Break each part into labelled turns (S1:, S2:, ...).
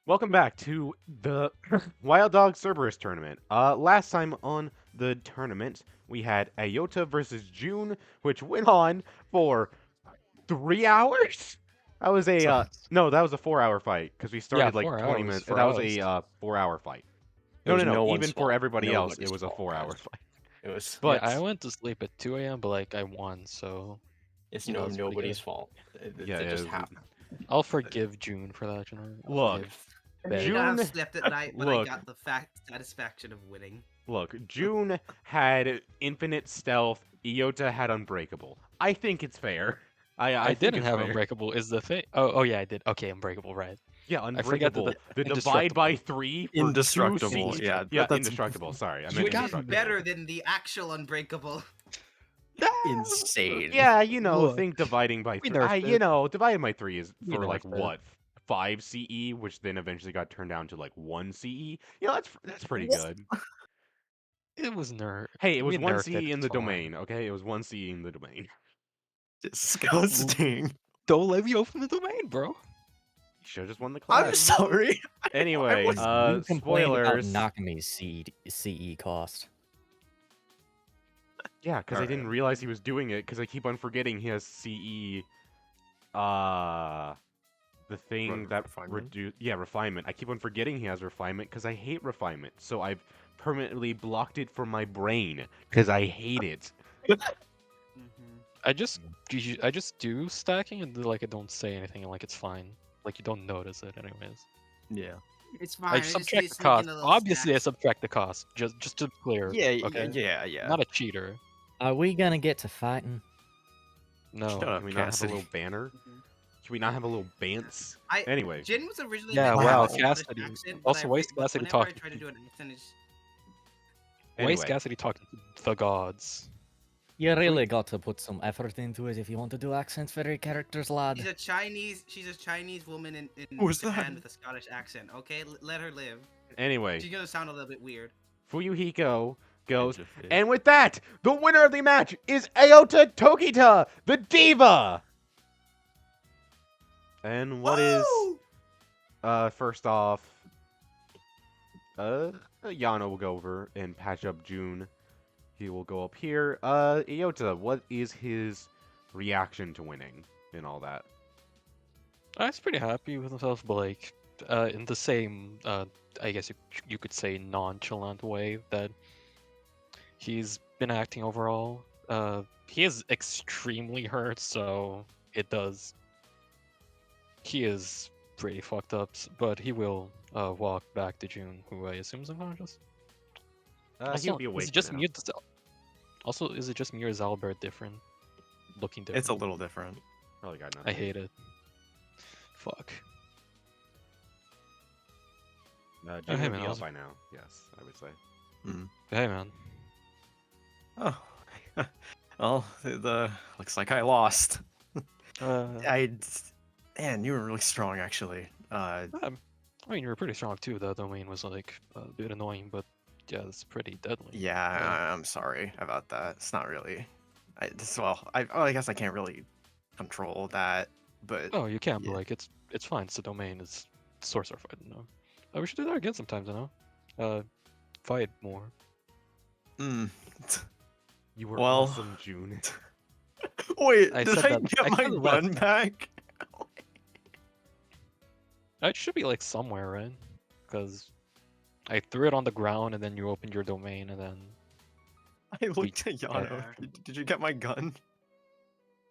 S1: Welcome back to the Wild Dog Cerberus Tournament. Last time on the tournament, we had Ayota versus June, which went on for 3 hours. That was a
S2: So,
S1: no, that was a 4 hour fight because we
S3: Yeah,
S1: started like
S3: 4
S1: 20
S3: hours
S1: minutes.
S3: for
S1: That was
S3: us.
S1: a 4 hour fight.
S2: it
S1: No,
S2: was
S1: no, no.
S2: no one's
S1: Even for
S2: fault.
S1: everybody else, it
S2: Nobody's
S1: was a
S2: fault,
S1: 4 hour
S2: guys.
S1: fight.
S2: It was.
S3: Yeah, I
S1: But
S3: went to sleep at 2 a.m., but like I won, so
S2: It's
S3: you know it's pretty
S2: nobody's
S3: good.
S2: fault. It,
S1: yeah,
S2: it just happened.
S3: I'll forgive June for that, you know. I'll
S1: look,
S3: forgive
S4: I may
S3: Ben.
S4: not have
S1: June.
S4: slept at night, but I
S1: Look,
S4: got the satisfaction of winning.
S1: Look, June had infinite stealth. Iota had unbreakable. I think it's fair. I
S3: I
S1: think
S3: didn't
S1: it's
S3: have
S1: fair.
S3: Unbreakable. Is the thing? Oh yeah, I did. Okay, Unbreakable, right?
S1: Yeah,
S3: I forget that
S1: unbreakable.
S3: the
S1: The divide
S3: indestructible.
S1: by three for
S2: Indestructible.
S1: 2 CE.
S2: Yeah,
S1: Yeah,
S2: that's
S1: indestructible. Sorry, I
S3: You
S1: meant
S4: Which
S3: got
S4: is
S1: indestructible.
S4: better than the actual Unbreakable.
S2: insane.
S1: Yeah,
S3: Look,
S1: think dividing by
S3: we
S1: three.
S3: nerfed it.
S1: Dividing by three is
S3: We
S1: for like
S3: nerfed it.
S1: what, 5 CE, which then eventually got turned down to like 1 CE. That's pretty
S2: What?
S1: good.
S3: It was nerf.
S1: Hey, it was
S3: We
S1: one
S3: nerfed it.
S1: CE in
S3: It's
S1: the
S3: fine.
S1: domain. Okay, it was 1 CE in the domain.
S2: Disgusting.
S3: Don't let me open the domain, bro.
S1: You should have just won the
S2: I'm
S1: class.
S2: sorry.
S1: Anyway,
S2: was-
S5: You complained about
S1: spoilers.
S5: Nakami's CE cost.
S1: Yeah, because I
S2: Alright.
S1: didn't realize he was doing it, because I keep on forgetting he has CE, the thing that
S2: Refinement?
S1: refinement. I keep on forgetting he has refinement, because I hate refinement, so I've permanently blocked it from my brain, because I hate it.
S3: I just do stacking and like I don't say anything and like it's fine. Like you don't notice it anyways.
S2: Yeah.
S4: It's fine.
S3: I
S4: I just
S3: subtract
S4: need
S3: the
S4: to sneak
S3: cost.
S4: in a little
S3: Obviously, I
S4: stacks.
S3: subtract the cost. Just to be clear.
S2: Yeah.
S3: Okay.
S2: Yeah.
S3: Not a cheater.
S5: Are we gonna get to fighting?
S3: No.
S2: Shut up,
S1: Can we not have a
S2: Cassidy.
S1: little banner?
S4: Mhm.
S1: Can we not have a little bance?
S4: I
S1: Anyway,
S4: Jin was originally
S3: Yeah,
S4: meant to
S2: wow,
S4: have a Scottish
S3: Cassidy.
S4: accent,
S3: Also, why is
S4: but
S3: Cassidy
S4: whenever I
S3: talking
S4: try to
S3: to-
S4: do an accent, it's
S3: Why is
S1: anyway.
S3: Cassidy talking to the gods?
S5: You really got to put some effort into it if you want to do accents for your characters,
S4: she's
S5: lad.
S4: a Chinese woman in
S2: Who's
S4: Japan
S2: that?
S4: with a Scottish accent. Okay, let her live.
S1: Anyway,
S4: She's gonna sound a little bit weird.
S1: Fuyuhiko goes,
S2: Edge of it.
S1: and with that, the winner of the match is Ayota Tokita, the diva. And what is
S4: Woo!
S1: first off, Yano will go over and patch up June. He will go up here. Ayota, what is his reaction to winning and all that?
S3: I was pretty happy with himself, but like, in the same, I guess you could say nonchalant way that he's been acting overall. He is extremely hurt, so it does. He is pretty fucked up, but he will walk back to June, who I assume is unconscious.
S1: He'll be
S3: Is
S1: awake
S3: it just
S1: now.
S3: me? Also, is it just me or is Albert different? Looking different.
S2: It's a little different.
S1: Probably got
S3: I
S1: nothing.
S3: hate it. Fuck.
S1: June
S3: hey,
S1: would
S3: man,
S1: be
S3: I
S1: up
S3: was-
S1: by now, yes, I would say.
S3: Hey, man.
S2: Oh. Well, looks like I lost. Man, you were really strong actually.
S3: I mean, you were pretty strong too. The domain was like a bit annoying, but yeah, it's pretty deadly.
S2: Yeah, I'm sorry about that. It's not really. I guess I can't really control that, but
S3: Oh, you can,
S2: yeah.
S3: but like it's fine. It's the domain. It's sorcerer fight. You know. We should do that again sometimes. You know. Fight more.
S2: Mm.
S1: You were
S2: Well-
S1: awesome, June.
S2: Wait,
S3: I
S2: did
S3: said
S2: I
S3: that-
S2: get
S3: I
S2: my
S3: said that
S2: gun back?
S3: It should be like somewhere, right? Because I threw it on the ground and then you opened your domain and then
S2: I looked at Yano.
S4: Yeah.
S2: Did you get my gun?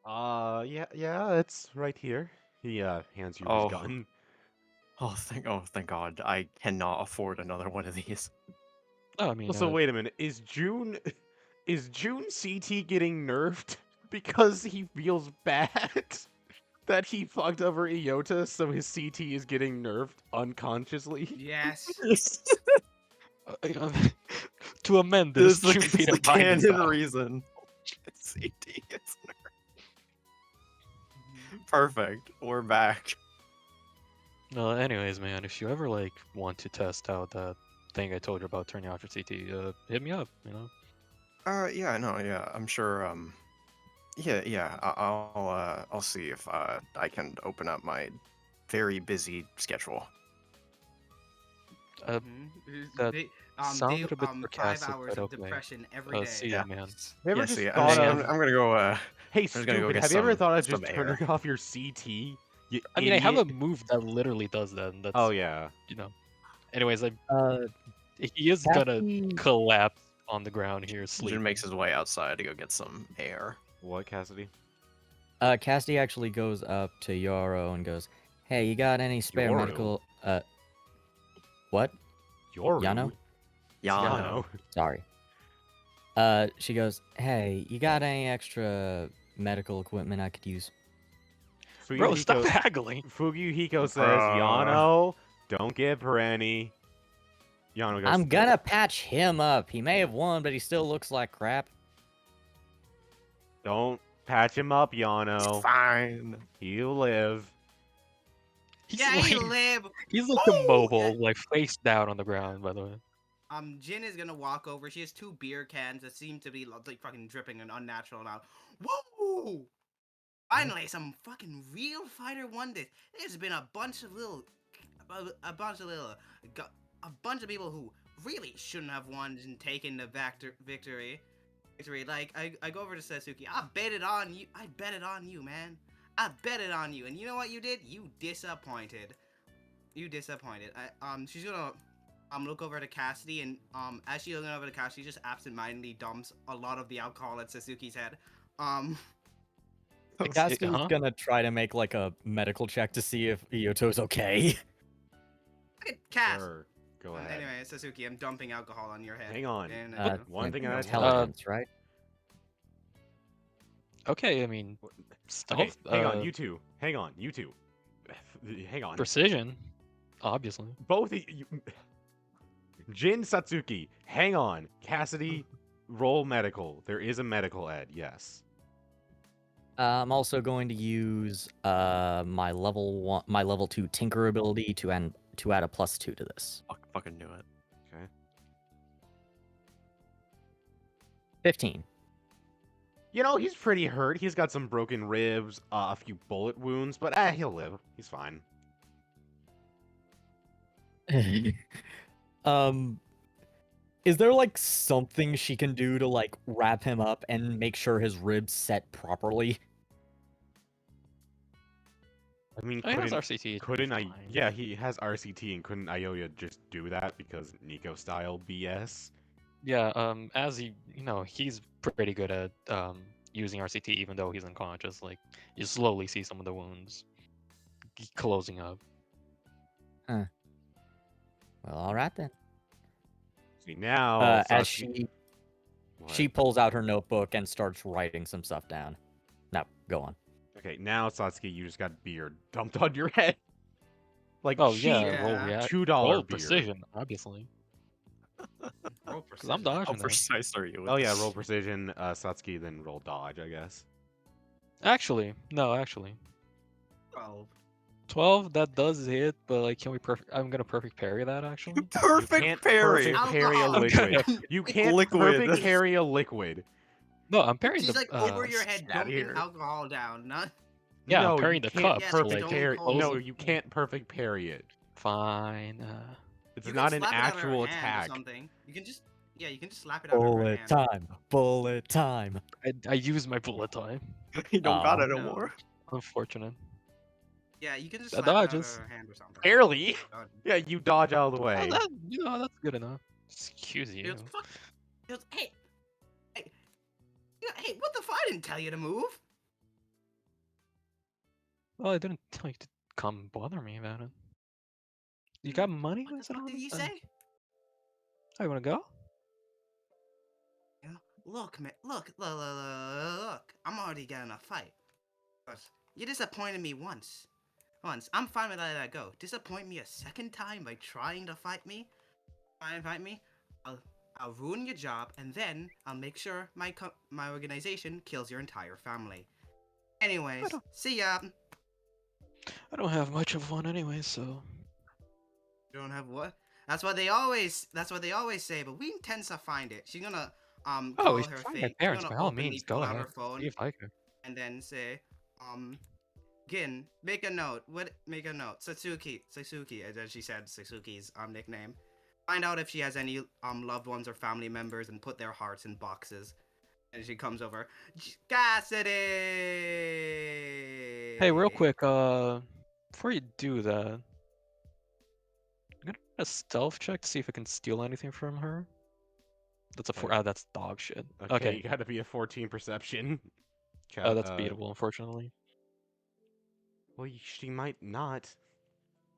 S1: Yeah, it's right here. He hands you
S2: Oh.
S1: his gun.
S2: Oh, thank God. I cannot afford another one of these.
S3: I mean,
S1: Also, wait a minute. Is June CT getting nerfed because he feels bad that he fucked over Iota, so his CT is getting nerfed unconsciously?
S4: Yes.
S3: to amend
S2: This
S3: this,
S2: is
S3: June made
S2: the
S3: a binding
S2: canon
S3: vow.
S2: reason. CT gets nerfed. Perfect. We're back.
S3: No, anyways, man, if you ever like want to test out that thing I told you about turning off your CT, hit me up. You know.
S2: Yeah, no, yeah, I'm sure. Yeah. I'll see if I can open up my very busy schedule.
S3: Uh, that
S4: They,
S3: sounded a bit
S4: 5
S3: sarcastic,
S4: hours
S3: but
S4: of
S3: okay.
S4: depression every day.
S3: See ya, man.
S1: Have you ever
S2: Yeah,
S1: just
S2: see,
S1: thought
S2: I'm
S1: of,
S2: gonna go.
S1: hey,
S2: just gonna go
S1: stupid,
S2: get
S1: have you ever
S2: some-
S1: thought of
S2: some
S1: just
S2: air.
S1: turning off your CT? You
S3: I mean, I have a
S1: idiot.
S3: move that literally does that, and that's,
S1: Oh, yeah.
S3: you know. Anyways,
S5: Uh,
S3: he is gonna
S5: Cassidy,
S3: collapse on the ground here,
S2: Jin
S3: sleeping.
S2: makes his way outside to go get some air.
S1: What, Cassidy?
S5: Cassidy actually goes up to Yoro and goes, "Hey, you got any spare
S1: Yoru?
S5: medical? What?
S1: Yoru?
S5: Yano?
S2: Yano.
S5: Sorry. She goes, "Hey, you got any extra medical equipment I could use?"
S3: Bro, stop
S1: Fuyuhiko,
S3: haggling.
S1: Fuyuhiko says,
S2: Bruh.
S1: Yano, don't give her any. Yano goes,
S5: I'm gonna patch him up. He may have won, but he still looks like crap.
S1: don't patch him up,
S2: It's
S1: Yano.
S2: fine.
S1: He'll live.
S3: He's
S4: Yeah,
S3: like,
S4: he live.
S3: he's like
S4: Woo!
S3: immobile, like face down on the ground, by the way.
S4: Jin is gonna walk over. She has 2 beer cans that seem to be like fucking dripping an unnatural amount. Woo! Finally, some fucking real fighter won this. There's been a bunch of little, a bunch of people who really shouldn't have won and taken the victory. Like I go over to Sasuke. I bet it on you. I bet it on you, man. I bet it on you. And you know what you did? You disappointed. You disappointed. She's gonna look over to Cassidy, and as she's looking over to Cassidy, just absentmindedly dumps a lot of the alcohol at Sasuke's head.
S5: Cassidy's
S3: huh?
S5: gonna try to make like a medical check to see if Iyoto's okay.
S4: Look at Cass.
S1: Sure, go ahead.
S4: Anyway, Sasuke, I'm dumping alcohol on your head.
S1: Hang on.
S4: And,
S1: One thing at a time.
S5: Intelligence, right?
S3: Okay, I mean,
S1: Okay,
S3: stealth,
S1: hang on, you two. Hang on, you two. Hang on.
S3: precision, obviously.
S1: Both of you. Jin, Satsuki, hang on. Cassidy, roll medical. There is a medical ed, yes.
S5: I'm also going to use my level 2 Tinker ability to add a +2 to this.
S2: Fucking knew it.
S1: Okay.
S5: 15.
S1: You know, he's pretty hurt. He's got some broken ribs, a few bullet wounds, but he'll live. He's fine.
S5: Is there like something she can do to like wrap him up and make sure his ribs set properly?
S1: I mean,
S3: I has
S1: couldn't,
S3: RCT. it should be
S1: couldn't I?
S3: fine.
S1: Yeah, he has RCT, and couldn't Ioya just do that because Nico style BS?
S3: Yeah, as he's pretty good at using RCT even though he's unconscious. Like, you slowly see some of the wounds closing up.
S5: Well, all right then.
S1: See, now,
S5: As
S1: Sasuke-
S5: she
S1: What?
S5: pulls out her notebook and starts writing some stuff down. No, go on.
S1: Okay, now, Satsuki, you just got beer dumped on your head. Like,
S3: Oh
S1: cheap
S3: yeah, roll
S4: Yeah.
S3: react,
S1: $2
S3: roll
S1: beer.
S3: precision, obviously.
S4: Roll
S3: Because I'm
S4: precision.
S2: How
S3: dodging that.
S2: precise are you? With
S1: Oh yeah,
S2: this?
S1: roll precision, Satsuki, then roll dodge, I guess.
S3: Actually, no, actually.
S4: 12.
S3: 12, that does hit, but like, can we I'm gonna perfect parry that actually.
S1: You
S2: Perfect
S1: can't
S2: parry.
S1: perfect parry a
S4: Alcohol.
S1: liquid. You can't
S2: Liquid.
S1: perfect parry a liquid.
S3: No, I'm parrying
S4: She's
S3: the.
S4: like over your head,
S2: get outta
S4: dumping
S2: here.
S4: alcohol down. Not.
S3: Yeah, I'm
S1: No,
S3: parrying
S1: you
S3: the
S1: can't
S3: cup.
S4: Yeah,
S3: so,
S1: perfect
S3: like,
S4: don't
S1: parry.
S4: close
S1: No,
S4: it.
S1: you can't perfect parry it.
S3: fine.
S1: It's
S4: You can
S1: not an
S4: slap it out of her
S1: actual
S4: hand or
S1: attack.
S4: something. You can just. Yeah, you can just slap it out of her
S5: Bullet
S4: hand.
S5: time. Bullet time.
S3: I use my bullet time.
S2: You don't got
S5: Aw.
S2: it no
S4: No.
S2: more.
S3: Unfortunate.
S4: Yeah, you can just
S3: That
S4: slap it out of
S3: dodges.
S4: her hand or something.
S1: Barely.
S4: Dodge.
S1: Yeah, you dodge out of the
S3: Oh,
S1: way.
S3: that's good enough. Excuse
S4: He
S3: you.
S4: goes, fuck. He goes, hey. Hey, what the fuck? I didn't tell you to move.
S3: Well, I didn't tell you to come bother me about it. You got money?
S4: What the
S3: Is it
S4: fuck
S3: on
S4: did
S3: it?
S4: he say?
S3: Oh, you wanna go?
S4: Look, man. Look. I'm already getting a fight. But you disappointed me once. I'm fine with letting that go. Disappoint me a second time by trying to fight me? Try and fight me? I'll ruin your job, and then I'll make sure my organization kills your entire family. Anyways,
S3: don't-
S4: see ya.
S3: I don't have much of one anyway, so.
S4: You don't have what? That's what they always say, but we intend to find it. She's gonna
S3: Oh,
S4: call
S3: we
S4: her
S3: should find
S4: fake.
S3: my
S4: She's
S3: parents
S4: gonna
S3: by all
S4: openly
S3: means.
S4: pull
S3: Go
S4: out
S3: ahead.
S4: her phone
S3: See if I can.
S4: and then say, Gin, make a note. Make a note. Satsuki, and then she said Satsuki's nickname. Find out if she has any loved ones or family members and put their hearts in boxes. And she comes over. Cassidy!
S3: Hey, real quick, before you do that, I'm gonna do a stealth check to see if I can steal anything from her. That's a four. That's dog shit.
S1: Okay,
S3: Okay.
S1: you gotta be a 14 perception.
S3: That's beatable, unfortunately.
S1: Well, she might not.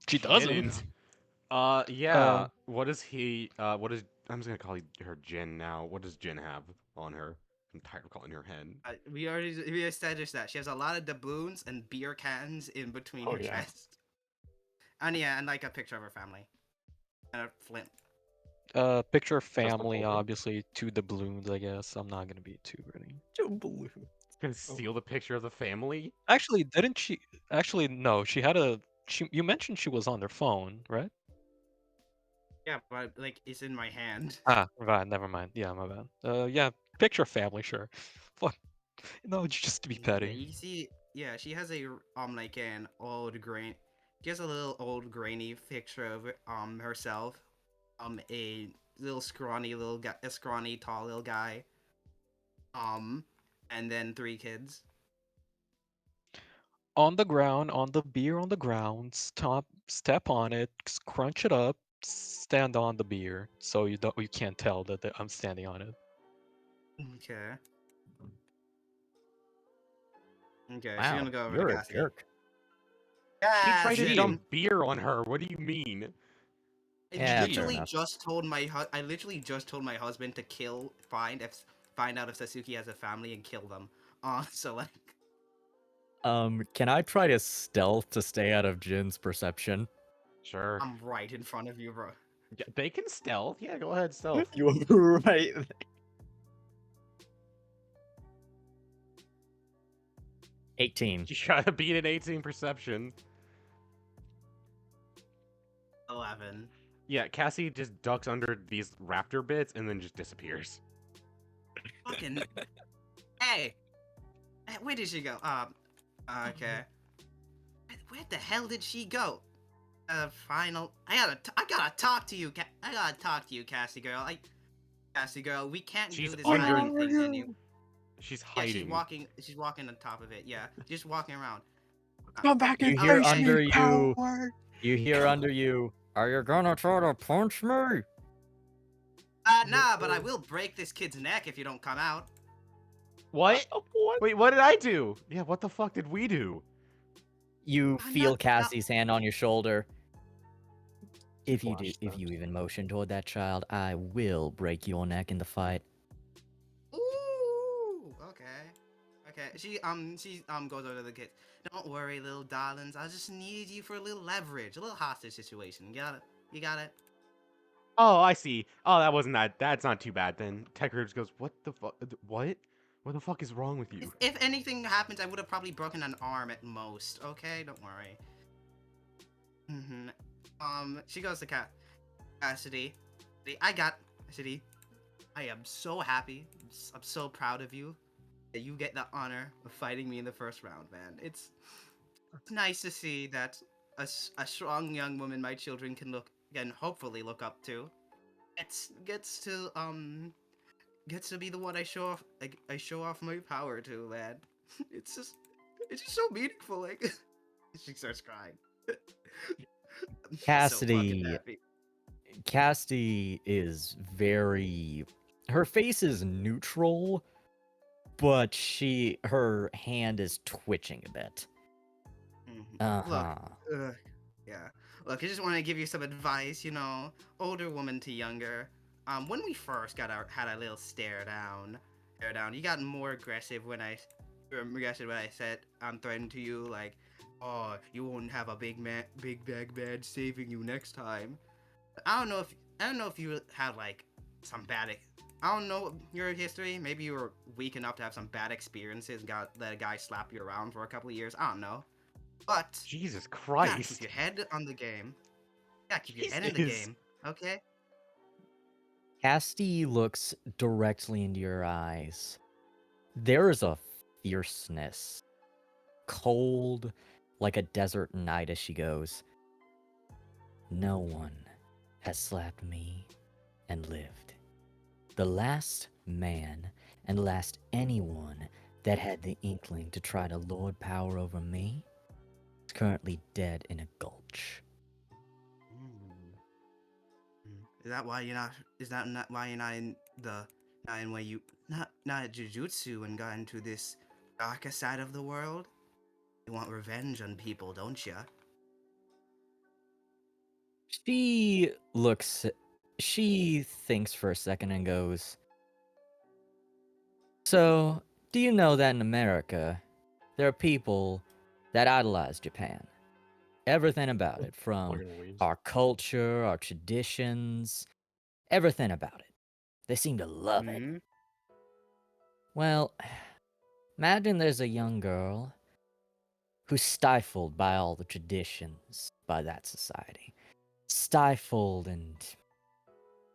S3: She
S1: She
S3: doesn't.
S1: didn't. Yeah. What does he? What is? I'm just gonna call her Jen now. What does Jen have on her? I'm tired of calling her Hen.
S4: We established that she has a lot of doubloons and beer cans in between her
S3: yeah.
S4: chest. And yeah, and like a picture of her family. And a flint.
S3: Picture of
S1: the
S3: family,
S1: photo.
S3: obviously, 2 doubloons, I guess. I'm not gonna be too ready.
S1: Gonna steal the picture of the family?
S3: Actually, didn't she? Actually, no. She had a. You mentioned she was on their phone, right?
S4: Yeah, but like it's in my hand.
S3: Ah, right. Never mind. Yeah, my bad. Yeah. Picture of family, sure. Fuck. No, just to be
S4: Yeah,
S3: petty.
S4: you can see. Yeah, she has a like an old grain. She has a little old grainy picture of herself. A little scrawny little guy, a scrawny tall little guy. And then 3 kids.
S3: On the ground, on the beer on the ground, step on it, crunch it up, stand on the beer, so you can't tell that I'm standing on it.
S4: Okay. Okay, she's
S5: Wow,
S4: gonna go over to
S5: you're a
S4: Cassidy.
S5: jerk.
S1: She tried to
S3: Gee.
S1: dump beer on her. What do you mean?
S5: Yeah, fair
S4: literally
S5: enough.
S4: just told I literally just told my husband to find out if Sasuke has a family and kill them. So like,
S5: Can I try to stealth to stay out of Jin's perception?
S1: Sure.
S4: I'm right in front of you, bro.
S1: Yeah, they can stealth. Yeah, go ahead, stealth.
S5: You were right. 18.
S1: You gotta beat an 18 perception.
S4: 11.
S1: Yeah, Cassie just ducks under these raptor bits and then just disappears.
S4: Fucking. Hey, where did she go? Okay. Where the hell did she go? Final. I gotta talk to you. I gotta talk to you, Cassie girl. Cassie girl, we can't
S1: She's
S4: do this
S1: under-
S4: hiding thing anymore.
S1: She's
S4: Yeah,
S1: hiding.
S4: she's walking on top of it. Yeah, just walking around.
S2: Come back
S5: You
S2: and
S5: hear
S2: face
S5: under
S2: me,
S5: you.
S2: coward!
S5: You hear under you. Are you gonna try to punch me?
S4: Nah, but I will break this kid's neck if you don't come out.
S1: What? Wait, what did I do? Yeah, what the fuck did we do?
S5: You
S4: I'm
S5: feel
S4: not-
S5: Cassie's hand on your shoulder. If you
S1: Flash
S5: if
S1: that.
S5: you even motion toward that child, I will break your neck in the fight.
S4: Ooh, okay. Okay, she goes over to the kids. Don't worry, little darlings. I just need you for a little leverage, a little hostage situation. You got it? You got it?
S1: Oh, I see. Oh, that's not too bad then. Tech Ribs goes, what the fuck? What? What the fuck is wrong with you?
S4: If anything happens, I would have probably broken an arm at most. Okay, don't worry. She goes to Cassidy. Cassidy. I am so happy. I'm so proud of you that you get the honor of fighting me in the first round, man. It's nice to see that a strong young woman my children can hopefully look up to. Gets to be the one I show off my power to, man. It's just so meaningful. Like she starts crying. I'm so fucking
S5: Cassidy.
S4: happy.
S5: Cassidy is very. Her face is neutral, but her hand is twitching a bit.
S4: Look, yeah. Look, I just want to give you some advice. You know, older woman to younger. When we first had a little stare down, you got more aggressive when I said I'm threatening to you, like, oh, you won't have a big bag man saving you next time. I don't know if you had like some bad. I don't know your history. Maybe you were weak enough to have some bad experiences and let a guy slap you around for a couple of years. I don't know. But
S1: Jesus
S4: you gotta
S1: Christ.
S4: keep your head on the game. You gotta keep your head in the
S1: Jesus.
S4: game, okay?
S5: Cassidy looks directly into your eyes. There is a fierceness, cold like a desert night as she goes. No one has slapped me and lived. The last man and last anyone that had the inkling to try to lord power over me is currently dead in a gulch.
S4: Is that why you're not? Is that not why you're not in the? Not in where you? Not at Jujutsu and got into this darker side of the world? You want revenge on people, don't you?
S5: She thinks for a second and goes, "So, do you know that in America, there are people that idolize Japan? Everything about it, from our culture, our traditions, everything about it. They seem to love it.
S1: Mhm.
S5: Well, imagine there's a young girl who's stifled by all the traditions by that society. Stifled and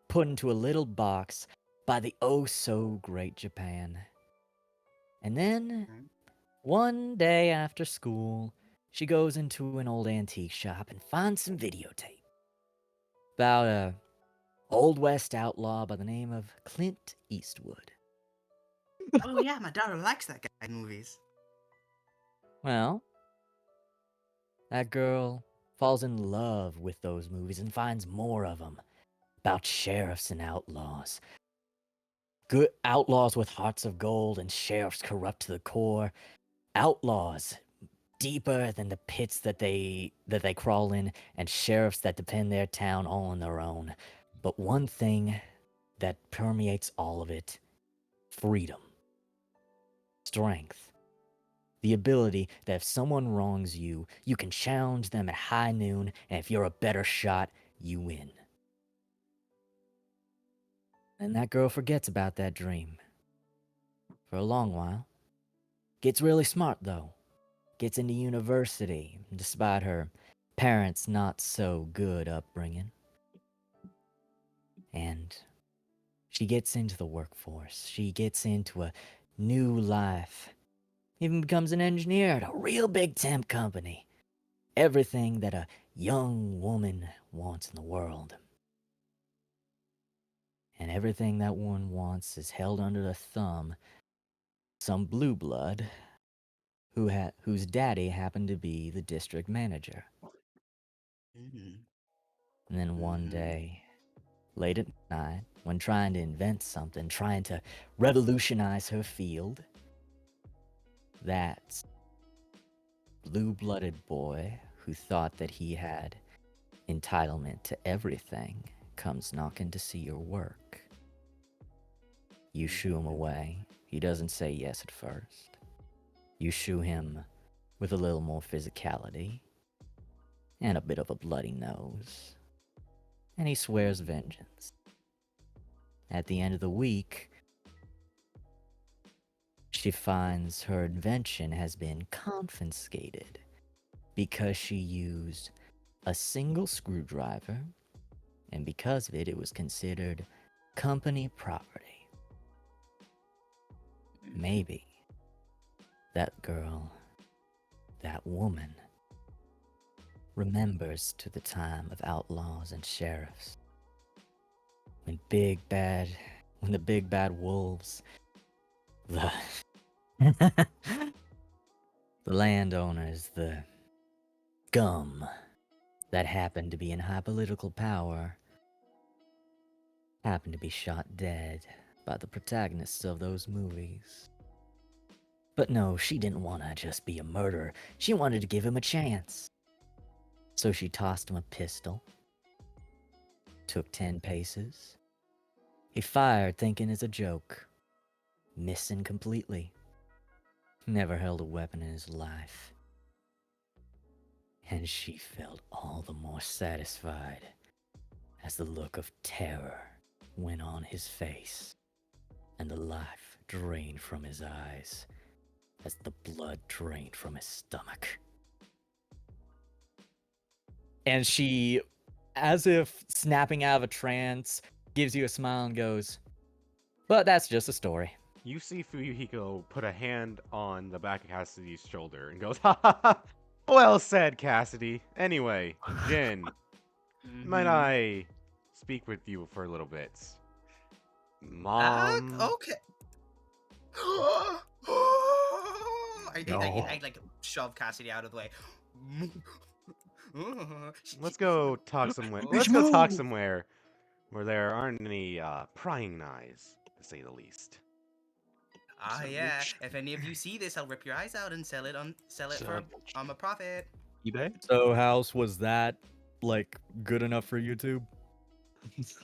S5: put into a little box by the oh so great Japan. And then, one day after school, she goes into an old antique shop and finds some videotape about a Old West outlaw by the name of Clint Eastwood.
S4: Oh yeah, my daughter likes that guy in movies.
S5: Well, that girl falls in love with those movies and finds more of them about sheriffs and outlaws. Good outlaws with hearts of gold and sheriffs corrupt to the core. Outlaws deeper than the pits that they crawl in, and sheriffs that defend their town all on their own. But one thing that permeates all of it: freedom, strength, the ability that if someone wrongs you, you can challenge them at high noon, and if you're a better shot, you win. And that girl forgets about that dream for a long while. Gets really smart, though. Gets into university, despite her parents' not so good upbringing. And she gets into the workforce. She gets into a new life. Even becomes an engineer at a real big temp company. Everything that a young woman wants in the world. And everything that one wants is held under the thumb some blue blood whose daddy happened to be the district manager.
S4: Mm.
S5: And then one day, late at night, when trying to invent something, trying to revolutionize her field, that blue-blooded boy who thought that he had entitlement to everything comes knocking to see your work. You shoo him away. He doesn't say yes at first. You shoo him with a little more physicality and a bit of a bloody nose. And he swears vengeance. At the end of the week, she finds her invention has been confiscated because she used a single screwdriver, and because of it, it was considered company property. Maybe that girl, that woman, remembers to the time of outlaws and sheriffs. When the big bad wolves, the the landowners, the scum that happened to be in high political power, happened to be shot dead by the protagonists of those movies. But no, she didn't want to just be a murderer. She wanted to give him a chance. So she tossed him a pistol, took 10 paces. He fired thinking it's a joke, missing completely. Never held a weapon in his life. And she felt all the more satisfied as the look of terror went on his face and the life drained from his eyes as the blood drained from his stomach. And she, as if snapping out of a trance, gives you a smile and goes, "But that's just a story."
S1: You see Fuyuhiko put a hand on the back of Cassidy's shoulder and goes, "Ha ha ha! Well said, Cassidy. Anyway, Jin, might I speak with you for a little bit. Mom.
S4: Okay. I like shove Cassidy out of the way.
S1: Let's go talk somewhere.
S2: Bitch,
S1: Let's go talk
S2: move!
S1: somewhere where there aren't any prying eyes, to say the least.
S4: Ah,
S2: Son of a
S4: yeah.
S2: bitch.
S4: If any of you see this, I'll rip your eyes out and sell it for a profit.
S2: eBay?
S5: So, House, was that like good enough for YouTube?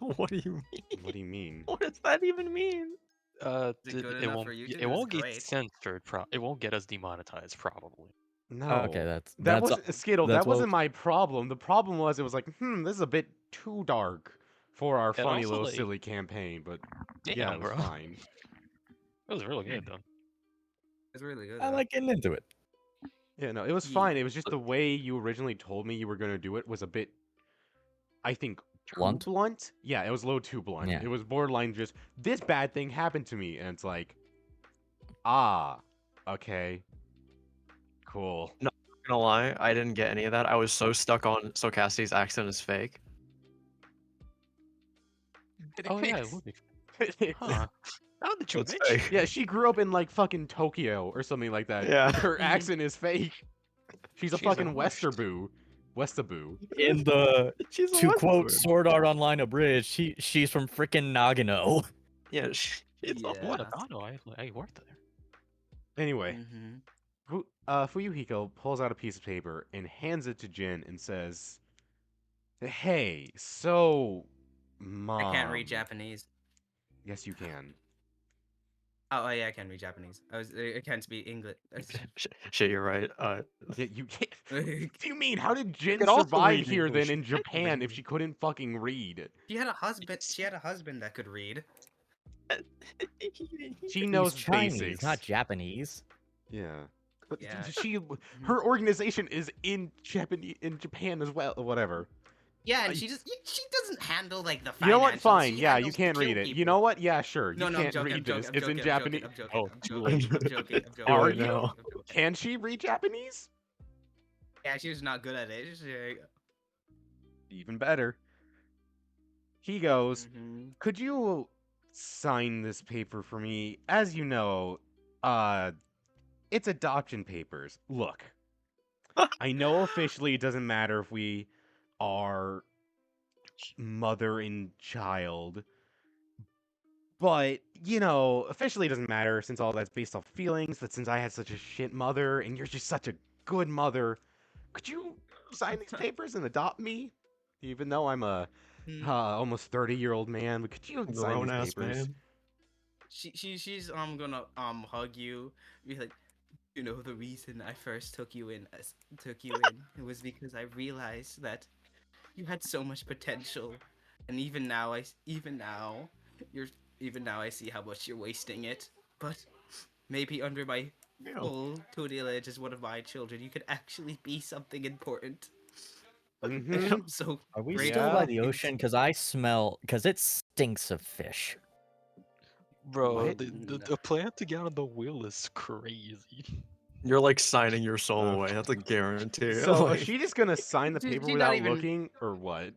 S2: What do you mean?
S1: What do you mean?
S2: What does that even mean?
S4: Is it good enough for YouTube?
S3: It won't
S4: It's
S3: get
S4: great.
S3: censored. It won't get us demonetized. Probably.
S1: No.
S5: Okay,
S1: that
S5: that's
S1: was Skittle.
S5: that's
S1: That
S5: what-
S1: wasn't my problem. The problem was it was like, this is a bit too dark for our
S3: And
S1: funny
S3: also,
S1: little
S3: like,
S1: silly campaign. But
S3: Damn,
S1: yeah, it was
S3: bro.
S1: fine.
S3: It was really good though.
S4: It's really good.
S5: I
S4: though.
S5: like getting into it.
S1: Yeah, no, it was
S4: Ye-
S1: fine. It was just the way you originally told me you were gonna do it was a bit, I think, too
S5: Blunt?
S1: blunt. Yeah, it was a little too blunt.
S5: Yeah.
S1: It was borderline just this bad thing happened to me, and it's like, ah, okay, cool.
S2: Not gonna lie, I didn't get any of that. I was so stuck on so Cassidy's accent is fake.
S3: Oh yeah, it would be. Huh? How did you
S2: That's
S3: mention?
S2: fake.
S1: Yeah, she grew up in like fucking Tokyo or something like that.
S2: Yeah.
S1: Her accent is fake. She's a
S3: She's a
S1: fucking
S3: host.
S1: Westerboo. Westaboo.
S5: In the
S2: She's a
S5: to quote
S2: Western.
S5: Sword Art Online abridged, she's from frickin' Nagano.
S2: Yeah, she's
S4: Yeah.
S2: a
S3: What
S2: what?
S3: a Gano, I worked there.
S1: Anyway,
S4: Mhm.
S1: Fuyuhiko pulls out a piece of paper and hands it to Jin and says, "Hey, so, Mom."
S4: I can't read Japanese.
S1: Yes, you can.
S4: Oh yeah, I can read Japanese. I can't speak English.
S2: Shit, you're right.
S1: Yeah, you can't. What do you mean? How did Jin
S3: can also
S1: survive
S3: read
S1: here then
S3: English.
S1: in
S3: You can
S1: Japan if
S3: read.
S1: she couldn't fucking read?
S4: She had a husband. She had a husband that could read.
S1: She
S5: He's
S1: knows
S5: Chinese,
S1: basics.
S5: not Japanese.
S1: Yeah. But
S4: Yeah.
S1: her organization is in Japan as well. Whatever.
S4: Yeah, and she doesn't handle like the.
S1: You know what?
S4: financials,
S1: Fine.
S4: she
S1: Yeah, you
S4: handles
S1: can't
S4: kill
S1: read it. You
S4: people.
S1: know what? Yeah, sure. You
S4: No, I'm
S1: can't
S4: joking.
S1: read
S4: I'm joking.
S1: this.
S4: I'm
S1: It's
S4: joking.
S1: in Japanese.
S4: I'm joking.
S3: Oh,
S4: I'm
S3: too
S4: joking.
S3: late.
S4: I'm joking. I'm joking.
S1: Are
S4: I'm
S1: you?
S4: joking. I'm joking.
S1: Can she read Japanese?
S4: Yeah, she was not good at it.
S1: Even better. He goes,
S4: Mhm.
S1: "Could you sign this paper for me? As you know, it's adoption papers. Look, I know officially it doesn't matter if we are mother and child, but, officially it doesn't matter since all that's based off feelings, that since I had such a shit mother and you're just such a good mother, could you sign these papers and adopt me? Even though I'm a almost 30-year-old man, but could you sign
S2: Grown
S1: these
S2: ass
S1: papers?"
S2: man.
S4: She's gonna hug you, be like, the reason I first took you in, it was because I realized that you had so much potential, and even now I see how much you're wasting it. But maybe under my
S2: Ew.
S4: full tutelage as one of my children, you could actually be something important.
S1: Mhm.
S4: And I'm so
S5: Are we
S4: grateful
S5: still by
S1: Yeah.
S5: the ocean? Because it stinks of fish.
S3: Bro,
S1: What?
S3: the plan to get on the wheel is crazy.
S2: You're like signing your soul away. That's a guarantee.
S1: So,
S2: Like,
S1: is she just gonna sign the
S4: She's
S1: paper
S4: not
S1: without
S4: even-
S1: looking, or what?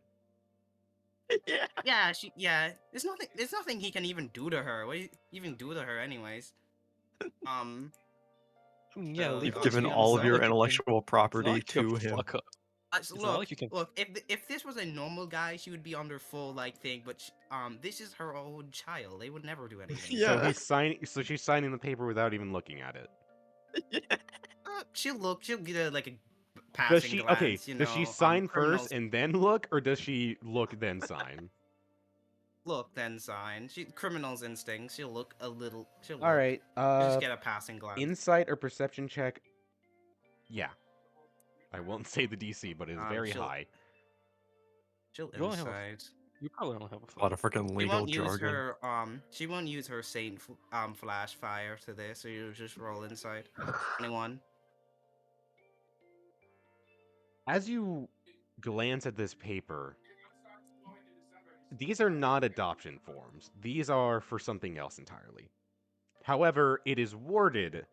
S2: yeah.
S4: Yeah. There's nothing he can even do to her. What do you even do to her, anyways?
S3: Yeah,
S4: So,
S3: leave
S2: You've
S3: it
S2: given
S3: to him.
S2: all
S3: It's
S2: of
S3: not
S2: your
S3: like you can-
S2: intellectual
S3: it's not
S2: property
S3: like you
S2: to
S3: can
S2: him.
S3: fuck up.
S4: So
S3: It's not like you can.
S4: look. If this was a normal guy, she would be under full thing. But this is her own child. They would never do anything.
S2: Yeah.
S1: So she's signing the paper without even looking at it.
S4: She'll look. She'll get a
S1: Does
S4: passing
S1: she
S4: glance.
S1: does she sign
S4: criminals
S1: first and then look, or does she look then sign?
S4: look then sign. Criminals instincts. She'll look a little. She'll
S1: All
S4: look.
S1: right.
S4: She'll just get a passing glance.
S1: Insight or perception check? Yeah. I won't say the DC, but it's very
S4: she'll-
S1: high.
S4: She'll
S3: You only have a-
S4: insight.
S3: You probably don't have
S2: A lot of freaking
S4: She
S2: legal
S4: won't use
S2: jargon.
S4: her she won't use her Saint flash fire to this, so you just roll inside. 21.
S1: As you glance at this paper, these are not adoption forms. These are for something else entirely. However, it is worded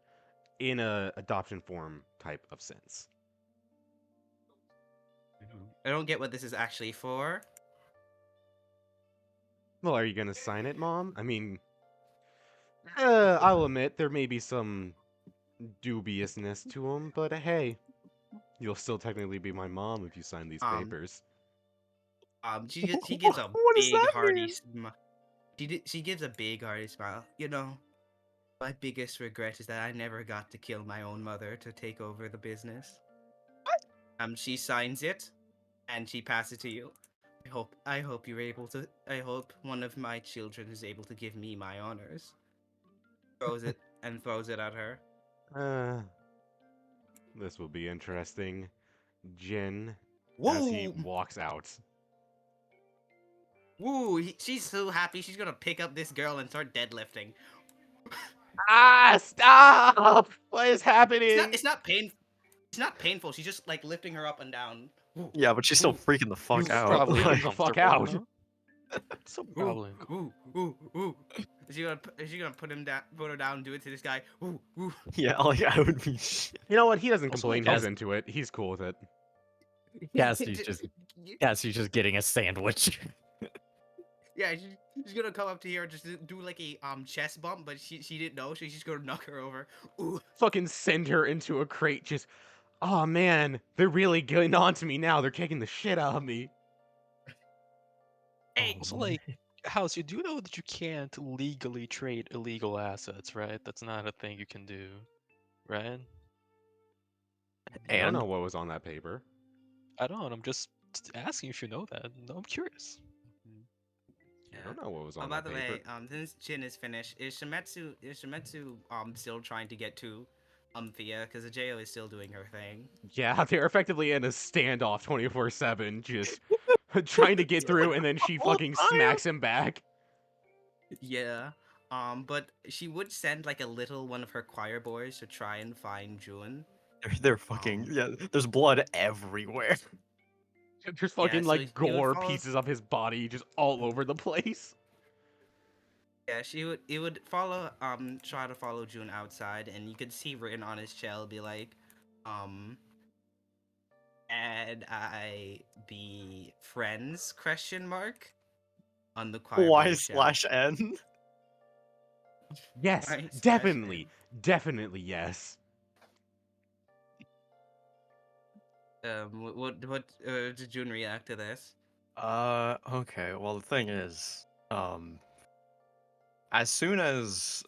S1: in a adoption form type of sense.
S4: I don't get what this is actually for.
S1: Well, are you gonna sign it, Mom? I mean, I'll admit there may be some dubiousness to him, but hey, you'll still technically be my mom if you sign these
S4: Um,
S1: papers.
S4: She gives a
S2: What does
S4: big
S2: that
S4: hearty
S2: mean?
S4: smile. She gives a big hearty smile. You know, my biggest regret is that I never got to kill my own mother to take over the business. She signs it, and she passes it to you. I hope you're able to. I hope one of my children is able to give me my honors. Throws it at her.
S1: Uh, this will be interesting. Jin, as he
S4: Whoa!
S1: walks out.
S4: Woo! She's so happy. She's gonna pick up this girl and start deadlifting.
S1: Ah, stop! What is happening?
S4: It's not pain. It's not painful. She's just like lifting her up and down. Woo,
S2: Yeah, but she's still
S4: woo,
S2: freaking the fuck
S1: You
S2: out.
S1: probably
S3: Probably
S1: freaking the fuck
S3: uncomfortable,
S1: out.
S3: no? So
S4: woo,
S3: probably.
S4: woo. Is she gonna put him down? Put her down and do it to this guy? Woo, woo.
S2: Yeah, like I would be.
S1: You know what? He doesn't
S3: Also,
S1: complain.
S3: like,
S1: He's
S5: as-
S1: into it. He's cool with it.
S5: Cassidy's just getting a sandwich.
S4: Yeah, she's gonna come up to here and just do like a chest bump, but she didn't know, so she's just gonna knock her over. Ooh.
S1: Fucking send her into a crate. Just, oh man, they're really getting on to me now. They're kicking the shit out of me.
S4: Hey,
S3: Also, like, House, you do know that you can't legally trade illegal assets, right? That's not a thing you can do, right?
S1: I don't
S2: And
S1: know what was on that paper.
S3: I don't. I'm just asking if you know that. No, I'm curious.
S1: I don't know what was
S4: Oh,
S1: on
S4: by
S1: that
S4: the
S1: paper.
S4: way, since Jin is finished, is Shimetsu still trying to get to Thea, because the JO is still doing her thing.
S1: Yeah, they're effectively in a standoff 24/7, just trying to get through, and then she
S2: All the
S1: fucking
S2: time.
S1: smacks him back.
S4: Yeah. But she would send like a little one of her choir boys to try and find Jun.
S2: they're fucking yeah. There's blood everywhere.
S1: There's fucking
S4: so
S1: like
S4: he would
S1: gore
S4: follow.
S1: pieces of his body just all over the place.
S4: Yeah, he would follow try to follow June outside, and you could see written on his shell be like, "And I be friends?" question mark on the choir
S2: Y
S4: boy shell.
S2: slash N.
S1: Yes,
S4: Right, slash
S1: definitely, definitely yes.
S4: What did June react to this?
S2: Okay. Well, the thing is, as soon as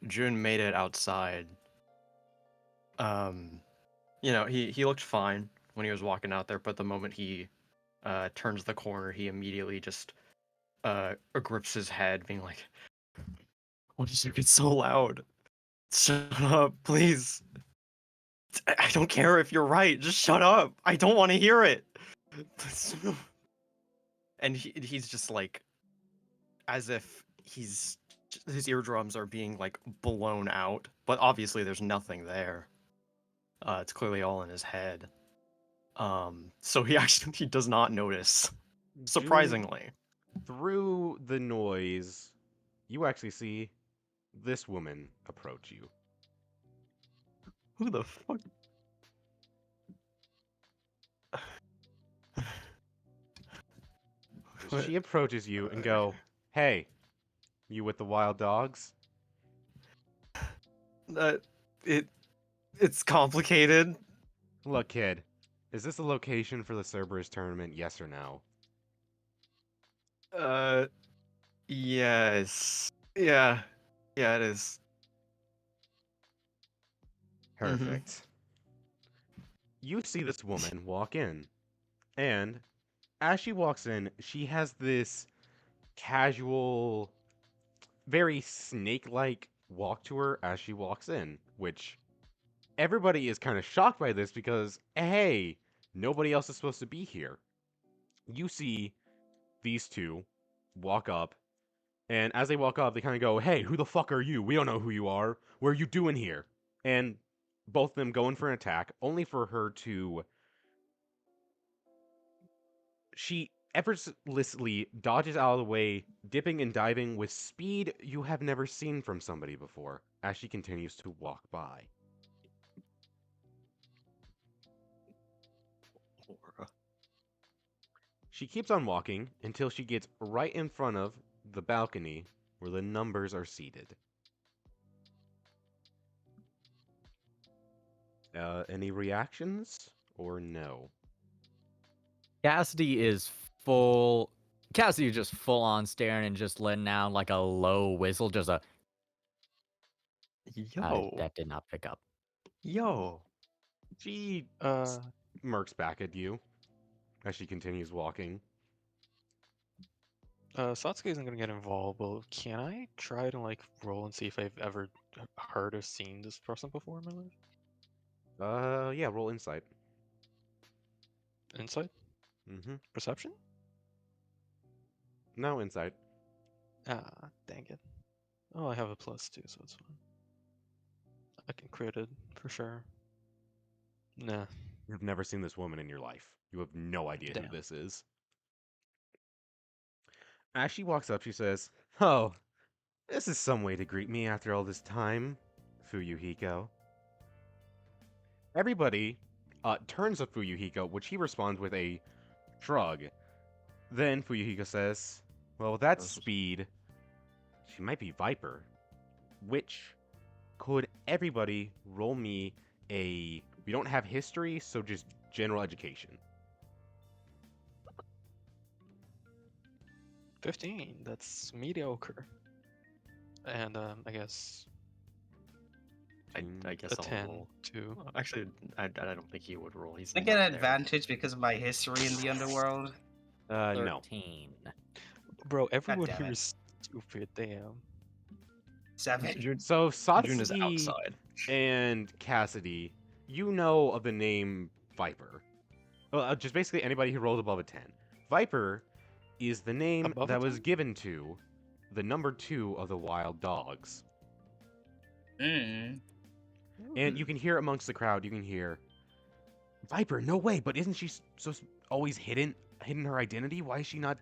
S2: Jun made it outside, he looked fine when he was walking out there, but the moment he turns the corner, he immediately just grips his head, being like, "Why did you get so loud? Shut up, please. I don't care if you're right. Just shut up. I don't want to hear it." And he's just like, as if his eardrums are being like blown out, but obviously there's nothing there. It's clearly all in his head. So he does not notice,
S1: June,
S2: surprisingly.
S1: through the noise, you actually see this woman approach you.
S2: Who the fuck?
S1: She approaches you and go, "Hey, you with the wild dogs?"
S2: It's complicated.
S1: Look, kid, is this a location for the Cerberus Tournament, yes or no?
S2: Yes. Yeah, it is.
S1: Perfect. You see this woman walk in, and as she walks in, she has this casual, very snake-like walk to her as she walks in, which everybody is kind of shocked by this because, hey, nobody else is supposed to be here. You see these two walk up, and as they walk up, they kind of go, "Hey, who the fuck are you? We don't know who you are. What are you doing here?" And both of them go in for an attack, only for her to. She effortlessly dodges out of the way, dipping and diving with speed you have never seen from somebody before, as she continues to walk by. She keeps on walking until she gets right in front of the balcony where the numbers are seated. Any reactions or no?
S5: Cassidy is full. Cassidy is just full on staring and just letting out like a low whistle. Just a.
S2: Yo,
S5: That did not pick up.
S2: yo.
S1: She
S3: Uh,
S1: smirks back at you as she continues walking.
S3: Satsuki isn't gonna get involved, but can I try to like roll and see if I've ever heard or seen this person before in my life?
S1: Yeah, roll insight.
S3: Insight?
S1: Mm-hmm.
S3: Perception?
S1: No insight.
S3: Ah, dang it. Oh, I have a +2, so it's fine. I can crit it, for sure. Nah.
S1: You've never seen this woman in your life. You have no idea
S3: Damn.
S1: who this is. As she walks up, she says, "Oh, this is some way to greet me after all this time, Fuyuhiko." Everybody turns to Fuyuhiko, which he responds with a shrug. Then Fuyuhiko says, "Well, with that speed, she might be Viper." Which could everybody roll me a... We don't have history, so just general education.
S3: 15, that's mediocre. And, I guess
S2: I guess
S3: a
S2: I'll
S3: 10,
S2: roll.
S3: too.
S2: Actually, I don't think he would roll. He's
S4: I get
S2: not
S4: an
S2: there.
S4: advantage because of my history in the underworld.
S1: No.
S5: 13.
S3: Bro, everyone
S4: damn
S3: here
S4: it.
S3: is stupid, damn.
S4: 7.
S2: Jun
S1: So
S2: Jun is
S1: Satsuki
S2: outside.
S1: and Cassidy, you know of the name Viper. Well, just basically anybody who rolls above a 10. Viper is the name
S3: Above a
S1: that was
S3: 10?
S1: given to the number 2 of the wild dogs.
S4: Mm.
S1: And you can hear amongst the crowd, you can hear, "Viper, no way, but isn't she always hidden her identity? Why is she not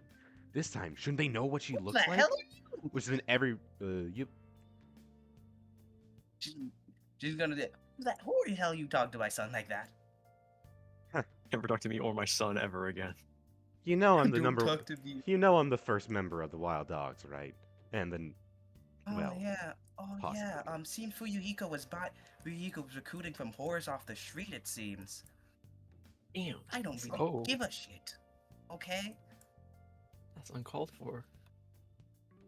S1: this time? Shouldn't they know what she
S4: What
S1: looks
S4: the
S1: like?"
S4: hell are you?
S1: Which then every... Yep.
S4: She's gonna do. Who the hell you talk to my son like that?
S2: Never talk to me or my son ever again.
S1: You know I'm the
S4: Don't
S1: number...
S4: talk to me.
S1: You know I'm the first member of the wild dogs, right? And then...
S4: Oh
S1: Well,
S4: yeah. Oh yeah.
S1: possibly.
S4: Seeing Fuyuhiko was recruiting from whores off the street. It seems.
S2: Damn.
S4: I don't really
S3: Oh.
S4: give a shit. Okay.
S2: That's uncalled for.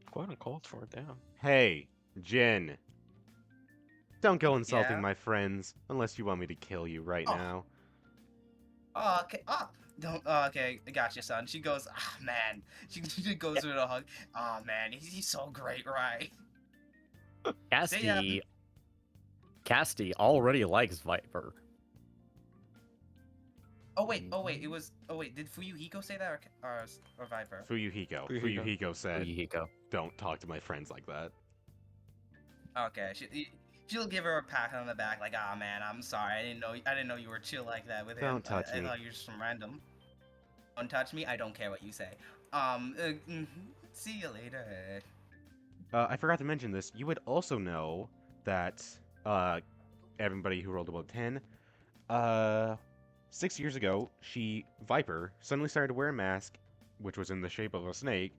S3: Quite uncalled for, damn.
S1: Hey, Jen. Don't go insulting
S4: Yeah?
S1: my friends, unless you want me to kill you right
S4: Oh.
S1: now.
S4: Oh, okay. Oh, don't. Oh, okay. I got you, son. She goes, ah, man. She goes with a hug. Oh, man. He's so great, right?
S5: Cassidy already likes Viper.
S4: Oh wait. It was. Oh wait. Did Fuyuhiko say that or Viper?
S1: Fuyuhiko.
S3: Fuyuhiko.
S1: Fuyuhiko said,
S5: Fuyuhiko.
S1: "Don't talk to my friends like that."
S4: Okay. She'll give her a pat on the back, like, ah, man. I'm sorry. I didn't know you were chill like that with him.
S1: Don't touch
S4: I
S1: me.
S4: thought you were just some random. Don't touch me. I don't care what you say. See you later.
S1: I forgot to mention this. You would also know that everybody who rolled above 10, 6 years ago, Viper, suddenly started to wear a mask, which was in the shape of a snake,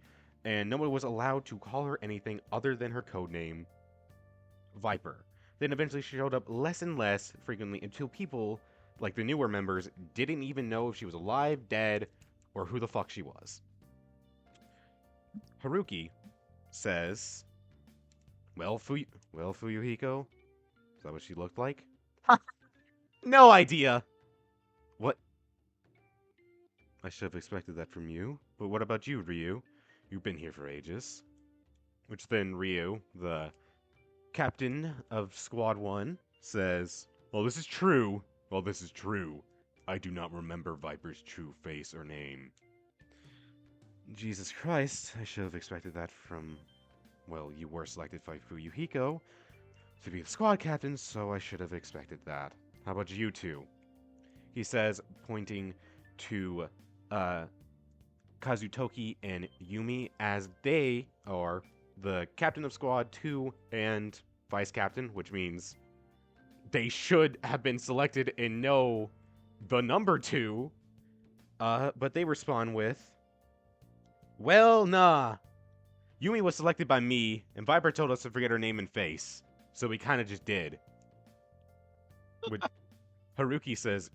S1: and nobody was allowed to call her anything other than her codename, Viper. Then eventually she showed up less and less frequently until people, like the newer members, didn't even know if she was alive, dead, or who the fuck she was. Haruki says, Well, Fuyuhiko? Is that what she looked like?" No idea! What? I should have expected that from you. But what about you, Ryu? You've been here for ages. Which then Ryu, the captain of Squad 1, says, Well, this is true. I do not remember Viper's true face or name. Jesus Christ, I should have expected that from... Well, you were selected by Fuyuhiko to be the squad captain, so I should have expected that. How about you two? He says, pointing to Kazutoki and Yumi, as they are the captain of Squad 2 and vice captain, which means they should have been selected and know the number 2. But they respond with, Well, nah. Yumi was selected by me, and Viper told us to forget her name and face. So we kinda just did. With Haruki says,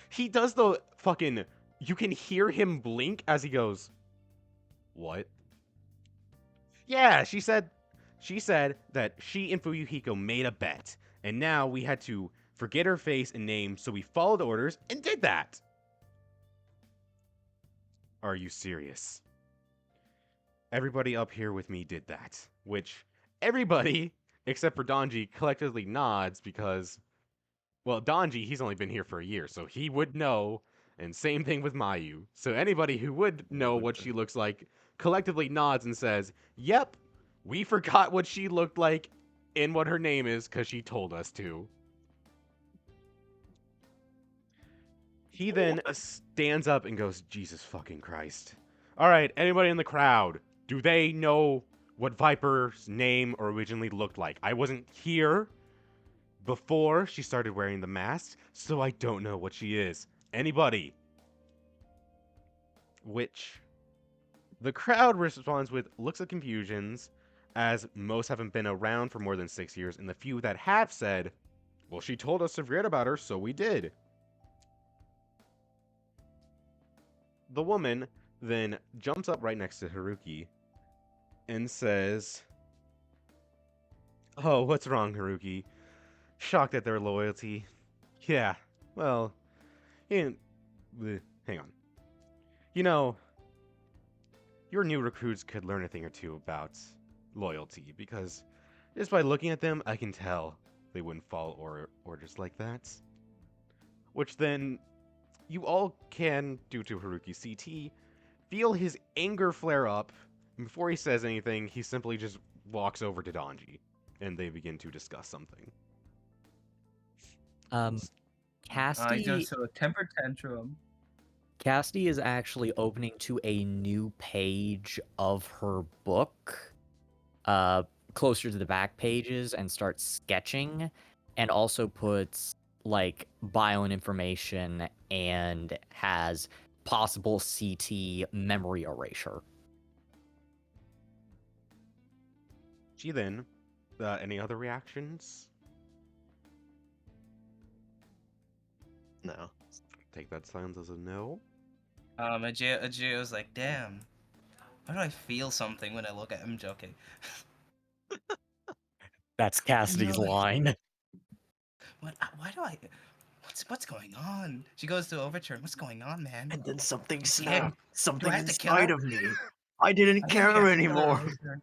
S1: he does the fucking, you can hear him blink as he goes, what? Yeah, she said that she and Fuyuhiko made a bet, and now we had to forget her face and name, so we followed orders and did that. Are you serious? Everybody up here with me did that, which everybody except for Donji collectively nods because, well, Donji, he's only been here for a year, so he would know, and same thing with Mayu. So anybody who would know what she looks like collectively nods and says, yep, we forgot what she looked like and what her name is because she told us to. He then stands up and goes, Jesus fucking Christ. All right, anybody in the crowd, do they know what Viper's name originally looked like? I wasn't here before she started wearing the mask, so I don't know what she is. Anybody? Which the crowd responds with looks of confusions, as most haven't been around for more than 6 years, and the few that have said, well, she told us to forget about her, so we did. The woman then jumps up right next to Haruki and says, oh, what's wrong, Haruki? Shocked at their loyalty. Yeah, well, hang on. You know, your new recruits could learn a thing or two about loyalty, because just by looking at them, I can tell they wouldn't follow orders like that. Which then, you all can, due to Haruki CT, feel his anger flare up. Before he says anything, he simply just walks over to Donji, and they begin to discuss something.
S5: Cassidy,
S6: Just a temper tantrum.
S5: Cassidy is actually opening to a new page of her book, closer to the back pages, and starts sketching, and also puts like bio and information and has possible CT memory erasure.
S1: She then, any other reactions?
S2: No.
S1: Take that silence as a no.
S6: Ajeo's like, damn. Why do I feel something when I look at him? Joking.
S5: That's Cassidy's
S6: No.
S5: line.
S6: What? Why do I? What's going on? She goes to overturn. What's going on, man?
S2: And then something
S6: Yeah.
S2: snapped. Something
S6: have to kill
S2: inside
S6: her?
S2: of me. I didn't
S6: I think we have
S2: care
S6: to kill her
S2: anymore.
S6: overturn.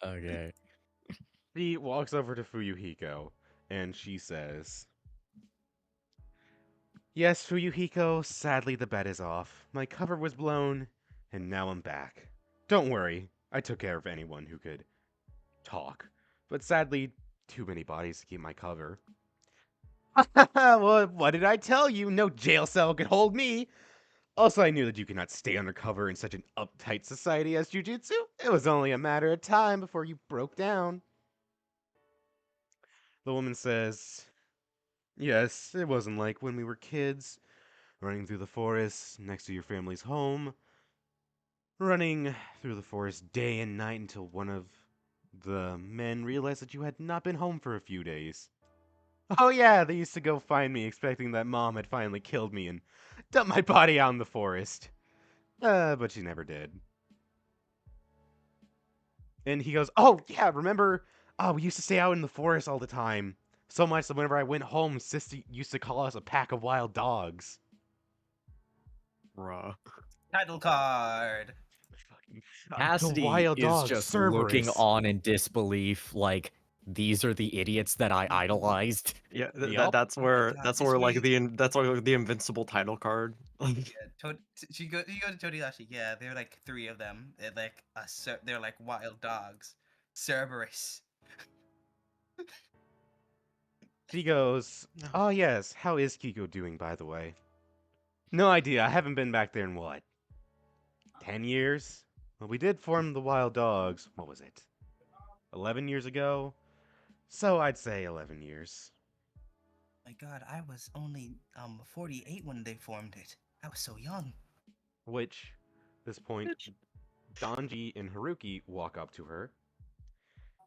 S5: Okay.
S1: She walks over to Fuyuhiko, and she says, yes, Fuyuhiko, sadly the bet is off. My cover was blown, and now I'm back. Don't worry, I took care of anyone who could talk, but sadly, too many bodies to keep my cover. Well, what did I tell you? No jail cell could hold me. Also, I knew that you could not stay undercover in such an uptight society as Jujutsu. It was only a matter of time before you broke down. The woman says, yes, it wasn't like when we were kids, running through the forest next to your family's home, running through the forest day and night until one of the men realized that you had not been home for a few days. Oh yeah, they used to go find me expecting that mom had finally killed me and dumped my body out in the forest. But she never did. And he goes, oh yeah, remember, we used to stay out in the forest all the time. So much that whenever I went home, Sister used to call us a pack of wild dogs.
S2: Bruh.
S4: Title card.
S5: Cassidy
S1: the wild
S5: is
S1: dog,
S5: just
S1: Cerberus.
S5: looking on in disbelief, like these are the idiots that I idolized.
S2: Yeah,
S1: Yup.
S2: that's where
S6: God,
S2: that's
S6: it's
S2: where like
S6: really-
S2: that's where the invincible title card.
S6: Yeah, she goes to Todidashi. Yeah, there are like 3 of them. They're like they're like wild dogs. Cerberus.
S1: She goes, oh yes, how is Kiko doing, by the way? No idea, I haven't been back there in what? 10 years? Well, we did form the Wild Dogs, what was it? 11 years ago? So I'd say 11 years.
S6: My God, I was only 48 when they formed it. I was so young.
S1: Which, this point, Donji and Haruki walk up to her,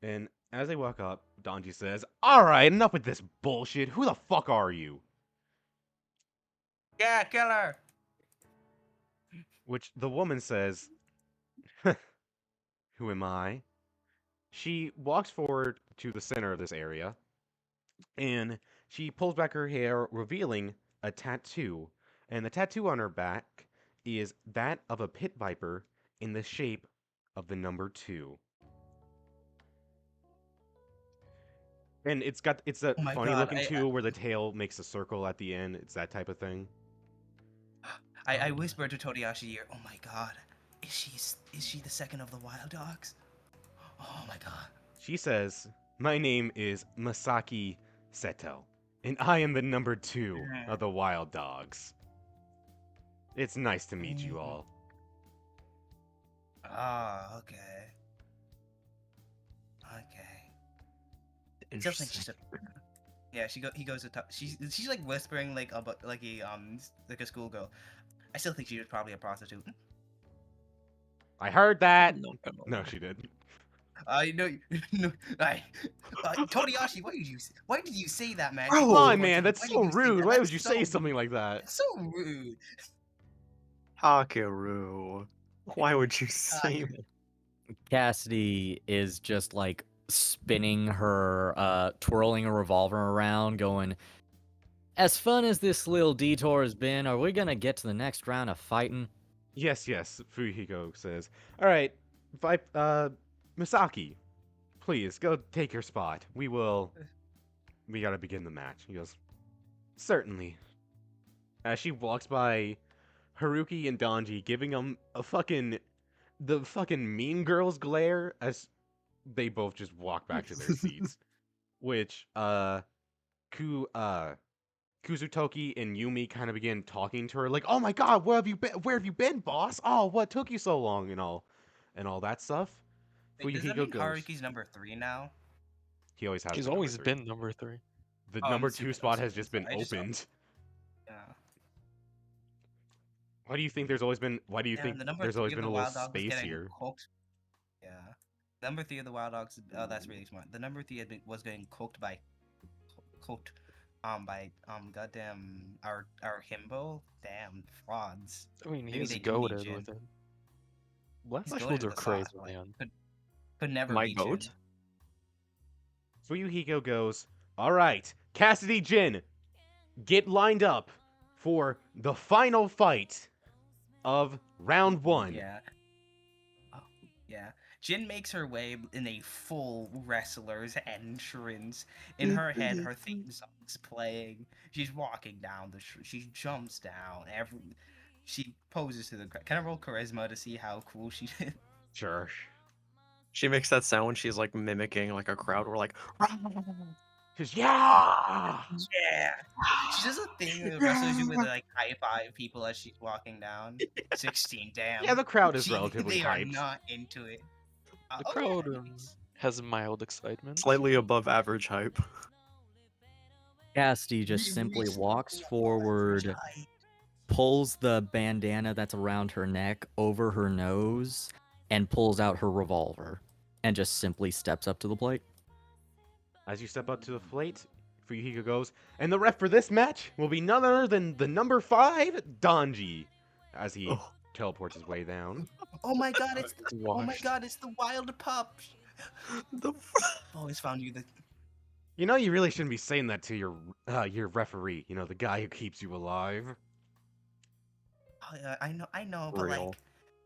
S1: and as they walk up, Donji says, "Alright, enough with this bullshit. Who the fuck are you?"
S6: Yeah, kill her.
S1: Which the woman says, "Who am I?" She walks forward to the center of this area, and she pulls back her hair, revealing a tattoo. And the tattoo on her back is that of a pit viper in the shape of the number 2. And it's that
S6: Oh my
S1: funny
S6: God,
S1: looking 2 where the tail makes a circle at the end. It's that type of thing.
S6: I whispered to Toriyashi ear, "Oh my God, is she the second of the wild dogs? Oh my God."
S1: She says, "My name is Masaki Seto, and I am the number 2 of the wild dogs. It's nice to meet you all."
S6: Ah, okay. Okay. Just like
S2: Interesting.
S6: yeah, he goes to talk. She's like whispering like about like a schoolgirl. I still think she was probably a prostitute.
S1: I heard that.
S2: No,
S1: No, she didn't.
S6: I know. No, Toriyashi, why did you say that, man?
S2: Bro!
S1: Come on, man, that's
S6: Why did
S1: so
S6: you say
S1: rude.
S6: that?
S1: Why would
S6: That's
S1: you
S6: so
S1: say
S6: rude.
S1: something like that?
S6: That's so rude.
S2: Hakeru. Why would you say that?
S5: Cassidy is just like spinning her, twirling a revolver around, going, "As fun as this little detour has been, are we gonna get to the next round of fighting?"
S1: Yes, yes, Fuyuhiko says. All right, Misaki, please go take your spot. We gotta begin the match. He goes, certainly. As she walks by Haruki and Donji, giving them the fucking Mean Girls glare as they both just walk back to their seats. Which, Kuzutoki and Yumi kind of begin talking to her, like, "Oh my God, where have you been? Where have you been, boss? Oh, what took you so long?" And all that stuff.
S6: Wait, does that
S1: Fuyuhiko
S6: mean
S1: goes,
S6: Haruki's number 3 now?
S1: "He always has
S3: She's
S1: been number
S3: always
S1: 3.
S3: been number 3.
S1: The
S6: Oh, I'm
S1: number 2
S6: stupid. I'm
S1: spot has
S6: stupid. I'm
S1: just been
S6: sorry. I just saw.
S1: opened."
S6: Yeah.
S1: Why do you think there's always been? Why do you think
S6: And the number
S1: there's
S6: 3
S1: always
S6: of
S1: been
S6: the
S1: a little
S6: wild dog was
S1: space
S6: getting
S1: here?
S6: cooked. Yeah. Number 3 of the wild dogs. Oh, that's really smart. The number 3 was getting cooked by cooked goddamn our himbo. Damn frauds.
S3: I mean,
S6: Maybe
S3: he's
S6: they do need
S3: goaded
S6: Jin.
S3: with it. Black
S6: He's
S3: Flash
S6: goaded
S3: builds are
S6: with the
S3: crazy,
S6: sauce, but
S3: man.
S6: could never
S2: My
S6: be
S2: goat?
S6: Jin.
S1: Fuyuhiko goes, "All right, Cassidy, Jin, get lined up for the final fight of round 1."
S6: Yeah. Oh, yeah. Jin makes her way in a full wrestler's entrance. In her head, her theme song's playing. She's walking down she jumps down. She poses to the crowd. Can I roll charisma to see how cool she is?
S1: Sure.
S2: She makes that sound when she's like mimicking like a crowd. We're like,
S1: She's, "Yeah!"
S6: Yeah. She does a thing that wrestlers do with like high five people as she's walking down. 16, damn.
S1: Yeah, the crowd is relatively
S6: They are
S1: hyped.
S6: not into it.
S3: The
S6: Oh,
S3: crowd
S6: yeah, nice.
S3: has mild excitement.
S2: slightly above average hype.
S5: Cassidy just
S6: We
S5: simply
S6: reached
S5: walks
S6: the
S5: forward,
S6: height.
S5: pulls the bandana that's around her neck over her nose, and pulls out her revolver, and just simply steps up to the plate.
S1: As you step up to the plate, Fuyuhiko goes, "And the ref for this match will be none other than the number 5, Donji," as he
S2: Oh,
S1: teleports his way down.
S6: Oh my god, oh my
S3: Washed.
S6: god, it's the wild pup.
S2: the
S6: Always found you the
S1: You know, you really shouldn't be saying that to your referee. You know, the guy who keeps you alive.
S6: I know, but
S2: real.
S6: like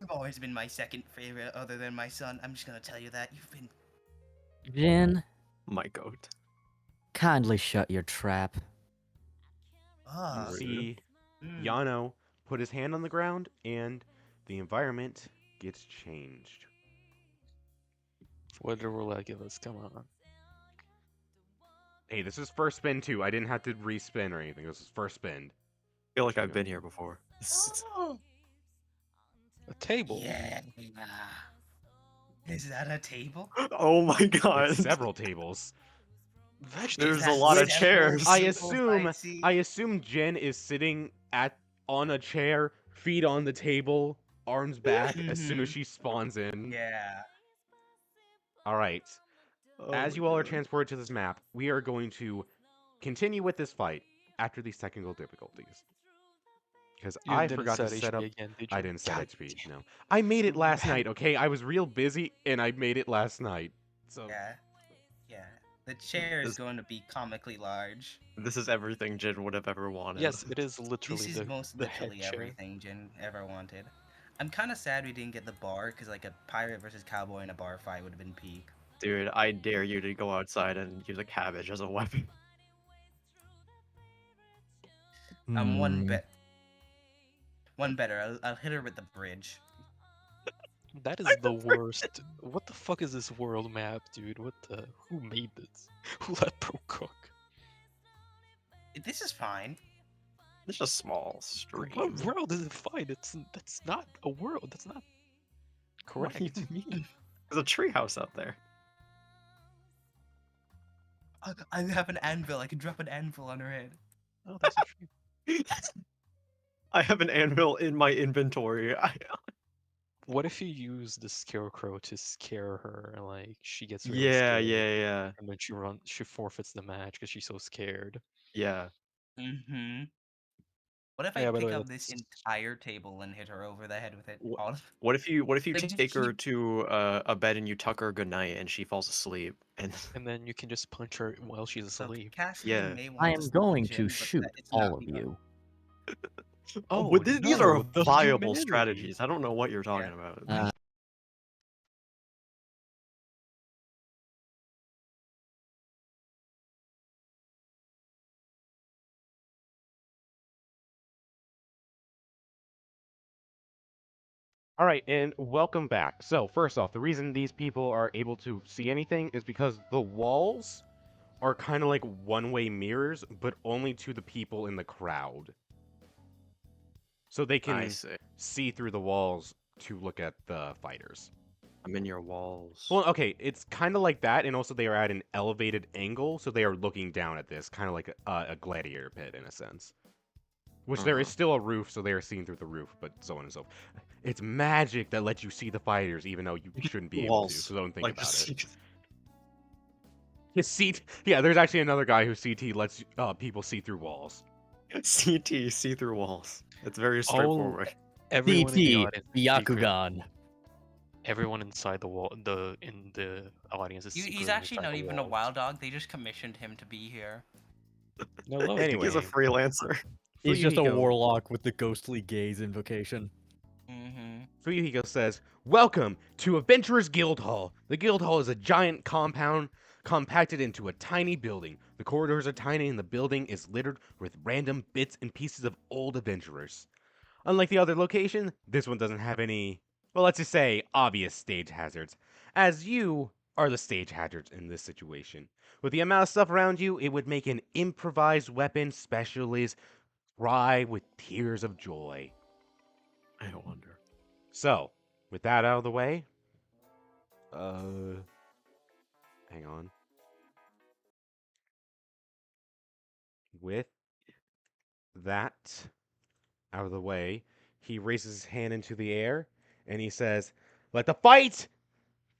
S6: you've always been my second favorite other than my son. I'm just gonna tell you that. You've been
S5: Jin,
S2: My goat.
S5: kindly shut your trap.
S6: ah.
S1: You see
S6: mm.
S1: Yano put his hand on the ground, and the environment gets changed.
S3: What Regulus, come on.
S1: Hey, this is first spin too. I didn't have to respin or anything. This is first spin.
S2: I feel like I've been here before.
S3: A table.
S6: Yeah. Is that a table?
S2: Oh my god.
S1: It's several tables.
S2: There's a
S6: that
S2: lot of
S1: Which
S2: chairs.
S1: I
S6: several
S1: assume
S6: spicy?
S1: I assume Jen is sitting on a chair, feet on the table, arms back as soon as
S6: Mhm.
S1: she spawns in.
S6: Yeah.
S1: All right.
S2: Oh
S1: As
S2: my
S1: you all are
S2: God.
S1: transported to this map, we are going to continue with this fight after these technical difficulties. Because
S3: You
S1: I
S3: didn't
S1: forgot to
S3: set
S1: set
S3: HP
S1: up.
S3: again, did you?
S1: I didn't set
S3: God
S1: HP.
S3: damn.
S1: No, I made it last
S6: Man.
S1: night. Okay, I was real busy and I made it last night. So
S6: Yeah. Yeah. The chair is
S2: This-
S6: going to be comically large.
S2: This is everything Jin would have ever wanted.
S3: Yes, it is
S6: This
S3: literally
S6: is most
S3: the head
S6: literally
S3: chair.
S6: everything Jin ever wanted. I'm kind of sad we didn't get the bar, because like a pirate versus cowboy in a bar fight would have been peak.
S2: Dude, I dare you to go outside and use a cabbage as a weapon.
S6: I'm
S5: Hmm.
S6: one better. I'll hit her with the bridge.
S3: That is the worst. What the fuck is this world map, dude? What the? Who made this? Who let bro cook?
S6: This is fine.
S2: It's just small stream.
S3: What world is it fine? That's not a world. That's not
S2: What do you
S3: correct.
S2: mean? There's a treehouse out there.
S6: I have an anvil. I can drop an anvil on her head.
S3: Oh, that's a tree.
S2: I have an anvil in my inventory.
S3: What if you use the scarecrow to scare her? Like she gets really
S2: Yeah,
S3: scared,
S2: yeah.
S3: and then she forfeits the match because she's so scared.
S2: Yeah.
S6: Mm-hmm. What if I
S3: Yeah, by the
S6: pick
S3: way,
S6: up this
S3: that's
S6: entire table and hit her over the head with it?
S2: Wh-
S6: All
S2: What if you
S6: Like, just
S2: take her
S6: keep-
S2: to a bed and you tuck her goodnight and she falls asleep and
S3: and then you can just punch her while she's
S6: So
S3: asleep.
S6: Cassidy
S2: Yeah.
S6: may want
S5: I
S6: to
S5: am
S6: stop
S5: going
S6: Jin,
S5: to
S6: but
S5: shoot
S6: it's not
S5: all of
S6: me.
S5: you.
S3: Oh,
S2: these are
S3: no, the
S2: viable
S3: humanity.
S2: strategies. I don't know what you're talking about.
S5: Uh,
S1: all right, and welcome back. So first off, the reason these people are able to see anything is because the walls are kind of like one-way mirrors, but only to the people in the crowd. So they
S2: I
S1: can
S2: see.
S1: see through the walls to look at the fighters.
S2: I'm in your walls.
S1: Well, okay, it's kind of like that, and also they are at an elevated angle, so they are looking down at this, kind of like a gladiator pit in a sense. Which there is
S2: Uh-huh.
S1: still a roof, so they are seeing through the roof, but so on and so forth. It's magic that lets you see the fighters, even though you shouldn't be able to,
S2: Walls.
S1: so don't think
S2: Like
S1: about
S2: just
S1: it. His seat, yeah, there's actually another guy who CT lets people see through walls.
S2: CT see-through walls. It's very straightforward.
S3: Everyone in the
S5: DT,
S3: audience is secret.
S5: Byakugan.
S3: Everyone inside the wall, in the audience is
S6: He's
S3: secretly
S6: actually
S3: inside
S6: not
S3: the
S6: even a
S3: walls.
S6: wild dog. They just commissioned him to be here.
S3: I love
S1: Anyway.
S2: He's a freelancer.
S5: He's just a
S1: Fuyuhiko-
S5: warlock with the ghostly gaze invocation.
S6: Mm-hmm.
S1: Fuyuhiko says, "Welcome to Adventurers Guild Hall. The Guild Hall is a giant compound compacted into a tiny building. The corridors are tiny and the building is littered with random bits and pieces of old adventurers. Unlike the other location, this one doesn't have any, well, let's just say, obvious stage hazards, as you are the stage hazards in this situation. With the amount of stuff around you, it would make an improvised weapon specialist cry with tears of joy.
S2: I wonder.
S1: So, with that out of the way, hang on. With that out of the way, he raises his hand into the air and he says, "Let the fight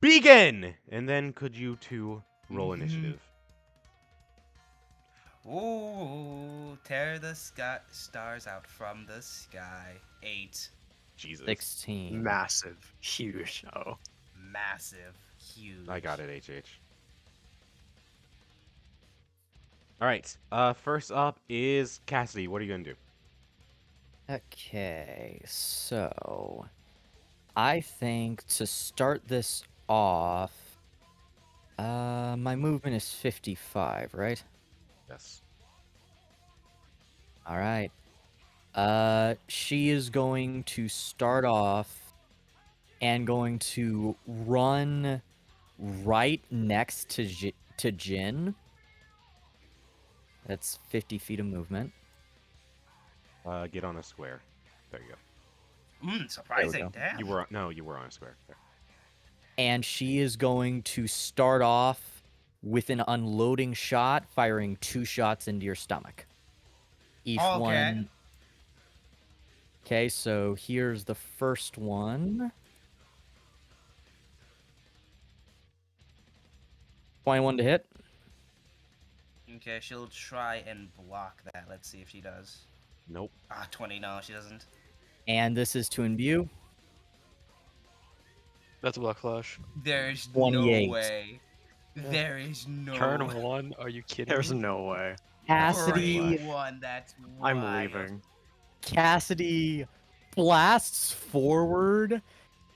S1: begin!" And then could you two roll
S6: Mhm.
S1: initiative?
S6: Ooh, tear the stars out from the sky. 8.
S1: Jesus.
S5: 16.
S2: Massive. Huge. Oh.
S6: Massive. Huge.
S1: I got it, HH. All right. First up is Cassidy. What are you gonna do?
S5: Okay, so I think to start this off, my movement is 55, right?
S1: Yes.
S5: All right. She is going to start off and going to run right next to Jin. That's 50 feet of movement.
S1: Get on a square. There you go.
S6: Surprising.
S5: go.
S6: Damn.
S1: You were on a square. There.
S5: And she is going to start off with an unloading shot, firing 2 shots into your stomach. Each
S6: Okay.
S5: one. Okay, so here's the first one. 21 to hit.
S6: Okay, she'll try and block that. Let's see if she does.
S1: Nope.
S6: 20. No, she doesn't.
S5: And this is to imbue.
S3: That's a Black Flash.
S6: There's
S5: 28.
S6: no way.
S3: Yeah.
S6: There is no
S3: Turn
S6: way.
S3: 1, are you kidding
S2: There's
S3: me?
S2: no way.
S5: Cassidy,
S6: Turn 1, that's
S2: I'm
S6: wild.
S2: leaving.
S5: Cassidy blasts forward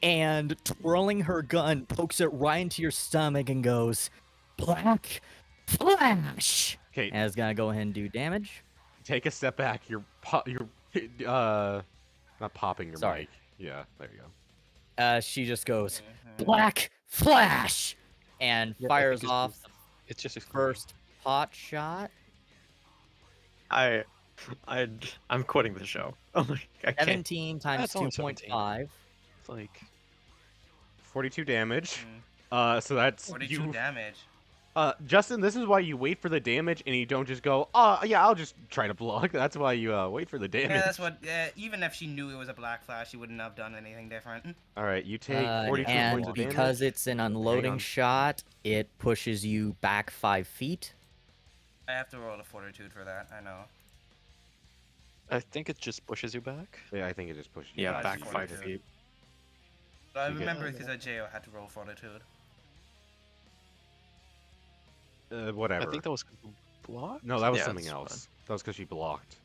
S5: and twirling her gun pokes it right into your stomach and goes, Black Flash!
S1: Okay,
S5: And it's gonna go ahead and do damage.
S1: take a step back. You're not popping your
S5: Sorry.
S1: mic. Yeah, there you go.
S5: She just goes,
S6: Mhm.
S5: Black Flash! And
S3: Yeah, I think
S5: fires
S3: it's
S5: off
S3: just- It's just a
S5: first pot shot.
S2: I'm quitting the show. Oh my, I can't.
S5: 17 times
S3: That's only 17.
S5: 2.5.
S3: It's like
S1: 42 damage.
S6: Mm,
S1: So that's
S6: 42
S1: you.
S6: damage.
S1: Justin, this is why you wait for the damage and you don't just go, oh, yeah, I'll just try to block. That's why you wait for the damage.
S6: Yeah, that's what. Even if she knew it was a Black Flash, she wouldn't have done anything different.
S1: All right, you take 42
S5: and
S1: points of damage.
S5: because it's an unloading
S1: on.
S5: shot, it pushes you back 5 feet.
S6: I have to roll a fortitude for that. I know.
S3: I think it just pushes you back.
S1: Yeah, I think it just pushes you
S2: Yeah,
S6: Yeah,
S2: back
S6: it's
S2: 5
S6: 42.
S2: feet.
S6: But I
S1: You get-
S6: remember because at JO had to roll fortitude.
S1: Whatever.
S3: I think that was blocked.
S1: No, that was
S2: Yeah,
S1: something
S2: it's
S1: else. That was because she blocked.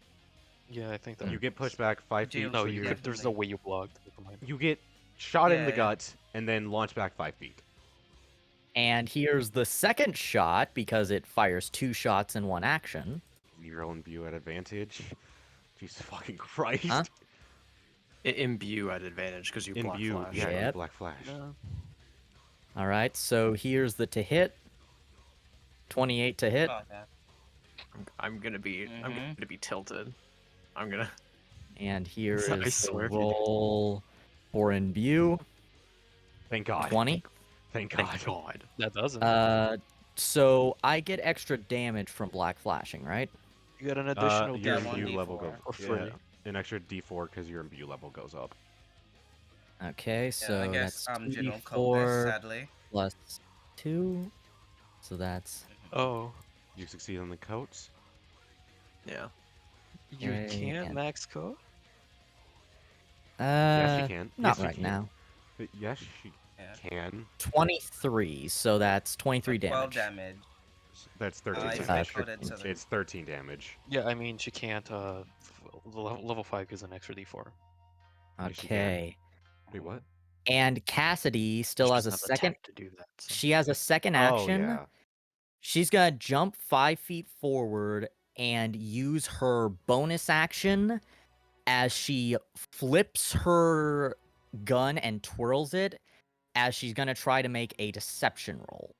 S3: Yeah, I think that.
S1: You get pushed back 5
S6: Jail-
S1: feet.
S3: No,
S1: so
S3: you.
S1: get,
S3: There's no way you blocked. Never mind.
S1: you get shot in
S6: Yeah,
S1: the
S6: yeah.
S1: gut and then launched back 5 feet.
S5: And here's the second shot because it fires 2 shots in one action.
S1: You roll and view at advantage. Jesus fucking Christ.
S5: Huh?
S2: Imbue at advantage because you block
S1: Imbue,
S2: flash.
S1: yeah, you
S5: Yep.
S1: black flash.
S3: No.
S5: All right, so here's the to hit. 28 to hit.
S6: Oh, yeah.
S2: I'm gonna be tilted. I'm gonna.
S5: And here
S2: I
S5: is the
S2: swear.
S5: roll for imbue.
S1: Thank God.
S5: 20.
S1: Thank God.
S2: Thank God.
S3: That doesn't.
S5: So I get extra damage from black flashing, right?
S3: You get an additional
S1: Your
S6: Yeah,
S1: imbue
S6: 1d4.
S1: level goes
S3: For free.
S1: an extra D4 because your imbue level goes up.
S5: Okay, so
S6: I guess
S5: that's
S6: Jin will cope this,
S5: 2d4
S6: sadly.
S5: plus 2. So that's
S3: Oh,
S1: You succeed on the coats.
S2: Yeah.
S3: you
S5: Okay,
S3: can't
S5: and-
S3: max code.
S1: Yes, she can.
S5: Not
S1: Yes, she
S5: right
S1: can.
S5: now.
S1: Yes, she
S6: Yeah.
S1: can.
S5: 23, so that's 23
S6: 12
S5: damage.
S6: damage.
S1: That's 13
S6: I
S1: damage.
S6: coded so that-
S1: It's 13 damage.
S3: Yeah, I mean she can't. Level 5 is an extra D4.
S1: Yes, she can.
S5: Okay.
S1: Wait, what?
S5: And Cassidy still
S2: She
S5: has a
S2: doesn't have the
S5: second.
S2: tech to do that. So.
S5: She has a second
S1: Oh,
S5: action.
S1: yeah.
S5: She's gonna jump 5 feet forward and use her bonus action as she flips her gun and twirls it as she's gonna try to make a deception roll.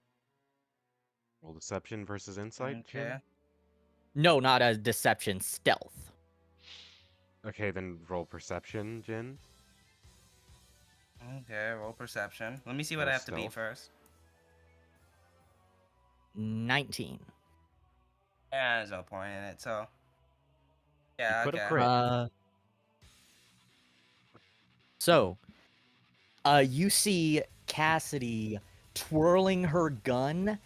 S1: Roll deception versus insight. Jin?
S6: Okay.
S5: No, not a deception, stealth.
S1: Okay, then roll perception, Jin.
S6: Okay, roll perception. Let me see what
S1: Roll
S6: I have to beat
S1: stealth.
S6: first.
S5: 19.
S6: Yeah, there's no point in it, so. Yeah,
S1: could have
S6: okay.
S1: crit.
S5: So, you see Cassidy twirling her gun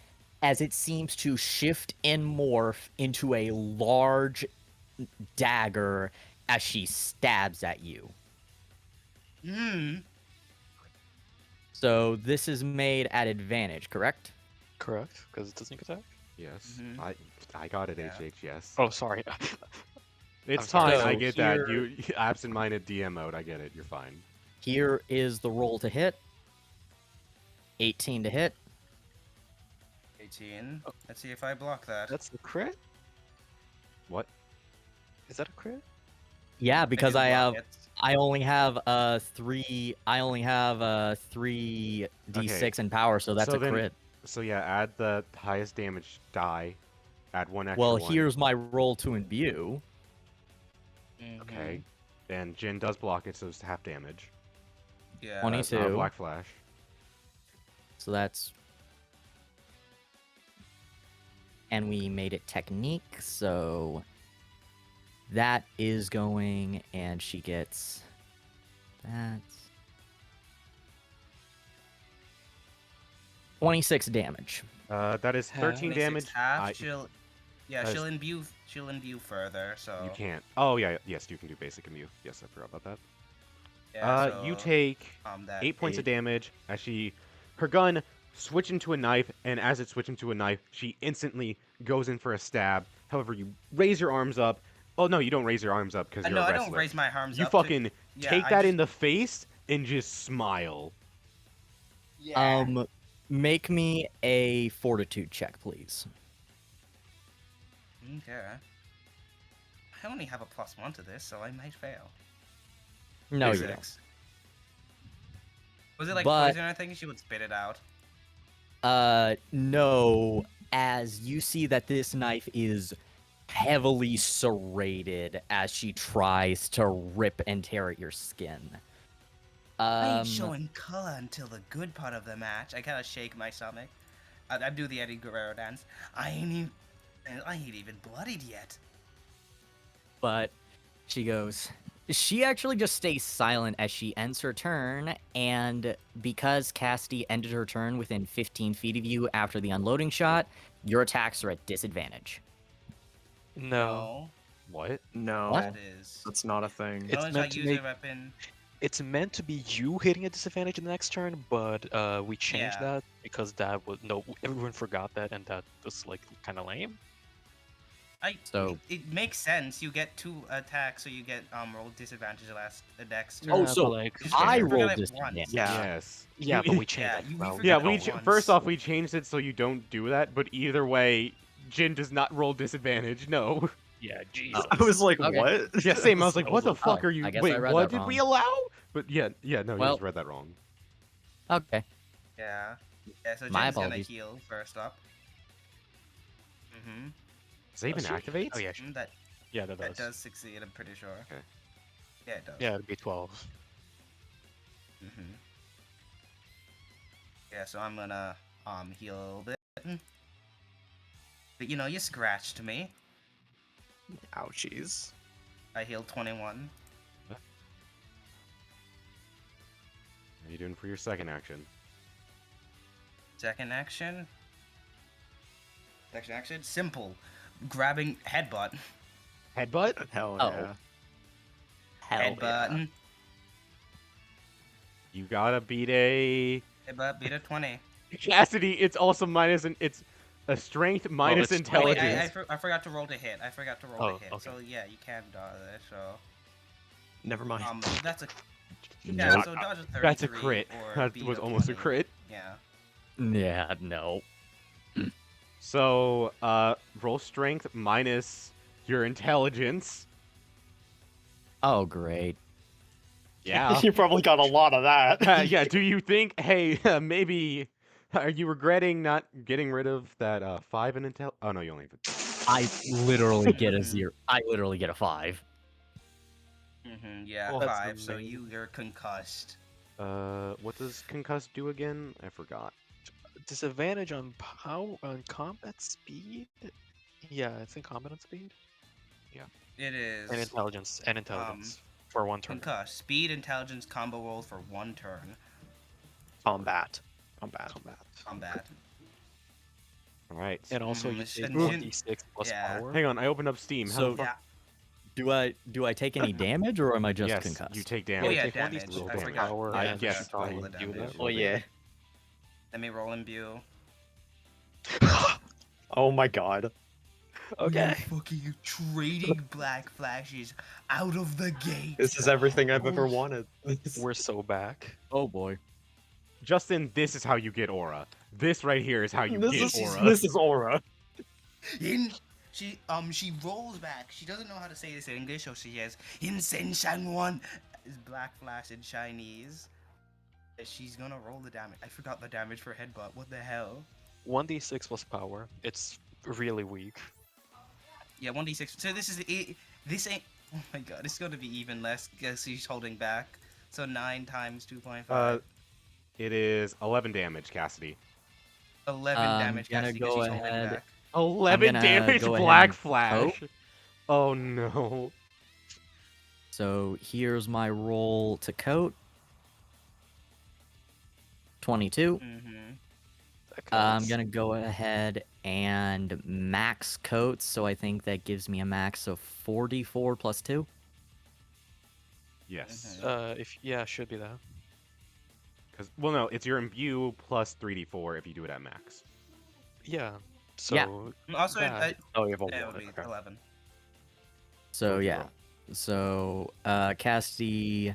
S5: as it seems to shift and morph into a large dagger as she stabs at you. So this is made at advantage, correct?
S3: Correct, because it's a sneak attack.
S1: Yes.
S6: Mhm.
S1: I got it,
S6: Yeah.
S1: HH, yes.
S3: Oh, sorry.
S1: It's
S3: sorry.
S1: fine, I
S5: So
S1: get
S5: here-
S1: that. You absent-minded DM mode, I get it, you're fine.
S5: Here is the roll to hit. 18 to hit.
S6: 18. Let's see if I block that.
S3: That's the crit.
S1: What?
S3: Is that a crit?
S5: Yeah, because
S6: do
S5: I
S6: block
S5: have
S6: it.
S5: I only have 3 3d6 in power, so that's
S1: So
S5: a
S1: then-
S5: crit.
S1: So yeah, add the highest damage die. Add one extra
S5: Well,
S1: one.
S5: here's my roll to imbue.
S1: Okay. And Jin does block it, so it's half damage.
S6: Yeah.
S5: 20.
S1: Not a
S5: 22.
S1: black flash.
S5: So that's and we made it technique, so that is going, and she gets that. 26 damage.
S1: That is 13
S6: 26
S1: damage.
S6: half. She'll
S1: that is-
S6: imbue further. So
S1: You can't. Oh yeah, yes, you can do basic immune. Yes, I forgot about that.
S6: yeah,
S1: You
S6: so,
S1: take
S6: that
S1: 8 points of damage as her gun switch into a knife, and as it switches into a knife, she instantly goes in for a stab. However, you raise your arms up. Oh no, you don't raise your arms up because you're
S6: no,
S1: a
S6: I
S1: wrestler.
S6: don't raise my arms
S1: You
S6: up. to-
S1: fucking
S6: yeah,
S1: take
S6: I
S1: that
S6: just-
S1: in the face and just smile.
S6: Yeah.
S5: Make me a fortitude check, please.
S6: Okay. I only have a +1 to this, so I might fail.
S5: No, you
S6: 6.
S5: don't.
S6: Was it like
S5: But-
S6: poison or anything? She would spit it out.
S5: No, as you see that this knife is heavily serrated as she tries to rip and tear at your skin.
S6: I ain't showing color until the good part of the match. I kind of shake my stomach. I do the Eddie Guerrero dance. I ain't even bloodied yet.
S5: But she goes. She actually just stays silent as she ends her turn, and because Cassidy ended her turn within 15 feet of you after the unloading shot, your attacks are at disadvantage.
S3: No,
S1: What?
S2: No,
S5: What?
S6: That is.
S2: that's not a thing.
S3: It's
S6: Notice
S3: meant
S6: I
S3: to
S6: use
S3: make-
S6: a weapon.
S3: it's meant to be you hitting a disadvantage in the next turn, but we changed
S6: Yeah.
S3: that because that was everyone forgot that, and that was like kind of lame.
S5: So-
S6: It makes sense. You get 2 attacks, so you get roll disadvantage next turn.
S5: Oh,
S3: Yeah,
S5: so
S3: but, like,
S6: Just
S5: I
S6: forget
S5: rolled
S6: it
S5: disadvantage.
S6: once.
S2: Yeah.
S1: Yes.
S3: yeah, but we changed
S6: Yeah,
S3: that.
S6: you
S3: Well,
S6: forgot
S1: Yeah,
S6: it
S1: we
S6: once.
S1: first off we changed it so you don't do that, but either way, Jin does not roll disadvantage. No.
S3: yeah, Jesus.
S2: I was like,
S5: Okay.
S2: what?
S1: Yeah, same. I was like, what the fuck
S5: Oh,
S1: are you?
S5: I guess
S1: Wait,
S5: I read
S1: what
S5: that
S1: did we
S5: wrong.
S1: allow? But yeah, no, you
S5: Well-
S1: just read that wrong.
S5: Okay.
S6: Yeah. Yeah, so
S5: My
S6: Jin's gonna
S5: apologies.
S6: heal first up. Mm-hmm.
S1: Does that even
S3: she-
S1: activate?
S3: Oh yeah,
S6: That
S3: that
S6: does succeed, I'm pretty sure.
S1: Okay.
S6: Yeah, it does.
S3: Yeah, it'd be 12.
S6: Mm-hmm. Yeah, so I'm gonna heal a little bit. But you scratched me.
S2: Ouchies.
S6: I healed 21.
S1: How are you doing for your second action?
S6: Second action. Second action. Simple. Grabbing headbutt.
S1: Headbutt?
S2: Hell
S5: Oh.
S2: yeah.
S5: Hell
S6: Headbutt.
S1: You gotta beat a
S6: Headbutt. Beat a 20.
S1: Cassidy. It's also minus and it's a strength minus
S3: it's
S6: Oh, wait,
S1: intelligence.
S6: I forgot to roll to hit. I forgot to roll
S3: Oh,
S6: to hit.
S3: okay.
S6: So yeah, you can dodge it. So
S2: Never mind.
S6: that's a
S5: Yeah,
S6: so dodge a 33.
S1: That's a crit.
S6: Or
S1: That
S6: beat
S1: was
S6: a
S1: almost a
S6: 20.
S1: crit.
S6: Yeah.
S5: Yeah, no.
S1: So, roll strength minus your intelligence.
S5: Oh, great.
S1: Yeah.
S2: You probably got a lot of that.
S1: Yeah, do you think, hey, maybe, are you regretting not getting rid of that 5 in intel? Oh, no, you only have
S5: I literally get a 0. I literally get a 5.
S6: Mm-hmm. Yeah.
S3: Well, that's
S6: 5. So
S3: amazing.
S6: you're concussed.
S1: What does concuss do again? I forgot.
S3: Disadvantage on combat speed. Yeah, I think combat and speed
S6: It is
S3: and intelligence for one turn.
S6: concussed. Speed, intelligence, combo rolls for 1 turn.
S2: Combat.
S6: Combat.
S1: Alright.
S3: And also you
S6: Mhm,
S3: take
S6: and
S3: 1d6 plus
S6: yeah.
S3: power.
S1: Hang on, I opened up Steam. How
S5: So-
S1: the fuck?
S6: Yeah.
S5: Do I take any damage, or am I just
S1: Yes,
S5: concussed?
S1: you take
S6: Oh
S1: damage.
S6: yeah,
S3: take 1d6
S6: damage.
S1: roll
S6: I
S1: damage.
S6: forgot.
S3: Power
S6: Yeah,
S1: I
S6: I
S3: and
S1: guess
S6: forgot to roll
S1: I
S6: the
S1: do
S6: damage.
S1: that.
S2: Oh yeah.
S6: Let me roll imbue.
S2: Oh my god.
S3: Okay.
S6: You fucking trading black flashes out of the gate.
S2: This is everything I've ever
S6: Oh,
S2: wanted.
S3: We're so back.
S5: Oh boy.
S1: Justin, this is how you get aura. This right here is how you
S2: This
S1: get
S2: is
S1: aura.
S2: this is aura.
S6: She rolls back. She doesn't know how to say this in English, so she says "Insen Shangwan" is black flash in Chinese. She's gonna roll the damage. I forgot the damage for headbutt. What the hell?
S3: 1d6 plus power. It's really weak.
S6: Yeah, 1d6. So this ain't. Oh my god, it's gonna be even less because she's holding back. So 9 times 2.5.
S1: It is 11 damage, Cassidy.
S6: 11 damage.
S5: Gonna
S6: Cassidy, 'cause
S5: go
S6: she's holding
S5: ahead
S6: back.
S1: 11
S5: gonna
S1: damage
S5: go ahead
S1: Black
S5: and
S1: Flash.
S5: coat.
S1: Oh no.
S5: So here's my roll to coat. 22.
S6: Mm-hmm.
S5: I'm gonna go ahead and max coats, so I think that gives me a max of 44 plus 2.
S1: Yes.
S3: If yeah, should be that.
S1: Because well, no, it's your imbue plus 3d4 if you do it at max.
S3: Yeah. So
S5: Yeah.
S6: Also,
S3: that. Oh, you have
S6: it
S3: one.
S6: would be
S3: Okay.
S6: 11.
S5: So
S1: What'd you
S5: yeah.
S1: roll?
S5: So Cassidy.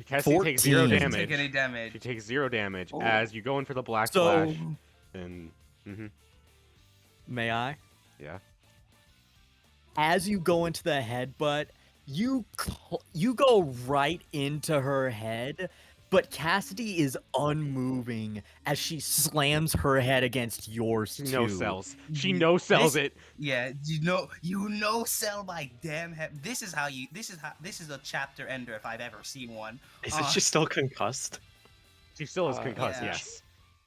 S1: Cassie takes 0
S5: 14.
S6: Doesn't
S1: damage.
S6: take any damage.
S1: She takes 0 damage
S6: Oh.
S1: as you go in for the Black
S5: So
S1: Flash. And
S5: may I?
S1: yeah.
S5: As you go into the headbutt, you go right into her head, but Cassidy is unmoving as she slams her head against yours
S1: She
S5: too.
S1: no sells. She no sells it.
S6: Yeah, you know, sell my damn head. This is a chapter ender if I've ever seen one.
S2: Is it just still concussed?
S1: She still is concussed,
S6: yeah.
S1: yes.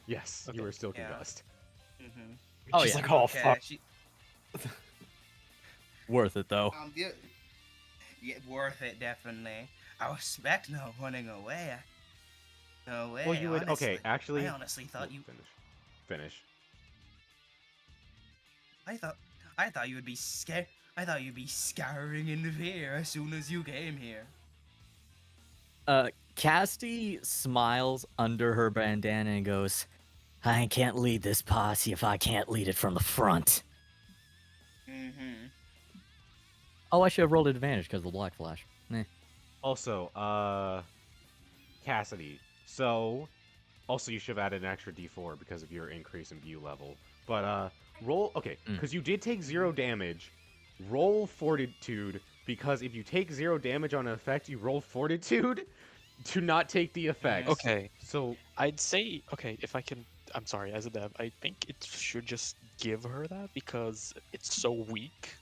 S1: Yes, you
S3: Okay.
S1: are still
S6: Yeah.
S1: concussed.
S6: Mm-hmm.
S5: Oh,
S2: She's
S5: yeah.
S2: like, oh
S6: Okay,
S2: fuck.
S5: Worth it though.
S6: Yeah, worth it definitely. I was expecting her running away. No way.
S1: Well, you would.
S6: Honestly.
S1: Okay, actually.
S6: I honestly thought you.
S1: Finish.
S6: I thought you would be scared. I thought you'd be scouring in fear as soon as you came here.
S5: Cassidy smiles under her bandana and goes, I can't lead this posse if I can't lead it from the front.
S6: Mm-hmm.
S5: Oh, I should have rolled advantage because of the Black Flash.
S1: Also, Cassidy. So, also you should have added an extra d4 because of your increase in view level. But, roll. Okay, because you did take 0 damage. Roll Fortitude, because if you take 0 damage on an effect, you roll Fortitude to not take the effect.
S3: Okay.
S1: So,
S3: I'd say okay if I can. I'm sorry, as a dev, I think it should just give her that because it's so weak.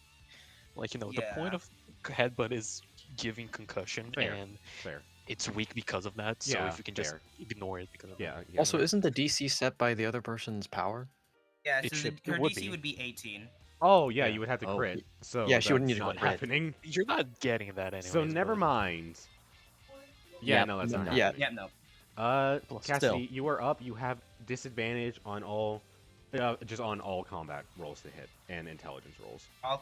S3: Like the point
S6: Yeah.
S3: of headbutt is giving concussion,
S1: Fair.
S3: and
S1: fair.
S3: it's weak because of that. So
S1: Yeah,
S3: if you can just
S1: fair.
S3: ignore it because of
S1: Yeah.
S3: that.
S1: yeah.
S2: Also, isn't the DC set by the other person's power?
S6: Yeah,
S3: It
S6: so
S3: should-
S6: her
S3: it would
S6: DC
S3: be.
S6: would be 18.
S1: Oh, yeah,
S3: Yeah.
S1: you would have to
S5: Oh.
S1: crit. So
S2: Yeah, she wouldn't
S1: that's
S2: need to
S1: not
S2: crit.
S1: happening.
S3: You're not getting that anyway.
S1: So never mind. Yeah,
S5: Yep,
S1: no, that's not
S5: no.
S1: happening.
S6: Yeah, no.
S1: Cassidy,
S5: Still.
S1: you are up. You have disadvantage on all, just on all combat rolls to hit and intelligence rolls.
S6: All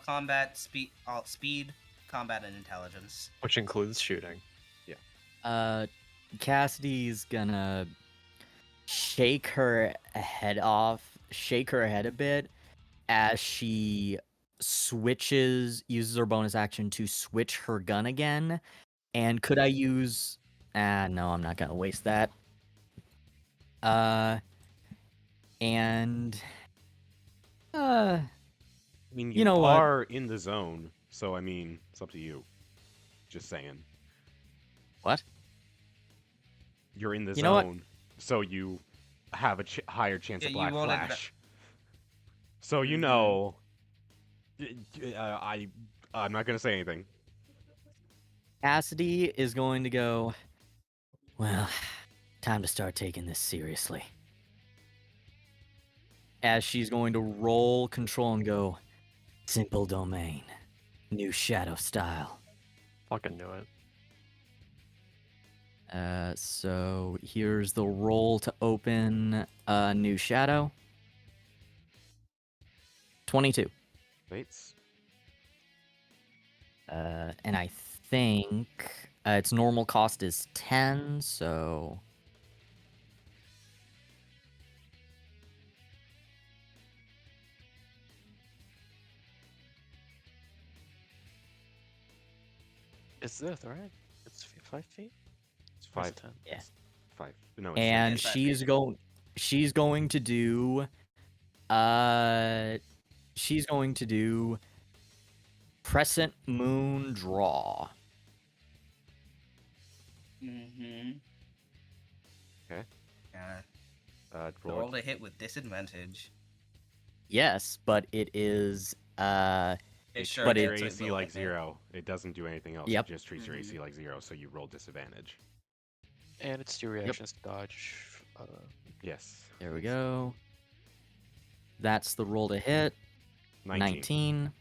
S6: speed, combat, and intelligence.
S2: Which includes shooting.
S5: Cassidy's gonna shake her head a bit as she uses her bonus action to switch her gun again. And could I use... no, I'm not gonna waste that. And...
S1: I mean, you,
S5: You know what?
S1: are in the zone, so I mean, it's up to you. Just saying.
S5: What?
S1: You're in the
S5: You know what?
S1: zone, so you have a higher chance
S6: Yeah,
S1: of
S6: you
S1: Black
S6: rolled it-
S1: Flash. So you
S6: Mhm.
S1: know, I'm not gonna say anything.
S5: Cassidy is going to go, well, time to start taking this seriously. As she's going to roll control and go, simple domain, new shadow style.
S2: Fucking knew it.
S5: So here's the roll to open a new shadow. 22.
S1: Waits.
S5: And I think its normal cost is 10, so...
S3: Is this right? It's 5 feet.
S1: It's
S3: Or is
S1: 5.
S3: it 10?
S5: Yeah.
S1: It's 5. No, it's
S5: And
S6: It's that
S5: she's going to do Crescent Moon Draw.
S6: Mm-hmm.
S1: Okay.
S6: Yeah.
S1: Roll.
S6: Roll to hit with disadvantage.
S5: Yes, but it is
S6: It sure
S5: But
S6: did,
S1: your
S6: so
S1: AC
S6: will
S1: like
S6: hit me.
S1: 0. It doesn't do anything else.
S5: Yep.
S1: It just treats your AC like 0, so you roll disadvantage.
S3: And it's 2 reactions to dodge.
S1: Yes.
S5: there we go. That's the roll to hit. 19.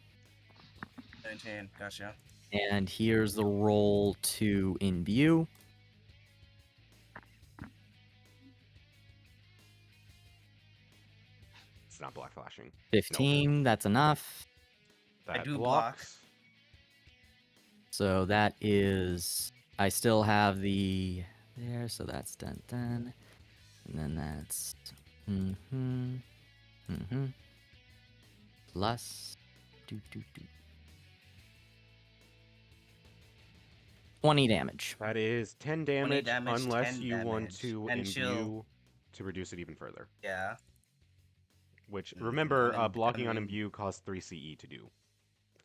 S6: 19. Gotcha.
S5: And here's the roll to imbue.
S1: It's not black flashing.
S5: 15, that's enough.
S1: That
S6: do block.
S1: blocks.
S5: So that is, I still have the there, so that's done. And then that's plus 20 damage.
S1: That is 10 damage,
S6: damage,
S1: unless
S6: 10
S1: you want
S6: damage.
S1: to
S6: And
S1: imbue to reduce it even further.
S6: Yeah.
S1: Which,
S6: Mm,
S1: remember,
S6: I mean-
S1: blocking
S6: I
S1: on
S6: mean-
S1: imbue costs 3 CE to do.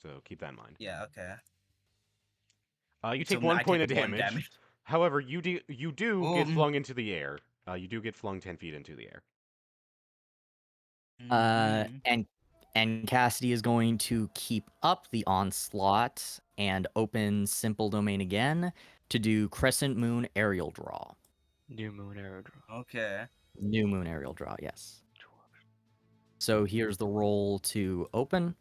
S1: So keep that in mind.
S6: Yeah. Okay.
S1: You
S6: So
S1: take 1
S6: I
S1: point of
S6: take 1
S1: damage. However, you do get
S6: Um.
S1: flung into the air. You do get flung 10 feet into the air.
S6: Mhm.
S5: And Cassidy is going to keep up the onslaught and open simple domain again to do Crescent Moon Aerial Draw.
S3: New moon arrow draw.
S6: Okay.
S5: New Moon Aerial Draw, yes. So here's the roll to open.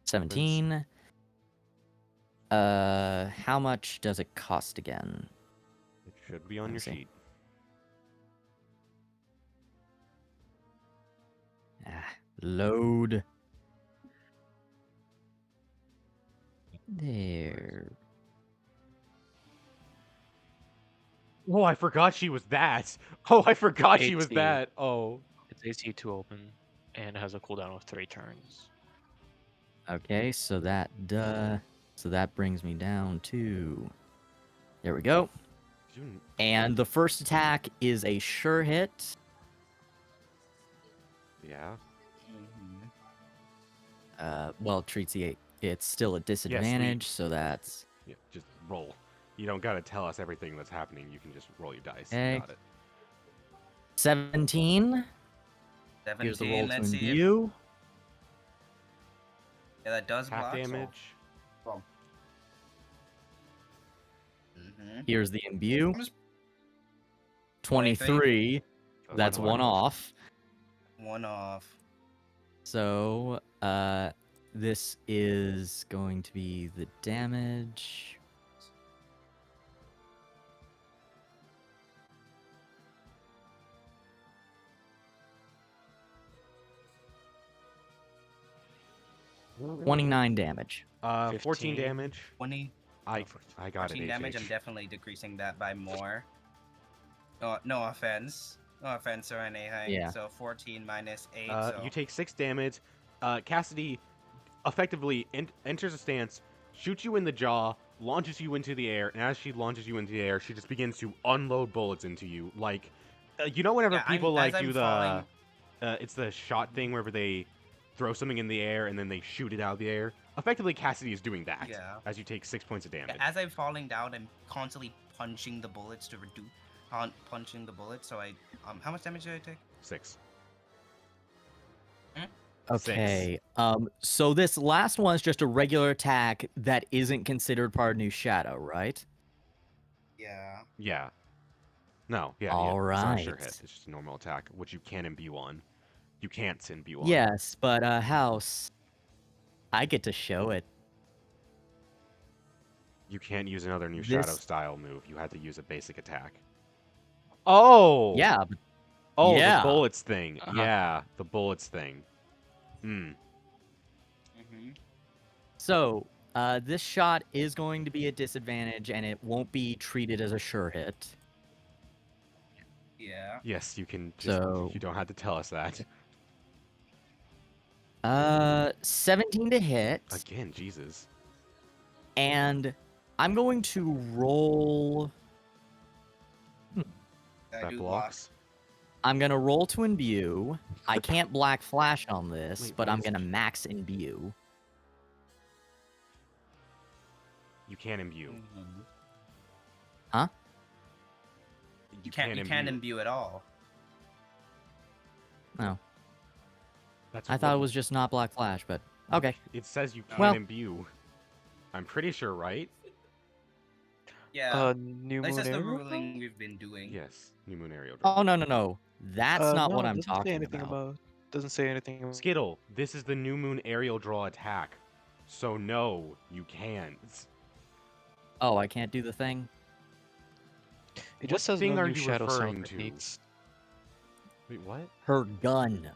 S5: 17. How much does it cost again?
S1: It should be on
S5: Let me
S1: your
S5: see.
S1: sheet.
S5: Load. There.
S1: Oh, I forgot she was that. Oh, I forgot she was
S3: 18.
S1: that. Oh.
S3: It's AC to open, and it has a cooldown of 3 turns.
S5: Okay, so that brings me down to, there we go.
S1: You-
S5: And the first attack is a sure hit.
S1: Yeah.
S6: Mhm.
S5: Well, treats it's still a disadvantage, so that's
S1: Yeah, just roll. You don't gotta tell us everything that's happening. You can just roll your dice.
S5: Okay.
S1: You got it.
S5: 17.
S6: 17.
S5: Here's the roll to
S6: Let's see if
S5: imbue.
S6: yeah, that does
S1: Half
S6: block.
S1: damage.
S6: Mhm.
S5: Here's the imbue.
S6: Just
S5: 23. That's one off.
S6: 1 off.
S5: So, this is going to be the damage.
S1: off.
S5: 29 damage.
S1: 14
S3: 15.
S1: damage.
S6: 20.
S1: I got it.
S6: 14 damage. I'm
S1: HH.
S6: definitely decreasing that by more. No offense. No offense or anything.
S5: Yeah.
S6: So 14 minus 8. So
S1: You take 6 damage. Cassidy effectively enters a stance, shoots you in the jaw, launches you into the air, and as she launches you into the air, she just begins to unload bullets into you. Like, you know, whenever
S6: Yeah,
S1: people
S6: as
S1: like
S6: I'm
S1: do
S6: falling-
S1: it's the shot thing wherever they throw something in the air and then they shoot it out of the air. Effectively, Cassidy is doing that.
S6: Yeah.
S1: As you take 6 points of damage.
S6: as I'm falling down, I'm constantly punching the bullets to reduce. Punching the bullets. So I how much damage did I take?
S1: 6.
S5: Okay. So this last one is just a regular attack that isn't considered part of New Shadow, right?
S6: Yeah.
S1: Yeah. No. Yeah.
S5: All
S1: It's not a sure
S5: right.
S1: hit. It's just a normal attack, which you can imbue on. You can't imbue on.
S5: Yes, but House, I get to show it.
S1: You can't use another New Shadow
S5: This-
S1: style move. You had to use a basic attack. Oh!
S5: Yeah, but
S1: Oh,
S5: yeah.
S1: the bullets thing.
S3: Uh-huh.
S1: Yeah, the bullets thing. Hmm.
S6: Mhm.
S5: so this shot is going to be a disadvantage, and it won't be treated as a sure hit.
S6: Yeah.
S1: Yes, you can just...
S5: So-
S1: You don't have to tell us that.
S5: 17 to hit,
S1: Again, Jesus.
S5: and I'm going to roll.
S6: I
S1: That
S6: do
S1: blocks.
S5: I'm gonna roll to imbue. I can't black flash on this,
S1: Wait,
S5: but
S1: what
S5: I'm
S1: is
S5: gonna
S1: it?
S5: max imbue.
S1: You can't imbue.
S6: Mhm.
S5: Huh?
S6: You can't imbue at all.
S5: No,
S1: That's
S5: I thought it
S1: what-
S5: was just not black flash, but okay.
S1: It says you can't
S5: Well-
S1: imbue. I'm pretty sure, right?
S6: Yeah.
S3: New
S6: This
S3: moon
S6: is the
S3: arrow
S6: ruling
S3: draw?
S6: we've been doing.
S1: Yes. New Moon Aerial Draw.
S5: Oh no. That's not
S3: No,
S5: what
S3: it
S5: I'm
S3: doesn't say
S5: talking
S3: anything
S5: about.
S3: doesn't say anything.
S1: Skittle, this is the new moon aerial draw attack. So no, you can't.
S5: Oh, I can't do the thing?
S3: It
S1: What
S3: just says
S1: thing
S3: no
S1: are
S3: new
S1: you
S3: shadow sound
S1: referring to?
S3: techniques.
S1: Wait, what?
S5: Her gun.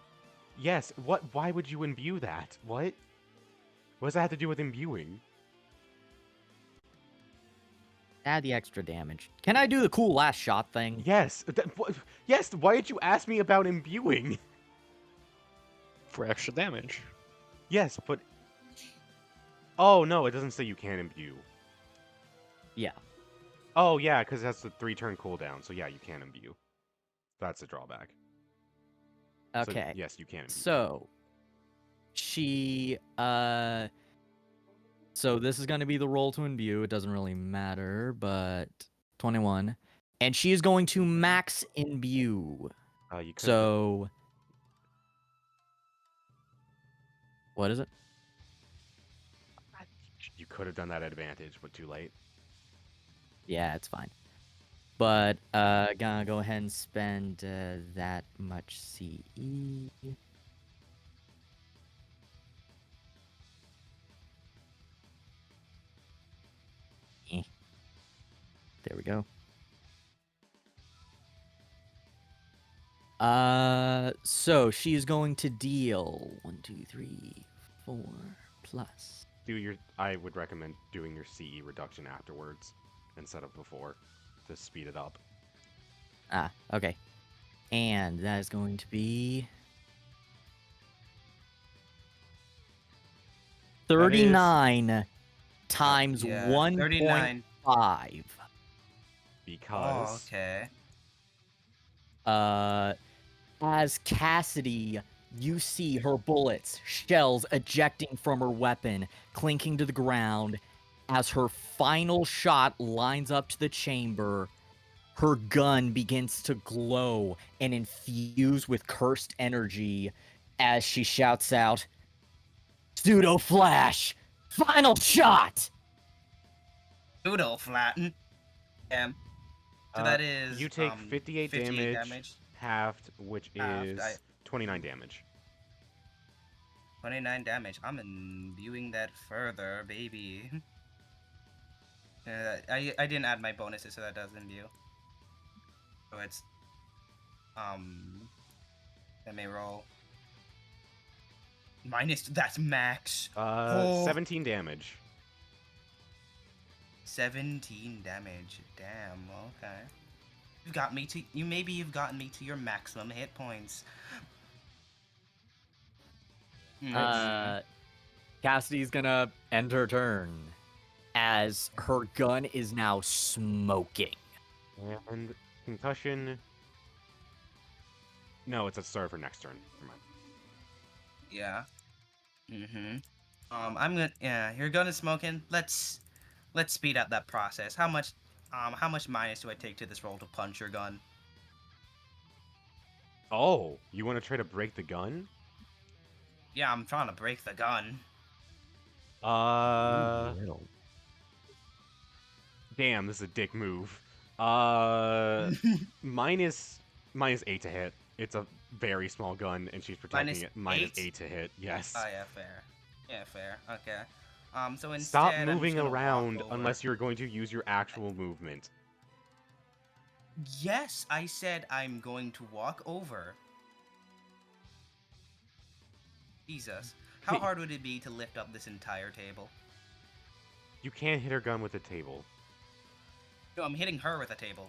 S1: Yes, what? Why would you imbue that? What? What does that have to do with imbuing?
S5: Add the extra damage. Can I do the cool last shot thing?
S1: Yes, yes, why did you ask me about imbuing?
S3: For extra damage.
S1: Yes, but... Oh, no, it doesn't say you can imbue.
S5: Yeah.
S1: Oh, yeah, because that's the 3-turn cooldown, so yeah, you can imbue. That's a drawback.
S5: Okay.
S1: So, yes, you can imbue.
S5: So, she, so this is going to be the roll to imbue. It doesn't really matter, but 21. And she is going to max imbue.
S1: You could
S5: So, what is it?
S1: You could have done that at advantage, but too late.
S5: Yeah, it's fine. But, gonna go ahead and spend that much CE. There we go. So she's going to deal 1, 2, 3, 4 plus.
S1: I would recommend doing your CE reduction afterwards instead of before to speed it up.
S5: Ah, okay. And that is going to be 39 times
S6: Yeah,
S5: 1.5.
S6: 39.
S1: Because...
S6: Oh, okay.
S5: As Cassidy, you see her bullets, shells ejecting from her weapon, clinking to the ground. As her final shot lines up to the chamber, her gun begins to glow and infuse with cursed energy as she shouts out, "Pseudo Flash! Final shot!"
S6: Pseudo flatten. Damn. So that is
S1: You take 58 damage, halved, which
S6: Halved,
S1: is 29 damage.
S6: 29 damage. I'm imbuing that further, baby. I didn't add my bonuses, so that does imbue. So it's let me roll. That's max.
S1: 17 damage.
S6: 17 damage. Damn. Okay. You've gotten me to your maximum hit points.
S5: Cassidy's gonna end her turn as her gun is now smoking.
S1: And concussion... No, it's a start for next turn. Never mind.
S6: Yeah. I'm gonna. Yeah, your gun is smoking. Let's speed up that process. How much minus do I take to this roll to punch your gun?
S1: Oh, you want to try to break the gun?
S6: Yeah, I'm trying to break the gun.
S1: Damn, this is a dick move. minus 8 to hit. It's a very small gun, and she's protecting it. Minus 8 to hit. Yes.
S6: Oh yeah, fair. Yeah, fair. Okay. So instead,
S1: Stop
S6: I'm
S1: moving
S6: just gonna walk
S1: around
S6: over.
S1: unless you're going to use your actual movement.
S6: Yes, I said I'm going to walk over. Jesus, how
S1: Hey.
S6: hard would it be to lift up this entire table?
S1: You can't hit her gun with a table.
S6: No, I'm hitting her with a table.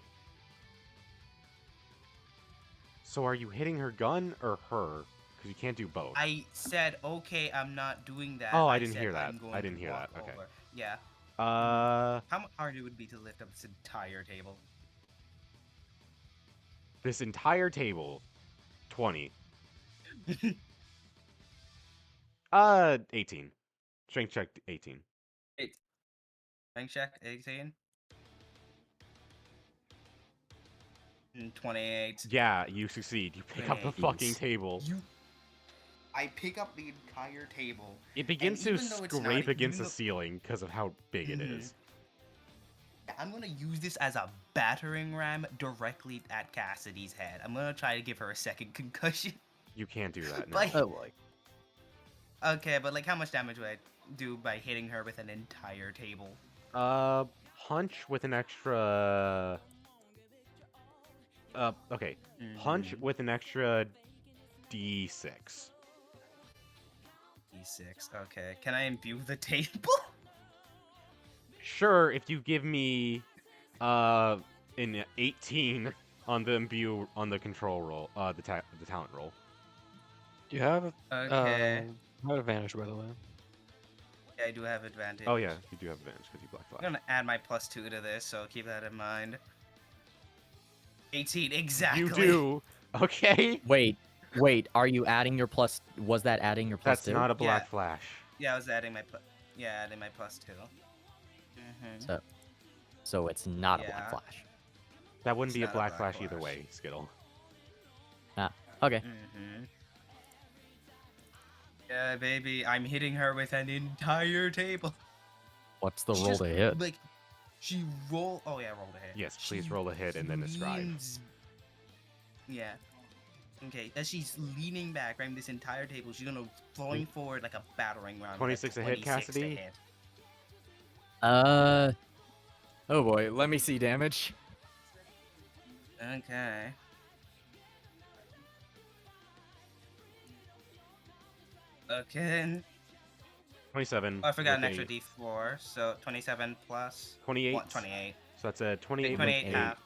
S1: So are you hitting her gun or her? Because you can't do both.
S6: I said, okay, I'm not doing that.
S1: Oh, I didn't
S6: said
S1: hear that.
S6: I'm going
S1: I didn't
S6: to
S1: hear that.
S6: walk
S1: Okay.
S6: over. Yeah.
S1: How
S6: hard it would be to lift up this entire table?
S1: This entire table, 20. 18. Strength check 18.
S6: Strength check 18. 28.
S1: Yeah, you succeed. You pick up the
S6: 28.
S1: fucking table.
S6: I pick up the entire table.
S1: It begins to
S6: even though it's not
S1: scrape against
S6: even
S1: the
S6: though-
S1: ceiling because of how big it is.
S6: I'm gonna use this as a battering ram directly at Cassidy's head. I'm gonna try to give her a second concussion.
S1: You can't do that now.
S6: Like-
S5: Oh boy.
S6: Okay, but like, how much damage would I do by hitting her with an entire table?
S1: Punch with an extra. Okay. Punch
S6: Mhm.
S1: with an extra D6.
S6: D6. Okay. Can I imbue the table?
S1: Sure, if you give me an 18 on the imbue on the control roll, the talent roll.
S3: Do you have
S6: Okay.
S3: you have advantage, by the way?
S6: Yeah, I do have advantage.
S1: Oh yeah, you do have advantage because you black
S6: I'm
S1: flash.
S6: gonna add my +2 to this, so keep that in mind. 18, exactly.
S1: You do. Okay.
S5: Wait. Are you adding your plus? Was that adding your plus
S1: That's
S5: two?
S1: not a black
S6: Yeah.
S1: flash.
S6: Yeah, I was adding my adding my +2. Mm-hmm.
S5: So it's not a black
S6: Yeah.
S5: flash.
S1: That wouldn't
S6: It's
S1: be a
S6: not a
S1: black
S6: black
S1: flash either
S6: flash.
S1: way, Skittle.
S5: Okay.
S6: Mm-hmm. Yeah, baby, I'm hitting her with an entire table.
S5: What's the
S6: She
S5: roll
S6: just,
S5: to hit?
S6: Like, she roll. Oh yeah, roll to hit.
S1: Yes, please
S6: She
S1: roll a hit and then describe.
S6: leans- Yeah. Okay, as she's leaning back, right, this entire table, she's gonna throwing forward like a battering ram.
S1: 26 to hit,
S6: 26 to
S1: Cassidy?
S6: hit.
S5: Oh boy. Let me see damage.
S6: Okay. Okay.
S1: 27.
S6: Oh, I forgot an
S1: with
S6: extra
S1: a
S6: D4, so 27 plus
S1: 28.
S6: what? 28.
S1: So that's a 28
S6: 28
S1: with
S6: half.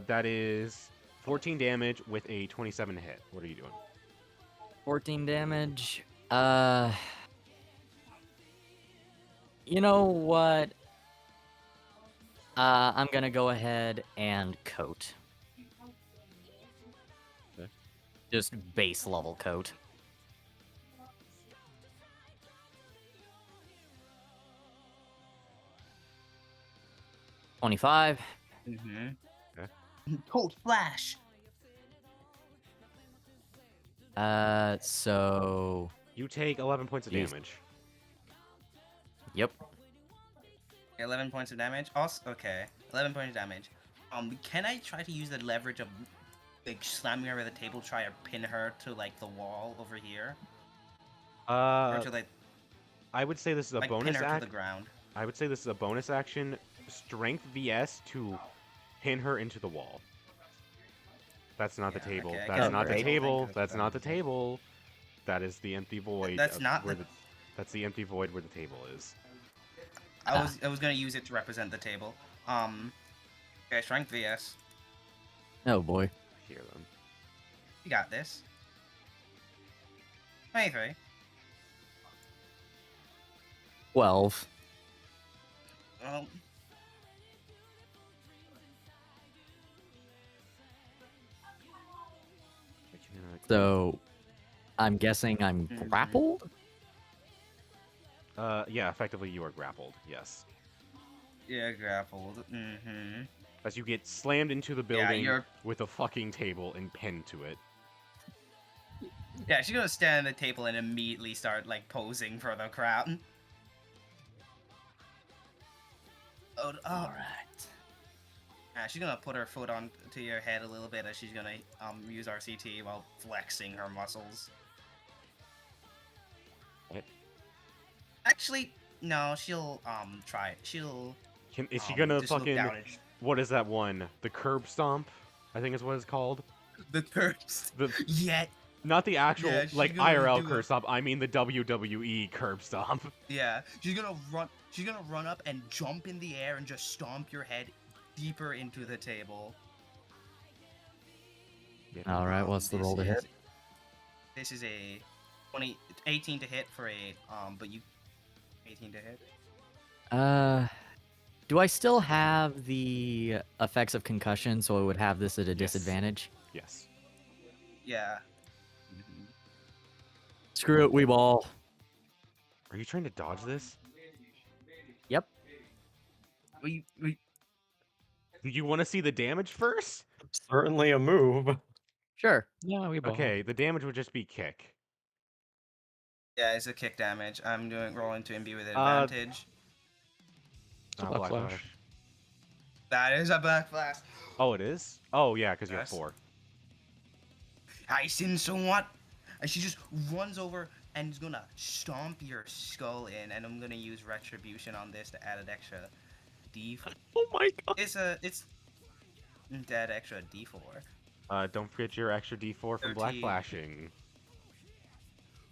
S1: that is 14 damage with a 27 hit. What are you doing?
S5: 14 damage. You know what? I'm gonna go ahead and coat.
S1: Okay.
S5: Just base level coat. $25.
S6: Mm-hmm.
S1: Okay.
S6: Cold flash.
S5: So
S1: You take 11 points of
S5: Jeez.
S1: damage.
S5: yep.
S6: 11 points of damage. Also, okay. 11 points of damage. Can I try to use the leverage of like slamming her with a table, try to pin her to like the wall over here, or to like
S1: I would say this is a
S6: pin
S1: bonus
S6: her to the
S1: act.
S6: ground?
S1: I would say this is a bonus action. Strength VS to pin her into the wall. That's not the
S6: Yeah,
S1: table.
S6: okay, I
S1: That's
S5: guess
S1: not the
S5: right.
S1: table.
S6: Thank
S1: That's
S6: you.
S1: not the table. That is the empty void.
S6: That's
S1: of
S6: not
S1: where
S6: the-
S1: That's the empty void where the table is.
S6: I was gonna use it to represent the table. Okay, strength VS.
S5: Oh boy.
S1: Here then.
S6: You got this. 23.
S5: 12.
S6: Well,
S5: So I'm guessing I'm
S6: Mhm.
S5: grappled?
S1: Yeah, effectively you are grappled. Yes.
S6: yeah, grappled. Mm-hmm.
S1: As you get slammed into the
S6: Yeah,
S1: building
S6: you're.
S1: with a fucking table and pinned to it.
S6: Yeah, she's gonna stand at the table and immediately start like posing for the crowd. Oh,
S5: Alright.
S6: yeah, she's gonna put her foot onto your head a little bit as she's gonna use RCT while flexing her muscles.
S1: What?
S6: Actually, no, she'll try it. She'll
S1: Is she gonna
S6: just look
S1: fucking...
S6: down and
S1: What is that one? The curb stomp? I think is what it's called.
S6: the curse.
S1: The
S6: Yet,
S1: Not the actual,
S6: Yeah, she's
S1: like,
S6: gonna
S1: IRL
S6: do
S1: curb
S6: it.
S1: stomp. I mean the WWE curb stomp.
S6: yeah, she's gonna run. She's gonna run up and jump in the air and just stomp your head deeper into the table.
S5: Alright, what's the
S6: This
S5: roll to
S6: is-
S5: hit?
S6: This is a 18 to hit for a but you 18 to hit.
S5: Do I still have the effects of concussion, so I would have this at a
S1: Yes.
S5: disadvantage?
S1: Yes.
S6: Yeah.
S5: Screw it, we ball.
S1: Are you trying to dodge this?
S5: Yep.
S6: We
S1: Do you want to see the damage first?
S2: Certainly a move.
S5: Sure.
S3: Yeah, we ball.
S1: Okay, the damage would just be kick.
S6: yeah, it's a kick damage. I'm rolling to imbue with
S1: Uh,
S6: advantage.
S3: It's a black flash.
S6: That is a black flash.
S1: Oh, it is? Oh, yeah, because you have
S6: Yes.
S1: 4.
S6: I sin somewhat. And she just runs over and is gonna stomp your skull in, and I'm gonna use retribution on this to add an extra D4.
S2: Oh my god.
S6: It's to add extra D4.
S1: Don't forget your extra D4 from Black
S6: 13.
S1: Flashing.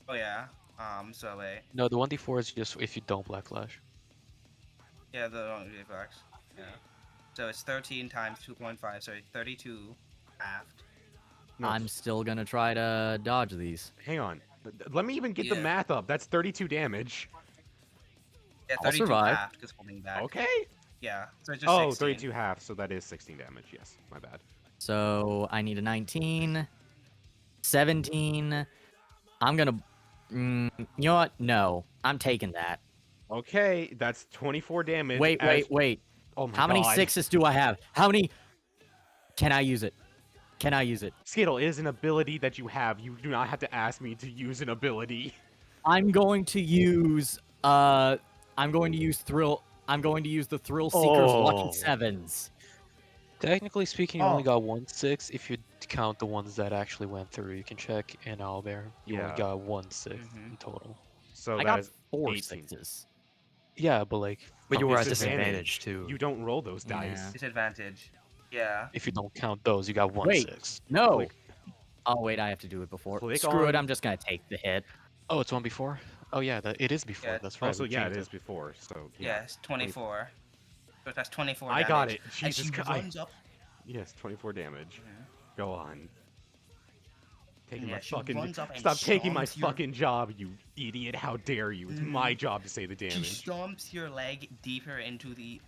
S6: Oh yeah. So wait.
S3: No, the 1d4 is just if you don't Black Flash.
S6: Yeah, the reflex. Yeah. So it's 13 times 2.5, so 32 halved.
S1: No,
S5: I'm still gonna try to dodge these.
S1: hang on. Let me even get the
S6: Yeah.
S1: math up. That's 32 damage.
S6: Yeah,
S5: I'll
S6: 32
S5: survive.
S6: halved because holding back.
S1: Okay.
S6: Yeah. So it's just
S1: Oh,
S6: 16.
S1: 32 half, so that is 16 damage. Yes, my bad.
S5: So I need a 19, 17. I'm gonna. You know what? No, I'm taking that.
S1: Okay, that's 24 damage.
S5: Wait.
S1: Oh my
S5: How many
S1: god.
S5: sixes do I have? How many? Can I use it? Can I use it?
S1: Skittle, it is an ability that you have. You do not have to ask me to use an ability.
S5: I'm going to use. I'm going to use thrill. I'm going to use the Thrill Seeker's
S1: Oh.
S5: Lucky Sevens.
S3: Technically speaking, you only
S6: Oh.
S3: got 1 6 if you count the ones that actually went through. You can check in Owlbear. You
S1: Yeah.
S3: only got 1 6
S6: Mhm.
S3: in total.
S1: So
S5: I
S1: that
S5: got
S1: is
S5: 4
S1: 18.
S5: sixes.
S3: Yeah, but like,
S7: But you were at
S1: Disadvantage.
S7: disadvantage too.
S1: You don't roll those
S5: Yeah.
S1: dice.
S6: Disadvantage. Yeah.
S3: if you don't count those, you got 1
S5: Wait.
S3: 6.
S5: No.
S1: Click.
S5: Oh wait, I have to do it before.
S1: Click
S5: Screw it.
S1: on-
S5: I'm just gonna take the hit.
S3: Oh, it's one before? Oh yeah, it is before.
S6: Yeah.
S3: That's right.
S1: Also,
S3: we
S1: yeah, it
S3: changed
S1: is before. So yeah.
S6: Yes, 24. So that's 24
S1: I
S6: damage.
S1: got it.
S6: And
S1: Jesus
S6: she
S1: Christ.
S6: runs up.
S1: Yes, 24 damage. Go on. Taking
S6: Yeah,
S1: my
S6: she
S1: fucking.
S6: runs up and
S1: Stop taking my
S6: stomps your-
S1: fucking job, you idiot! How dare you? It's my job to say the
S6: She
S1: damage.
S6: stomps your leg deeper into the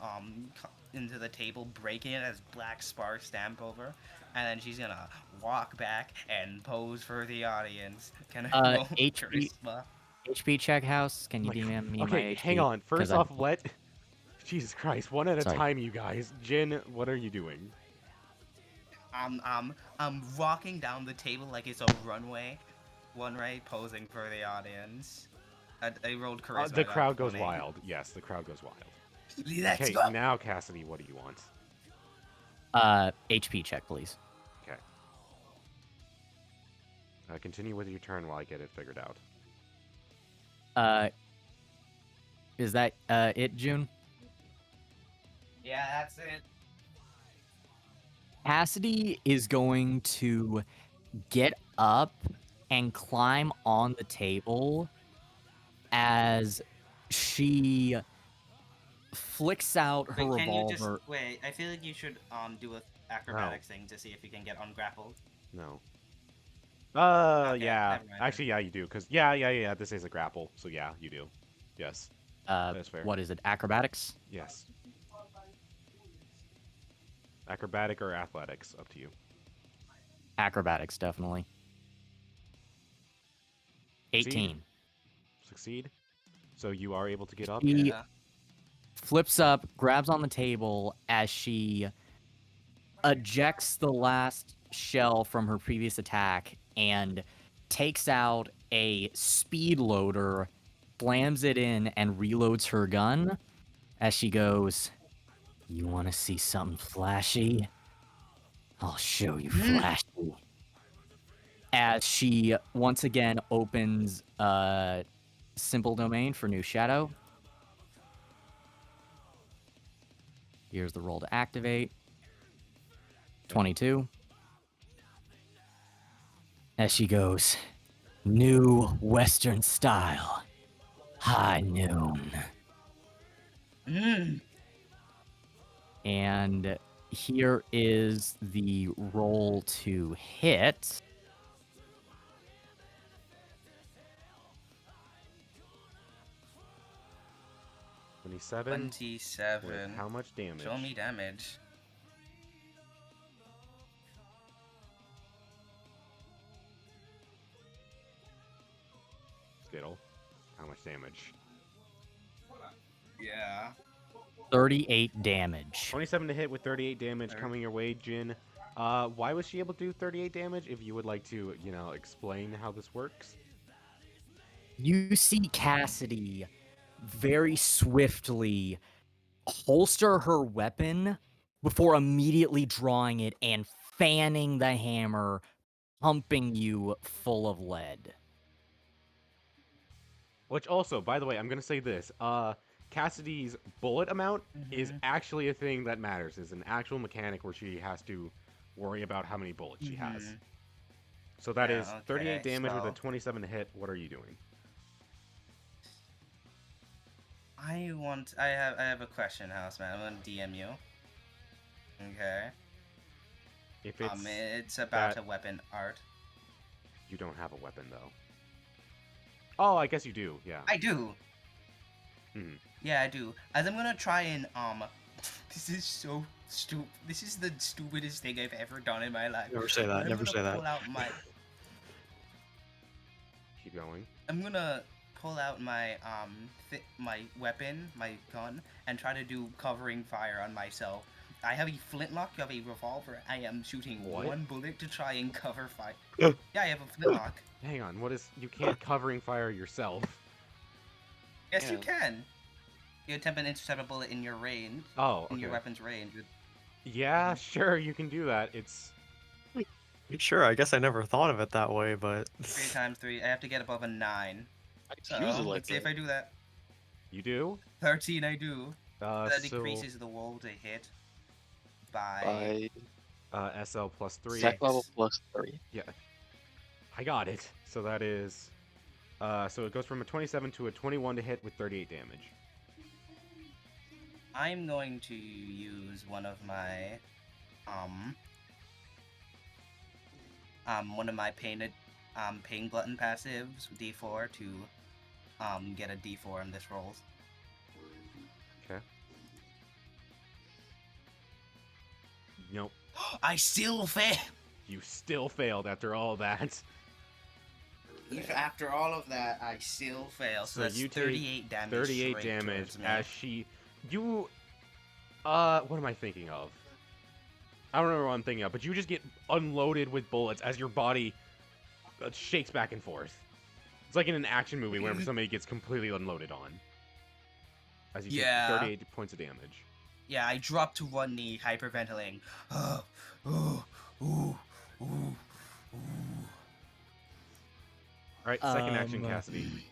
S6: table, breaking it as black sparks stamp over, and then she's gonna walk back and pose for the audience. Can I roll
S5: HP
S6: charisma?
S5: HP check house. Can you
S1: Like,
S5: DM me my
S1: okay,
S5: HP?
S1: hang on.
S5: 'Cause
S1: First
S5: I-
S1: off, let. Jesus Christ, one at a
S5: Sorry.
S1: time, you guys. Jin, what are you doing?
S6: I'm walking down the table like it's a runway, posing for the audience. I rolled charisma. I
S1: The
S6: got
S1: crowd goes
S6: 20.
S1: wild. Yes, the crowd goes wild.
S6: Let's
S1: Okay,
S6: go.
S1: now Cassidy, what do you want?
S5: HP check, please.
S1: Okay. Continue with your turn while I get it figured out.
S5: Is that it, June?
S6: Yeah, that's it.
S5: Cassidy is going to get up and climb on the table as she flicks out her
S6: Wait, can you just
S5: revolver.
S6: wait? I feel like you should do a acrobatics thing to see if you can get ungrappled.
S1: No.
S6: Okay,
S1: Yeah.
S6: never mind.
S1: Actually, yeah, you do. Because, yeah. This is a grapple. So, yeah, you do. Yes. That's fair.
S5: What is it? Acrobatics?
S1: Yes. Acrobatic or athletics, up to you.
S5: Acrobatics, definitely. 18.
S1: Succeed. So you are able to get up.
S5: She
S6: Yeah.
S5: flips up, grabs on the table as she ejects the last shell from her previous attack and takes out a speed loader, slams it in, and reloads her gun as she goes, "You want to see something flashy? I'll show you flashy." As she once again opens simple domain for new shadow. Here's the roll to activate. 22. As she goes, "New Western style. High noon." And here is the roll to hit.
S1: Mm. 27.
S6: 27.
S1: With how much damage?
S6: Show me damage.
S1: Skittle. How much damage?
S6: Yeah.
S5: 38 damage.
S1: 27 to hit with 38 damage
S6: Alright.
S1: coming your way, Jin. Why was she able to do 38 damage? If you would like to, explain how this works.
S5: You see Cassidy very swiftly holster her weapon before immediately drawing it and fanning the hammer pumping you full of lead.
S1: Which also, by the way, I'm gonna say this. Cassidy's bullet amount is
S6: Mhm.
S1: actually a thing that matters. Is an actual mechanic where she has to worry about how many bullets she has.
S6: Mhm.
S1: So that
S6: Yeah,
S1: is 38
S6: okay,
S1: damage with a
S6: so
S1: 27 to hit. What are you doing?
S6: I have a question, Houseman. I'm gonna DM you. Okay.
S1: If it's
S6: It's about
S1: that
S6: a weapon art.
S1: you don't have a weapon though. Oh, I guess you do. Yeah.
S6: I do.
S1: Mhm.
S6: Yeah, I do. As I'm gonna try and this is so stupid. This is the stupidest thing I've ever done in my life.
S2: Never say
S6: But
S2: that.
S6: I'm
S2: Never
S6: gonna
S2: say that.
S6: pull out my.
S1: Keep going.
S6: I'm gonna pull out my my weapon, my gun, and try to do covering fire on myself. I have a flintlock. You have a revolver. I am shooting
S1: What?
S6: one bullet to try and cover fire. Yeah, I have a flintlock.
S1: Hang on. What is? You can't covering fire yourself.
S6: Yes, you
S3: Yeah.
S6: can. You attempt an intercept a bullet in your range,
S1: Oh,
S6: in your
S1: okay.
S6: weapon's range.
S1: Yeah,
S6: Mhm.
S1: sure, you can do that. It's
S2: Sure, I guess I never thought of it that way, but
S6: 3 times 3. I have to get above a 9.
S3: I
S6: So,
S3: use it like
S6: let's see if
S3: that.
S6: I do that.
S1: you do.
S6: 13, I do. That
S1: So
S6: decreases the roll to hit by
S3: By
S1: SL plus 3.
S3: deck level
S6: Six.
S3: plus 3.
S1: Yeah, I got it. So that is, so it goes from a 27 to a 21 to hit with 38 damage.
S6: I'm going to use one of my pain glutton passives, D4, to get a D4 in this rolls.
S1: Okay. Nope.
S6: I still fail.
S1: You still failed after all that.
S6: After all of that, I still fail. So,
S1: So
S6: that's
S1: you take
S6: 38 damage.
S1: 38
S6: straight
S1: damage
S6: towards me.
S1: as you, what am I thinking of? I don't remember what I'm thinking of, but you just get unloaded with bullets as your body shakes back and forth. It's like in an action movie whenever somebody gets completely unloaded on. As you take
S6: Yeah.
S1: 38 points of damage.
S6: Yeah, I dropped to one knee, hyperventilating.
S1: Alright, second action, Cassidy.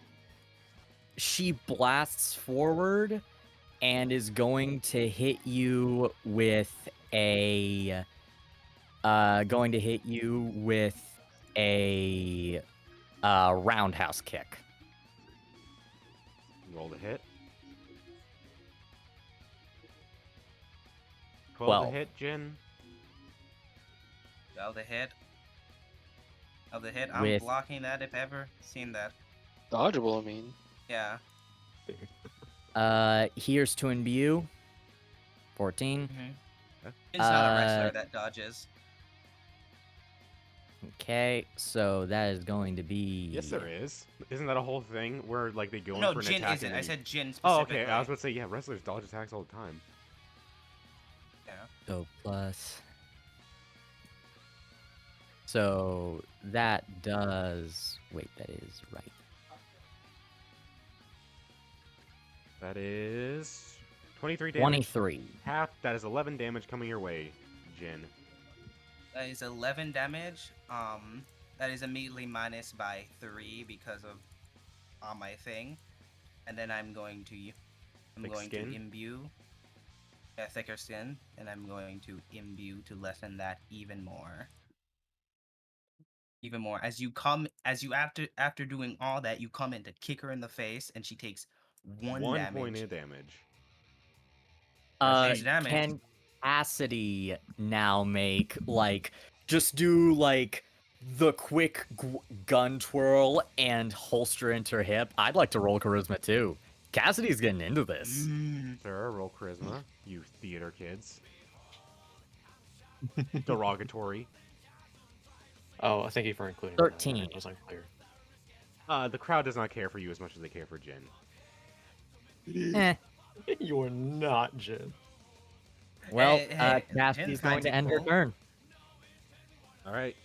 S5: She blasts forward and is going to hit you with a roundhouse kick.
S1: Roll to hit. 12 to
S5: 12.
S1: hit, Jin.
S6: Of the hit. I'm
S5: With-
S6: blocking that if ever seen that.
S3: Dodgeable, I mean.
S6: Yeah.
S5: Here's to imbue. 14.
S6: It's not a
S5: Uh,
S6: wrestler that dodges.
S5: Okay, so that is going to be.
S1: Yes, there is. Isn't that a whole thing where like they go in
S6: No,
S1: for an
S6: Jin
S1: attack
S6: isn't.
S1: and
S6: I
S1: then
S6: said Jin
S1: Oh,
S6: specifically.
S1: okay. I was about to say, yeah, wrestlers dodge attacks all the time.
S5: So plus. So that does. Wait, that is right.
S1: That is 23 damage.
S5: 23.
S1: Half. That is 11 damage coming your way, Jin.
S6: That is 11 damage. That is immediately minus by 3 because of my thing, and then I'm going to
S1: Thick skin?
S6: imbue. Yeah, thicker skin, and I'm going to imbue to lessen that even more. Even more. As you after doing all that, you come in to kick her in the face, and she takes 1 damage.
S1: point of damage.
S6: That's damage.
S5: Can Cassidy now make just do the quick gun twirl and holster into her hip? I'd like to roll charisma too. Cassidy's getting into this.
S1: Sarah, roll charisma. You theater kids. Derogatory.
S2: oh, thank you for including that.
S5: 13.
S2: It was unclear.
S1: The crowd does not care for you as much as they care for Jin.
S5: Eh.
S2: You are not Jin.
S5: Well,
S6: Hey,
S5: Cassidy's
S6: Jin's
S5: going to
S6: kinda
S5: end her
S6: cool.
S5: turn.
S1: Alright,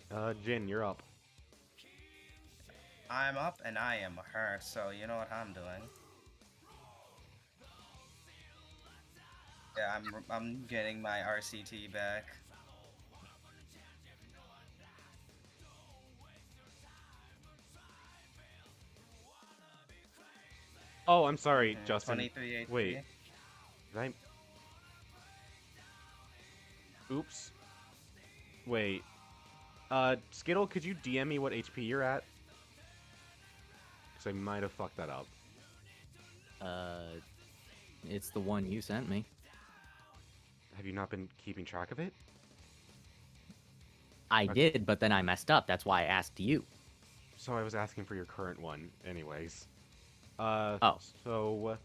S1: Jin, you're up.
S6: I'm up and I am hurt, so you know what I'm doing. Yeah, I'm getting my RCT back.
S1: Oh, I'm sorry,
S6: Mhm,
S1: Justin.
S6: 23 HP.
S1: Wait. Did I... Oops. Wait. Skittle, could you DM me what HP you're at? Because I might have fucked that up.
S5: It's the one you sent me.
S1: Have you not been keeping track of it?
S5: I
S1: Okay.
S5: did, but then I messed up. That's why I asked you.
S1: So I was asking for your current one, anyways.
S5: Oh.
S1: So...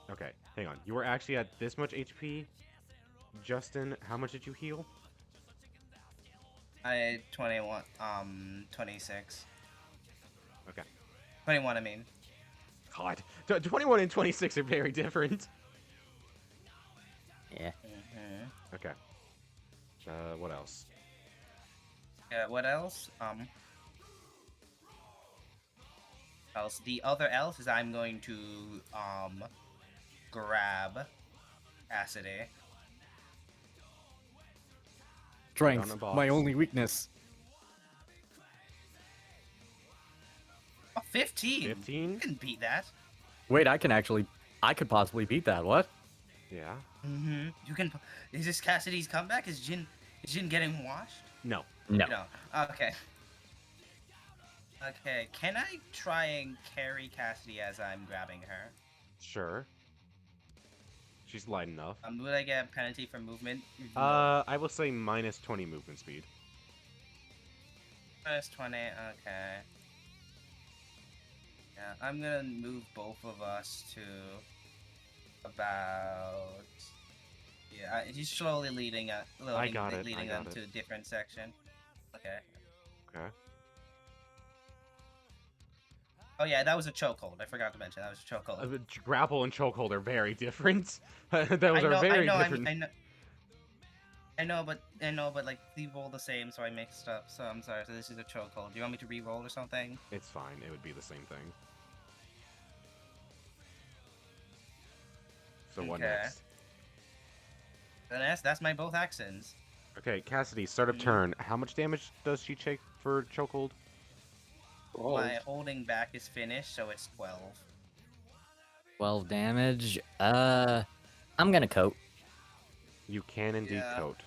S1: Okay, hang on. You were actually at this much HP? Justin, how much did you heal?
S6: I 21, 26.
S1: Okay.
S6: 21, I mean.
S1: God, 21 and 26 are very different.
S5: Yeah.
S6: Mm-hmm.
S1: Okay. What else?
S6: Yeah, what else? The other else is I'm going to, grab Cassidy.
S5: Strength,
S1: a box.
S5: my only weakness.
S6: Oh, 15!
S1: 15?
S6: You can beat that.
S5: Wait, I could possibly beat that. What?
S1: Yeah.
S6: Mm-hmm. You can. Is this Cassidy's comeback? Is Jin getting washed?
S1: No.
S5: No.
S6: No. Okay. Okay. Can I try and carry Cassidy as I'm grabbing her?
S1: Sure. She's light enough.
S6: Would I get a penalty for movement?
S1: I will say minus 20 movement speed.
S6: Minus 20. Okay. Yeah, I'm gonna move both of us to about. Yeah, he's slowly leading leading them to a different section. Okay.
S1: Okay.
S6: Oh yeah, that was a chokehold. I forgot to mention that was a chokehold.
S1: Grapple and chokehold are very different. Those are very different.
S6: I know, but like they roll the same, so I mixed up. So I'm sorry. So this is a chokehold. Do you want me to re-roll or something?
S1: It's fine. It would be the same thing. So what
S6: Okay.
S1: next?
S6: Then that's my both actions.
S1: Okay, Cassidy, start of turn. How much damage does she take for chokehold?
S6: My holding back is finished, so it's 12.
S5: 12 damage. I'm gonna coat.
S1: You can indeed
S6: Yeah.
S1: coat.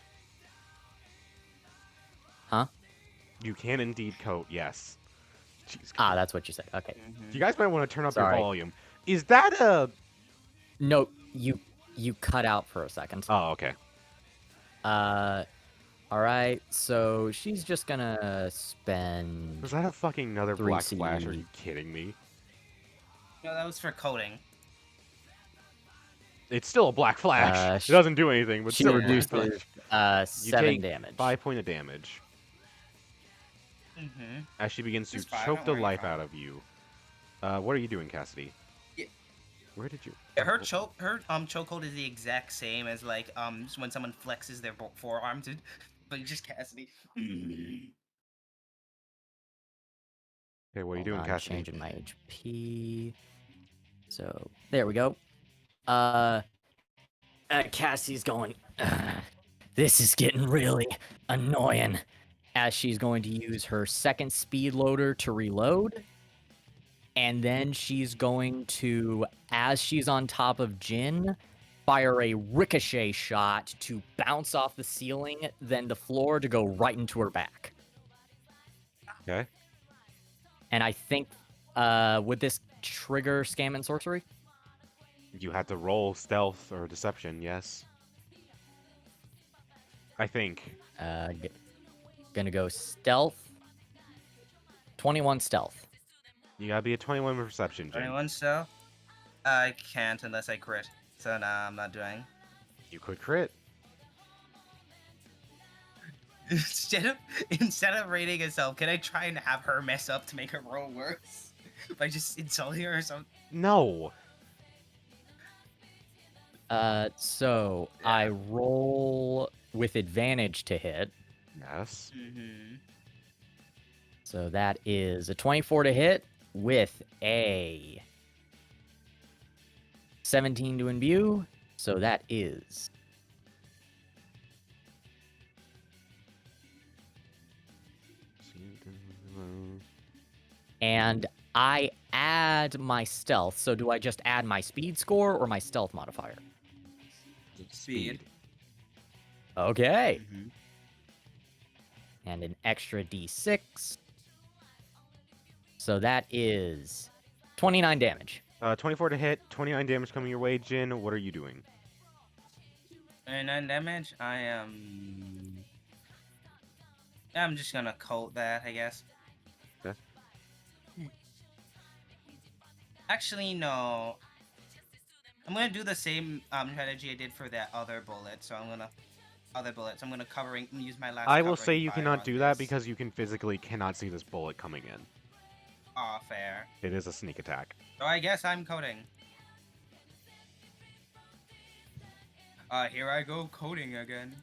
S5: Huh?
S1: You can indeed coat, yes. Jeez,
S5: Ah, that's what you said. Okay.
S1: you guys might want to turn up your
S5: Sorry.
S1: volume. Is that a...
S5: No, you cut out for a second.
S1: Oh, okay.
S5: All right. So she's just gonna spend.
S1: Was that a fucking another
S5: 3
S1: black flash? Are
S5: CE.
S1: you kidding me?
S6: No, that was for coding.
S1: It's still a black flash. It
S5: She-
S1: doesn't do anything, but
S5: She
S1: still a black
S5: reduces
S1: flash.
S5: 7
S1: take
S5: damage.
S1: 5 points of damage
S6: Mm-hmm.
S1: as she begins to
S6: It's fine,
S1: choke
S6: don't
S1: the
S6: worry,
S1: life
S6: fine.
S1: out of you. What are you doing, Cassidy?
S6: Yeah.
S1: Where did you...
S6: Her chokehold is the exact same as like when someone flexes their forearms, but just Cassidy.
S1: Okay, what are you
S5: Hold
S1: doing,
S5: on,
S1: Cassidy?
S5: changing my HP. So there we go. Cassie's going. This is getting really annoying. As she's going to use her second speed loader to reload. And then she's going to, as she's on top of Jin, fire a ricochet shot to bounce off the ceiling, then the floor to go right into her back.
S1: Okay.
S5: And I think, would this trigger Scam and Sorcery?
S1: You had to roll stealth or deception, yes. I think.
S5: Gonna go stealth. 21 stealth.
S1: You gotta be a 21 perception, Jin.
S6: 21 so? I can't unless I crit. So nah, I'm not doing.
S1: You could crit.
S6: Instead of rating herself, can I try and have her mess up to make her roll worse? By just insulting her or something?
S1: No.
S5: So I roll with advantage to hit.
S1: Yes.
S6: Mm-hmm.
S5: So that is a 24 to hit with a 17 to imbue. So that is and I add my stealth. So do I just add my speed score or my stealth modifier?
S6: Speed.
S5: Okay.
S6: Mhm.
S5: And an extra d6. So that is 29 damage.
S1: 24 to hit, 29 damage coming your way. Jin, what are you doing?
S6: 29 damage. I'm just gonna coat that, I guess.
S1: Okay.
S6: Actually, no. I'm gonna do the same strategy I did for that other bullet. So I'm gonna use my last.
S1: I will say
S6: covering
S1: you
S6: fire
S1: cannot
S6: on
S1: do that
S6: this.
S1: because you can physically cannot see this bullet coming in.
S6: Aw, fair.
S1: It is a sneak attack.
S6: So I guess I'm coding. Here I go coding again.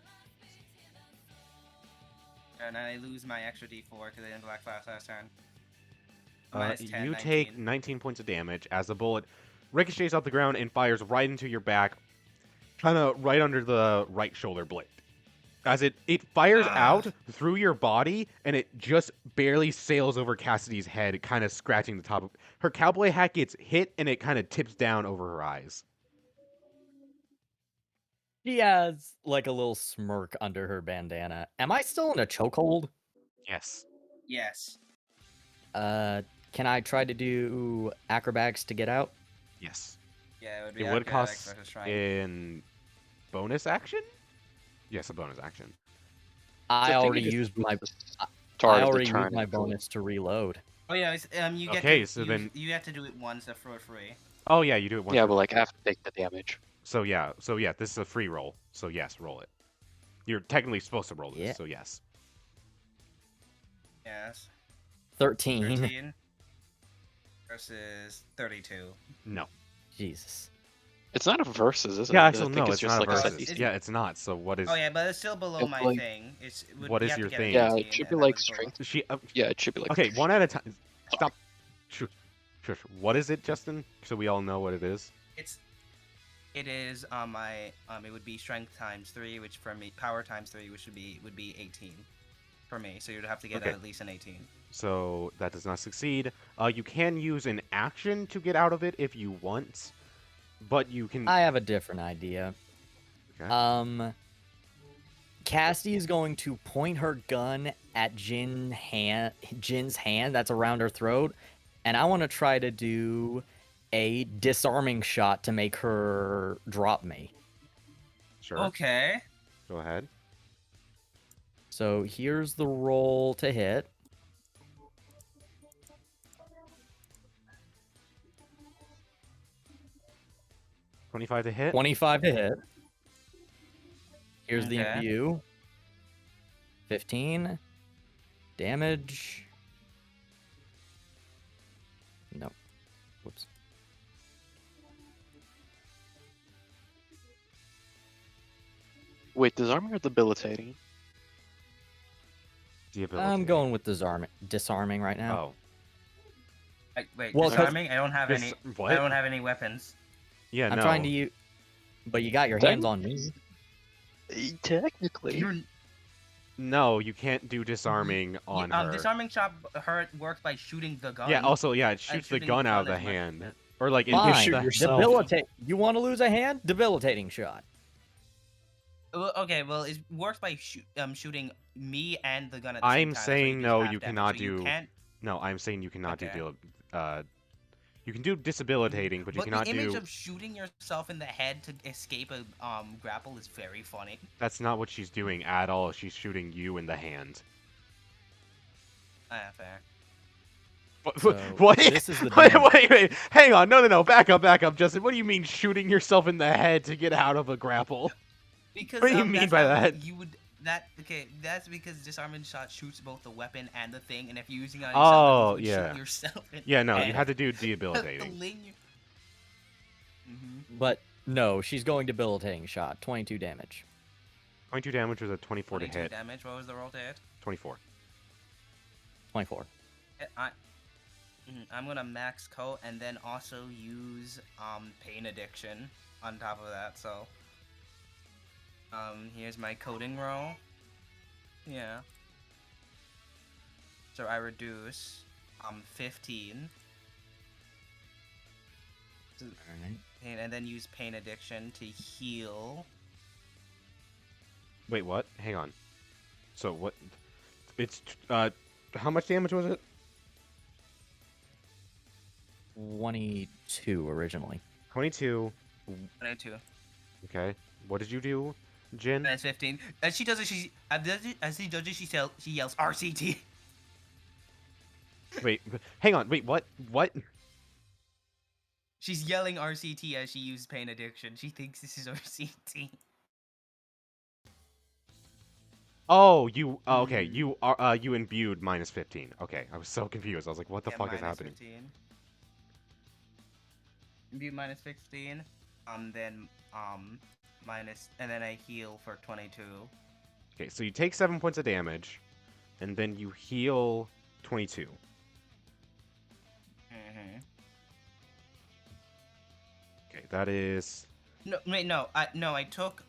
S6: And I lose my extra d4 because I didn't black flash last turn. Minus 10,
S1: You
S6: 19.
S1: take 19 points of damage as the bullet ricochets off the ground and fires right into your back, kind of right under the right shoulder blade. As it fires out through your body, and it just barely sails over Cassidy's head, kind of scratching the top of her cowboy hat gets hit, and it kind of tips down over her eyes.
S5: She has like a little smirk under her bandana. Am I still in a chokehold?
S1: Yes.
S6: Yes.
S5: Can I try to do acrobatics to get out?
S1: Yes.
S6: Yeah, it would be
S1: It would
S6: acrobatics
S1: cost
S6: versus strength.
S1: in bonus action? Yes, a bonus action.
S5: I
S3: think
S5: already
S3: you just
S5: used my
S3: Start
S5: I
S3: of the
S5: already
S3: turn,
S5: used my
S3: actually.
S5: bonus to reload.
S6: Oh yeah, you get
S1: Okay,
S6: to
S1: so
S6: use,
S1: then-
S6: you have to do it once for free.
S1: Oh yeah, you do it once.
S3: Yeah,
S1: per-
S3: but like I have to take the damage.
S1: So yeah, this is a free roll. So yes, roll it. You're technically supposed to roll this,
S5: Yeah.
S1: so yes.
S6: Yes.
S5: 13.
S6: 13 versus 32.
S1: No.
S5: Jesus.
S3: It's not a versus, is it?
S1: Yeah,
S3: I
S1: actually,
S3: think
S1: no,
S3: it's
S1: it's
S3: just
S1: not
S3: like
S1: a
S3: a set
S1: versus.
S3: DC.
S1: Yeah, it's not. So what is?
S6: Oh yeah, but it's still below
S3: It's
S6: my
S3: like-
S6: thing.
S1: What
S6: you
S1: is
S6: have to
S1: your
S6: get a
S1: thing?
S3: Yeah,
S6: 18,
S3: it should
S6: and
S3: be
S6: I
S3: like
S6: was below.
S3: strength.
S1: She.
S3: Yeah, it should be like.
S1: Okay, one at a time. Stop. Shush. Shush. What is it, Justin? So we all know what it is.
S6: It is my it would be strength times 3, which for me power times 3, which would be 18 for me. So you'd have to get
S1: Okay.
S6: at least an 18.
S1: So that does not succeed. You can use an action to get out of it if you want, but you can.
S5: I have a different idea.
S1: Okay.
S5: Cassidy is going to point her gun at Jin's hand that's around her throat, and I want to try to do a disarming shot to make her drop me.
S1: Sure.
S6: Okay.
S1: Go ahead.
S5: So here's the roll to hit.
S1: $25 to hit.
S5: 25 to hit. Here's the
S6: Okay.
S5: imbue. 15 damage. No. Whoops.
S3: Wait, disarming or debilitating?
S5: I'm going with disarming right now.
S1: Oh.
S6: Wait,
S5: Well, 'cause-
S6: disarming? I don't have any.
S1: What?
S6: I don't have any weapons.
S1: Yeah,
S5: I'm
S1: no.
S5: trying to use, but you got your hands on me.
S3: Technically.
S1: No, you can't do disarming on her.
S6: Disarming shot works by shooting the gun.
S1: Yeah. Also, yeah, it shoots the
S6: shooting
S1: gun
S6: the
S1: out of
S6: gun
S1: the
S6: is much
S1: hand,
S6: better.
S1: or like it
S5: Fine.
S1: hits the-
S3: yourself.
S5: Debilitate. You want to lose a hand? Debilitating shot.
S6: Well, okay, well, it works by shooting me and the gun at the same
S1: I'm
S6: time.
S1: saying no, you
S6: You
S1: cannot do.
S6: can't.
S1: No, I'm saying you cannot
S6: Okay.
S1: do. You can do disabilitating, but you
S6: But
S1: cannot
S6: the image
S1: do.
S6: of shooting yourself in the head to escape a grapple is very funny.
S1: That's not what she's doing at all. She's shooting you in the hand.
S6: Fair.
S1: What?
S5: So,
S1: what?
S5: this is the
S1: wait. Hang on. No. Back up, Justin. What do you mean shooting yourself in the head to get out of a grapple?
S6: Because
S1: What do you mean
S6: that's
S1: by
S6: how
S1: that?
S6: You would that's because disarming shot shoots both the weapon and the thing, and if you're using it on yourself,
S1: Oh,
S6: it would
S1: yeah.
S6: shoot yourself. In
S1: Yeah,
S6: the
S1: no. You
S6: head.
S1: have to do
S6: The
S1: debilitating.
S5: But no, she's going debilitating shot. 22 damage.
S1: 22 damage was a 24 to
S6: 22
S1: hit.
S6: damage. What was the roll to hit?
S1: 24.
S5: 24.
S6: I'm gonna max coat and then also use pain addiction on top of that. So here's my coding roll. Yeah. So I reduce 15
S5: Alright.
S6: and then use pain addiction to heal.
S1: Wait, what? Hang on. So what? It's how much damage was it?
S5: 22 originally.
S1: 22.
S6: 22.
S1: Okay. What did you do, Jin?
S6: That's 15. As she does it, as he does it, she yells RCT.
S1: Wait, hang on. Wait, what? What?
S6: She's yelling RCT as she uses pain addiction. She thinks this is RCT.
S1: Oh, you. Oh, okay,
S6: Mm.
S1: you are. You imbued minus 15. Okay, I was so confused. I was like, what the
S6: Yeah,
S1: fuck is
S6: minus
S1: happening?
S6: 15. Imbue minus 16. Then minus, and then I heal for 22.
S1: Okay, so you take 7 points of damage, and then you heal 22.
S6: Mm-hmm.
S1: Okay, that is.
S6: No, wait, no, I took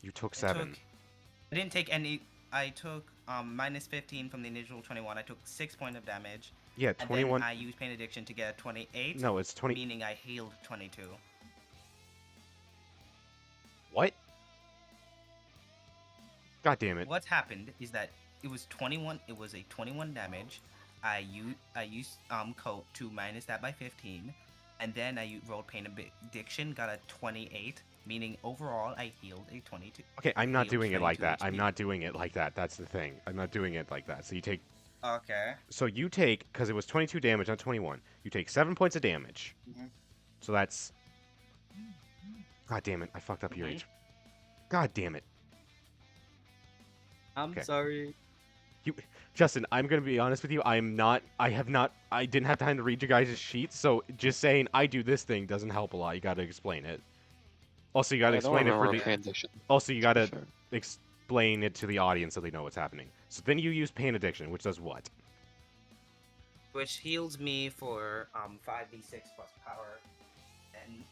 S1: You took
S6: I
S1: 7.
S6: I didn't take any. I took minus 15 from the initial 21. I took 6 points of damage.
S1: Yeah,
S6: And
S1: 21.
S6: then I used pain addiction to get a 28.
S1: No, it's 20.
S6: Meaning I healed 22.
S1: What? God damn it.
S6: What happened is that it was 21. It was a 21 damage. I used coat to minus that by 15, and then I rolled pain addiction, got a 28. Meaning overall I healed a 22.
S1: Okay, I'm not
S6: healed
S1: doing it like
S6: 22
S1: that. I'm
S6: HP.
S1: not doing it like that. That's the thing. I'm not doing it like that. So you take.
S6: Okay.
S1: So you take, because it was 22 damage, not 21. You take 7 points of damage.
S6: Mhm.
S1: So that's. God damn it! I fucked up your
S6: Mhm.
S1: age. God damn it,
S7: I'm
S1: Okay.
S7: sorry.
S1: Justin. I'm gonna be honest with you. I'm not. I have not. I didn't have time to read you guys' sheets. So just saying I do this thing doesn't help a lot. You got to explain it. Also, you got to
S3: I don't
S1: explain it for
S3: remember
S1: the.
S3: pain addiction,
S1: Also, you got
S3: to
S1: to
S3: be fair.
S1: explain it to the audience so they know what's happening. So then you use pain addiction, which does what?
S6: Which heals me for 5d6 plus power, and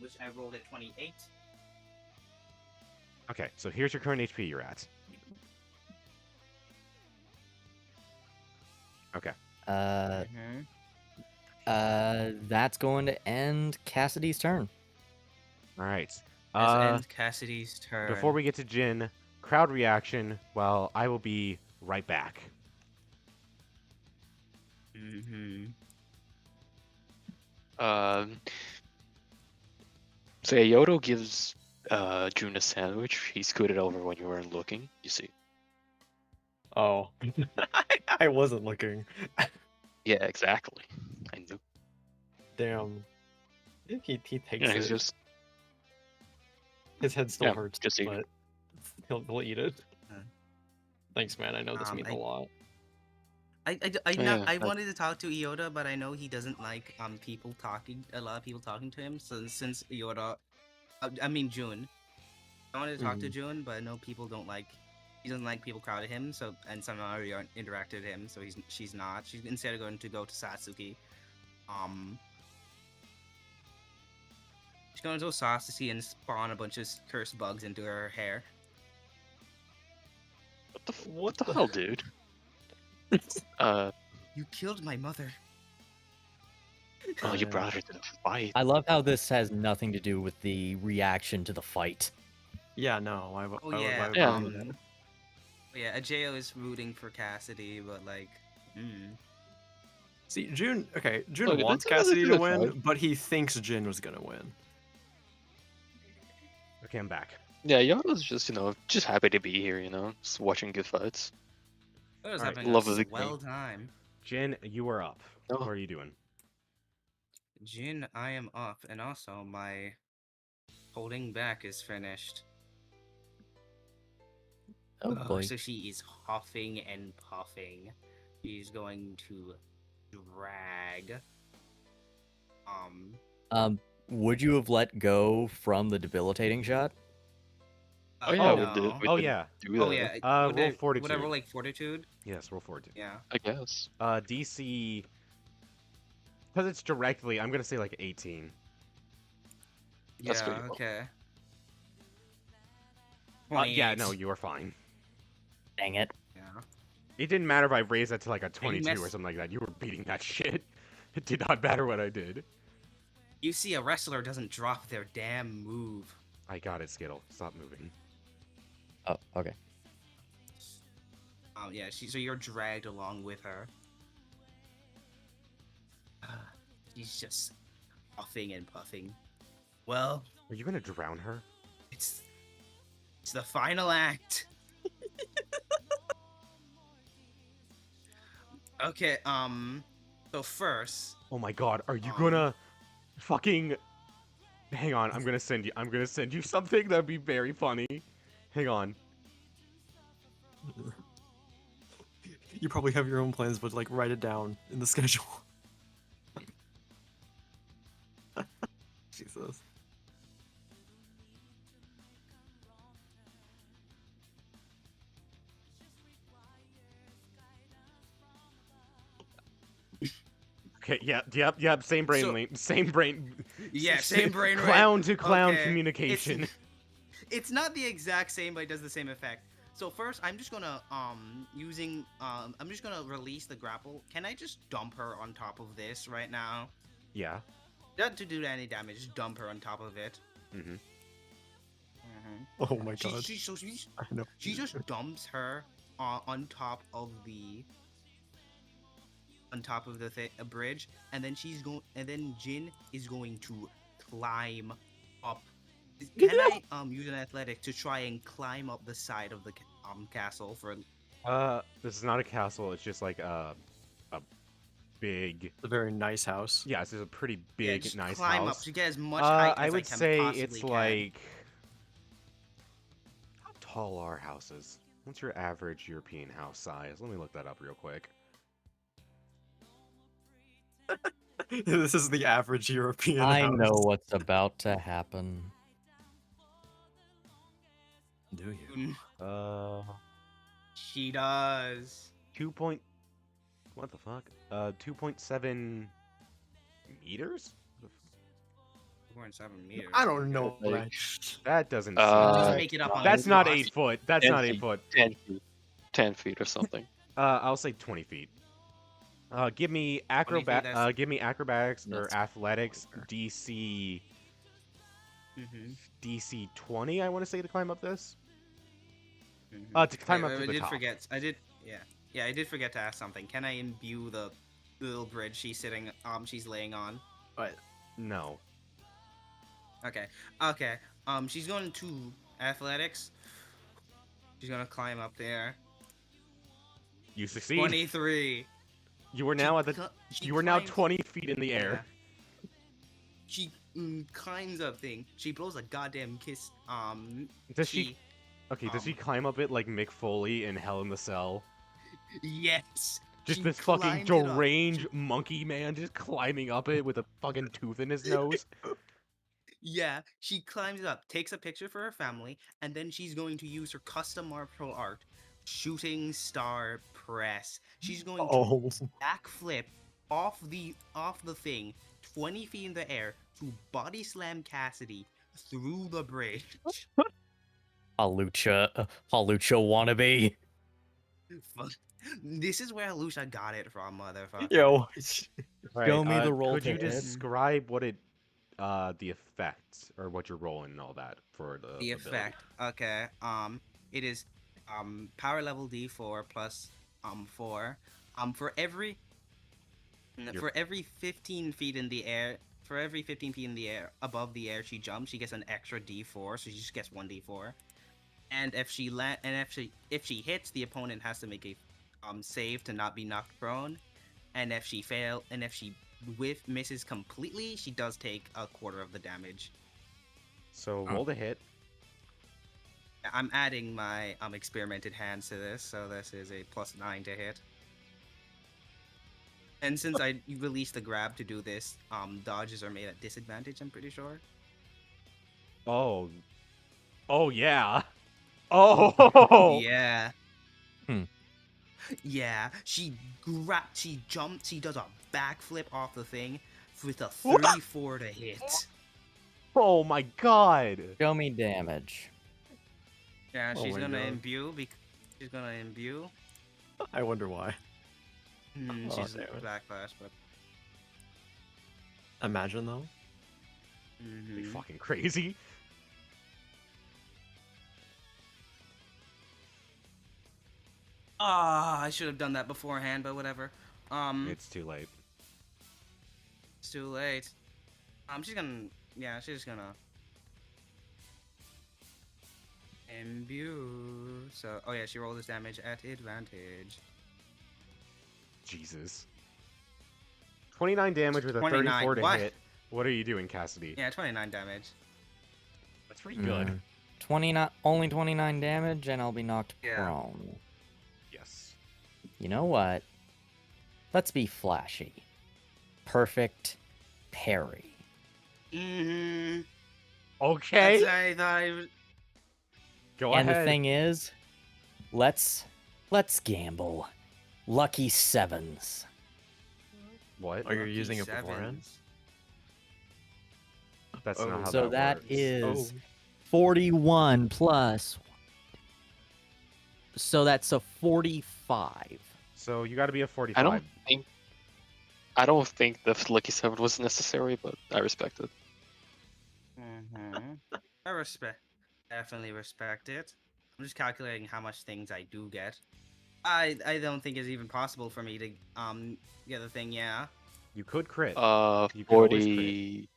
S6: which I rolled at 28.
S1: Okay, so here's your current HP you're at. Okay.
S6: Mm-hmm.
S5: That's going to end Cassidy's turn.
S1: All right.
S6: This
S1: Uh,
S6: ends Cassidy's turn.
S1: before we get to Jin, crowd reaction. Well, I will be right back.
S6: Mm-hmm.
S3: So yeah, Yodo gives June a sandwich. He scooted over when you weren't looking. You see.
S2: Oh, I wasn't looking.
S3: Yeah, exactly. I knew.
S2: Damn. He takes
S3: Yeah, he's
S2: it.
S3: just
S2: His head still
S3: yeah,
S2: hurts,
S3: just eat.
S2: but he'll eat it.
S6: Uh,
S2: Thanks, man. I know this means a lot.
S6: I
S3: Yeah,
S6: wanted to talk to Iota, but I know he doesn't like people talking. A lot of people talking to him. So since Iota, I mean June. I wanted to talk to June, but I know people don't like. He doesn't like people crowded him. So and some already aren't interacted with him. So she's not. She's instead of going to go to Satsuki. She's going to go to Satsuki and spawn a bunch of cursed bugs into her hair.
S3: what the hell, dude?
S6: You killed my mother.
S3: Oh, you brought her to the fight.
S5: I love how this has nothing to do with the reaction to the fight.
S2: Yeah, no.
S6: Oh yeah.
S3: Yeah.
S6: Yeah, Ajeo is rooting for Cassidy, but like,
S2: See, June. Okay, June
S3: Look,
S2: wants
S3: that's
S2: Cassidy to
S3: a
S2: win,
S3: fight.
S2: but he thinks Jin was gonna win.
S1: Okay, I'm back.
S3: Yeah, Yodo's just just happy to be here. Just watching good fights.
S6: I was
S1: Alright.
S6: having
S3: Love
S6: a
S3: of the
S6: swell
S3: game.
S6: time.
S1: Jin, you are up.
S3: Oh.
S1: What are you doing?
S6: Jin, I am up, and also my holding back is finished.
S5: Oh boy.
S6: So she is huffing and puffing. She's going to drag.
S5: Would you have let go from the debilitating shot?
S3: Oh yeah,
S6: no.
S1: Oh yeah.
S3: Do that.
S6: Oh yeah.
S1: Roll
S6: Would I
S1: fortitude.
S6: roll like fortitude?
S1: Yes, roll fortitude.
S6: Yeah.
S3: I guess.
S1: DC. Because it's directly, I'm gonna say like 18.
S3: That's
S6: yeah.
S3: pretty low.
S6: Okay.
S1: Yeah,
S6: 28.
S1: no, you are fine.
S5: Dang it.
S6: Yeah.
S1: It didn't matter if I raised that to like a
S6: you
S1: 22 or
S6: mess-
S1: something like that. You were beating that shit. It did not matter what I did.
S4: You see, a wrestler doesn't drop their damn move.
S1: I got it, Skittle. Stop moving.
S5: Oh, okay.
S4: Yeah. So you're dragged along with her. She's just puffing and puffing. Well,
S1: Are you gonna drown her?
S4: it's the final act. Okay. So first.
S1: Oh my god, are you
S4: Um,
S1: gonna fucking hang on, I'm gonna send you something that'd be very funny. Hang on.
S2: You probably have your own plans, but like write it down in the schedule. Jesus.
S1: Okay, yep, same brain
S4: So-
S1: link, same brain.
S4: Yeah, same brain.
S1: Clown to clown
S4: Okay,
S1: communication.
S4: It's not the exact same, but it does the same effect. So first, I'm just gonna I'm just gonna release the grapple. Can I just dump her on top of this right now?
S1: Yeah.
S4: Not to do any damage, just dump her on top of it.
S1: Mm-hmm.
S2: Oh my god.
S4: She
S2: I know.
S4: just dumps her on top of the bridge, and then Jin is going to climb up. Can I use an athletic to try and climb up the side of the castle for?
S1: This is not a castle. It's just like a big.
S2: It's a very nice house.
S1: Yeah, this is a pretty
S4: Yeah,
S1: big,
S4: just
S1: nice
S4: climb
S1: house.
S4: up to get as much height
S1: I
S4: as
S1: would
S4: can
S1: say
S4: possibly
S1: it's
S4: can.
S1: like. How tall are houses? What's your average European house size? Let me look that up real quick.
S2: This is the average European
S5: I
S2: house.
S5: know what's about to happen.
S2: Do you?
S4: She does.
S1: 2 point. What the fuck? 2.7 meters?
S4: 2.7 meters.
S2: I don't know.
S3: Like-
S1: That doesn't.
S4: Just
S1: seem...
S4: make it up on
S1: That's
S4: the
S1: not
S4: spot.
S1: 8 foot. That's
S3: 10
S1: not 8
S3: feet.
S1: foot.
S3: 10 feet. 10 feet or something.
S1: I'll say 20 feet. Give me
S4: that's-
S1: give me acrobatics or
S2: That's
S1: athletics
S2: fair.
S1: DC
S4: Mhm,
S1: DC 20. I want to say to climb up this.
S4: mhm.
S1: To climb up
S4: I
S1: to the
S4: did
S1: top.
S4: forget. I did forget to ask something. Can I imbue the little bridge she's laying on?
S2: But
S1: No.
S4: Okay. She's going to athletics. She's gonna climb up there.
S1: You succeed.
S4: 23.
S1: You are now at the.
S4: She
S1: You are now
S4: climbs-
S1: 20 feet in the air.
S4: Yeah. She climbs up thing. She blows a goddamn kiss.
S1: Does she? Okay. Does she climb up it like Mick Foley in Hell in the Cell?
S4: Yes.
S1: Just
S4: she
S1: this fucking
S4: climbed it up.
S1: deranged monkey man just climbing up it with a fucking tooth in his nose.
S4: Yeah, she climbs it up, takes a picture for her family, and then she's going to use her custom martial art, shooting star press. She's going to
S2: oh,
S4: backflip off the thing 20 feet in the air to body slam Cassidy through the bridge.
S5: Halucha wannabe.
S4: Fuck. This is where Lucia got it from, motherfucker.
S2: yo.
S5: Show me the roll
S1: Could you
S5: to hit.
S1: describe what it, the effects or what you're rolling and all that for the
S4: The
S1: ability?
S4: effect. Okay. It is power level D4 plus 4. For every 15 feet in the air, above the air she jumps, she gets an extra D4, so she just gets 1 D4. And if she hits, the opponent has to make a save to not be knocked prone. And if she misses completely, she does take a quarter of the damage.
S1: So roll the hit.
S4: I'm adding my experimented hands to this, so this is a +9 to hit. And since I released the grab to do this, dodges are made at disadvantage, I'm pretty sure.
S1: Oh. Oh yeah. Oh.
S4: Yeah.
S5: Hmm.
S4: Yeah, she jumps, she does a backflip off the thing with a 34 to hit.
S1: Oh my god.
S5: Show me damage.
S4: Yeah,
S2: Oh
S4: she's
S2: my
S4: gonna
S2: God.
S4: imbue. She's gonna imbue.
S2: I wonder why.
S4: She's
S2: damn it.
S4: backlash, but
S2: Imagine though.
S1: Be fucking crazy.
S4: I should have done that beforehand, but whatever.
S1: It's too late.
S4: It's too late. She's gonna, yeah, she's just gonna imbue. So, oh yeah, she rolled this damage at advantage.
S1: Jesus. 29 damage with a
S4: 29,
S1: 34 to
S4: what?
S1: hit. What are you doing, Cassidy?
S4: Yeah, 29 damage.
S1: That's pretty good.
S5: 29, only 29 damage, and I'll be knocked
S4: Yeah.
S5: prone.
S1: Yes.
S5: You know what? Let's be flashy. Perfect parry.
S4: Mm-hmm.
S1: Okay.
S4: I thought I was...
S1: Go
S5: And
S1: ahead.
S5: the thing is, let's gamble. Lucky sevens.
S1: What?
S2: Oh, you're using it beforehand?
S1: That's
S2: Oh.
S1: not how
S5: So
S1: that
S5: that
S1: works.
S5: is 41 plus. So that's a 45.
S1: So you got to be a 45.
S3: I don't think the Lucky 7 was necessary, but I respect it.
S4: Mm-hmm. Definitely respect it. I'm just calculating how much things I do get. I don't think it's even possible for me to get the thing. Yeah.
S1: You could crit. You could always crit.
S3: 40.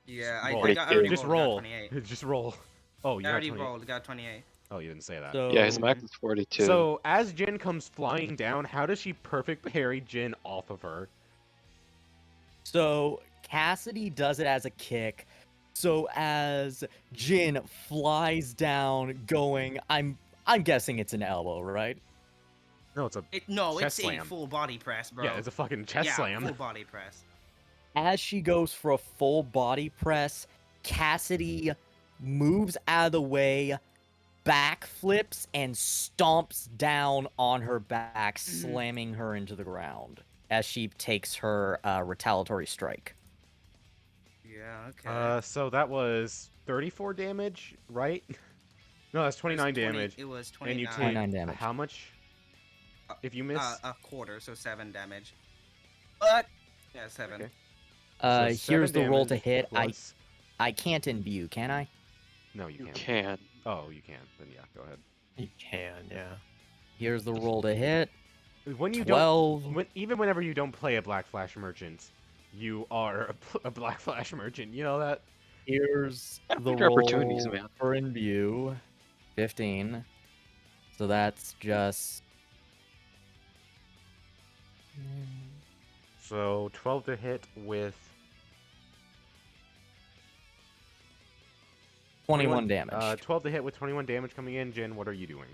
S4: Yeah,
S1: Roll.
S4: I already
S1: Just
S4: rolled.
S1: roll.
S4: Got 28.
S1: Just roll. Oh, you
S4: I
S1: got
S4: already
S1: 28.
S4: rolled. Got 28.
S1: Oh, you didn't say that.
S5: So,
S3: Yeah, his max is 42.
S1: So as Jin comes flying down, how does she perfect parry Jin off of her?
S5: So Cassidy does it as a kick. So as Jin flies down, going, I'm guessing it's an elbow, right?
S1: No, it's a
S4: No,
S1: chest
S4: it's
S1: slam.
S4: a full body press, bro.
S1: Yeah, it's a fucking chest
S4: yeah,
S1: slam.
S4: full body press.
S5: As she goes for a full body press, Cassidy moves out of the way, backflips, and stomps down on her back, slamming her into the ground as she takes her retaliatory strike.
S4: Yeah, okay.
S1: So that was 34 damage, right? No, that's 29 damage.
S4: It was 29.
S1: And you take
S5: 29 damage.
S1: how much? If you miss,
S4: A quarter, so 7 damage. But yeah, 7.
S1: Okay. So
S5: Here's
S1: 7
S5: the roll to
S1: damage
S5: hit.
S1: plus-
S5: I can't imbue, can I?
S1: No, you
S3: You
S1: can't.
S3: can.
S1: Oh, you can. Then yeah, go ahead.
S2: You can, yeah.
S5: Here's the roll to hit.
S1: When you
S5: 12.
S1: don't, even whenever you don't play a Black Flash Merchant, you are a Black Flash Merchant. You know that?
S5: Here's
S3: Gotta
S5: the
S3: pick your
S5: roll
S3: opportunities, man.
S5: for imbue. 15. So that's just...
S1: So 12 to hit with
S5: 21 damage.
S1: 12 to hit with 21 damage coming in. Jin, what are you doing?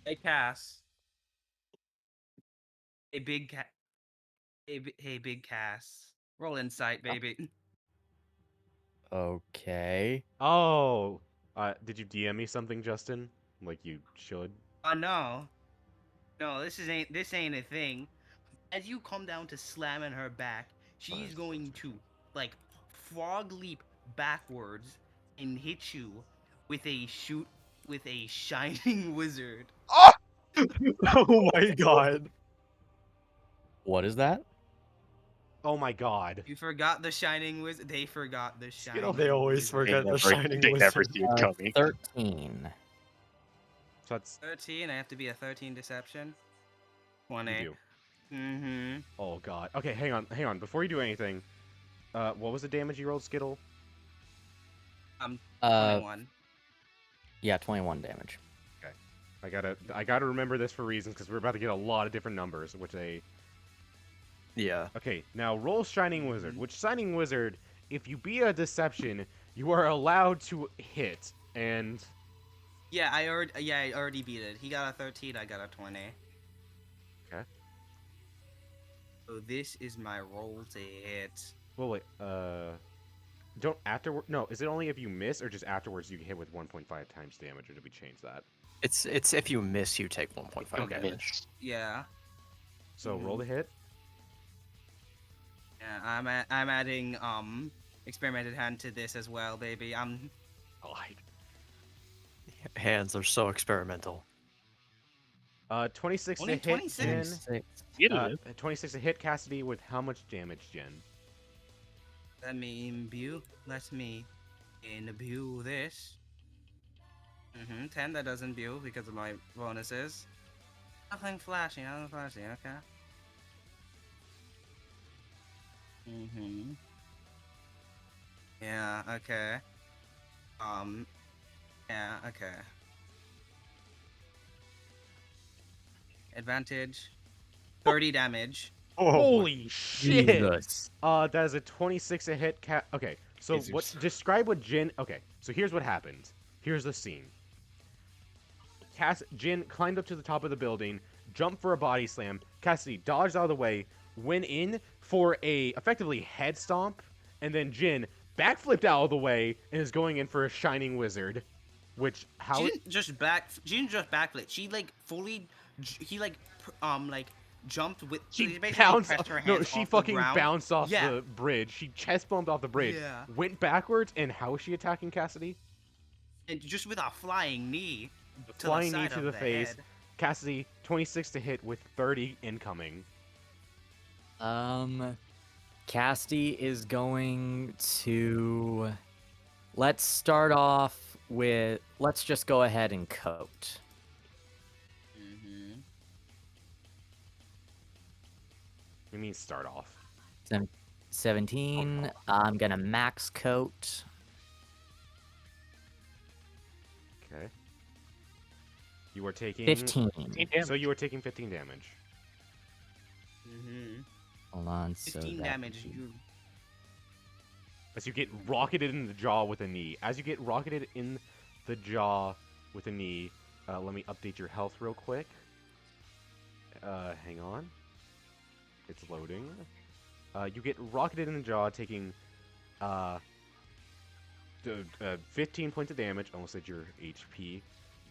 S4: Hey, Cass. Hey, big cat. Hey, big Cass. Roll insight, baby.
S5: Okay.
S1: Oh, did you DM me something, Justin? Like you should.
S4: No. No, this ain't a thing. As you come down to slamming her back, she's
S1: Fine,
S4: going
S1: that's
S4: to like frog leap backwards and hit you with a shining wizard.
S2: Oh my god.
S5: What is that?
S1: Oh my god.
S4: You forgot the shining wizard. They forgot the shining.
S1: Skitttle,
S2: They always
S4: wizard.
S2: forget the shining
S3: they never
S2: wizard.
S3: see it coming.
S5: 13.
S1: So that's
S4: 13. I have to be a 13 deception.
S1: you
S4: 20.
S1: do.
S4: Mm-hmm.
S1: Oh god. Okay, hang on. Before you do anything, what was the damage you rolled, Skittle?
S4: 21.
S5: Yeah, 21 damage.
S1: I gotta remember this for reasons because we're about to get a lot of different numbers.
S2: Yeah.
S1: Okay, now roll Shining Wizard. Which Shining Wizard, if you beat a Deception, you are allowed to hit. And
S4: Yeah, I already beat it. He got a 13. I got a 20.
S1: Okay.
S4: So this is my roll to hit.
S1: well, wait. Don't afterward. No, is it only if you miss, or just afterwards you can hit with 1.5 times damage, or did we change that?
S2: It's if you miss, you take 1.5
S1: Okay.
S2: damage.
S4: Yeah.
S1: So roll the hit.
S4: Yeah, I'm adding experimented hand to this as well, baby.
S2: Hands are so experimental.
S1: 26
S4: Only
S1: to hit
S4: 26?
S1: Jin.
S5: 26.
S7: Get it.
S1: 26 to hit Cassidy with how much damage, Jin?
S4: Let me imbue. Let me imbue this. 10. That doesn't imbue because of my bonuses. Nothing flashy. Nothing flashy. Okay. Yeah. Okay. Yeah. Okay. Advantage. 30 damage.
S1: Holy shit!
S5: Jesus.
S1: That is a 26 to hit Okay, so
S2: Jesus.
S1: describe what Jin... Okay, so here's what happened. Here's the scene. Jin climbed up to the top of the building, jumped for a body slam. Cassidy dodged out of the way, went in for a effectively head stomp, and then Jin backflipped out of the way and is going in for a shining wizard. Which
S4: She didn't just backflip. She like fully. He like jumped with.
S1: she
S4: basically
S1: bounced.
S4: pressed her
S1: No,
S4: hands
S1: she
S4: off the
S1: fucking
S4: ground.
S1: bounced off
S4: Yeah.
S1: the bridge. She chest bumped off the bridge.
S4: Yeah.
S1: Went backwards, and how is she attacking Cassidy?
S4: And just with a flying knee. To
S1: Flying
S4: the
S1: knee
S4: side
S1: to
S4: of
S1: the face.
S4: head.
S1: Cassidy 26 to hit with 30 incoming.
S5: Cassidy is going to. Let's start off with. Let's just go ahead and coat.
S1: We mean start off.
S5: 17. I'm gonna max coat.
S1: Okay. You are taking
S5: 15.
S7: 15 damage.
S1: So you are taking 15 damage.
S5: Hold on. So
S4: 15
S5: that
S4: damage.
S5: would be-
S4: You.
S1: As you get rocketed in the jaw with a knee. As you get rocketed in the jaw with a knee, let me update your health real quick. Hang on. It's loading. You get rocketed in the jaw, taking 15 points of damage, almost at your HP.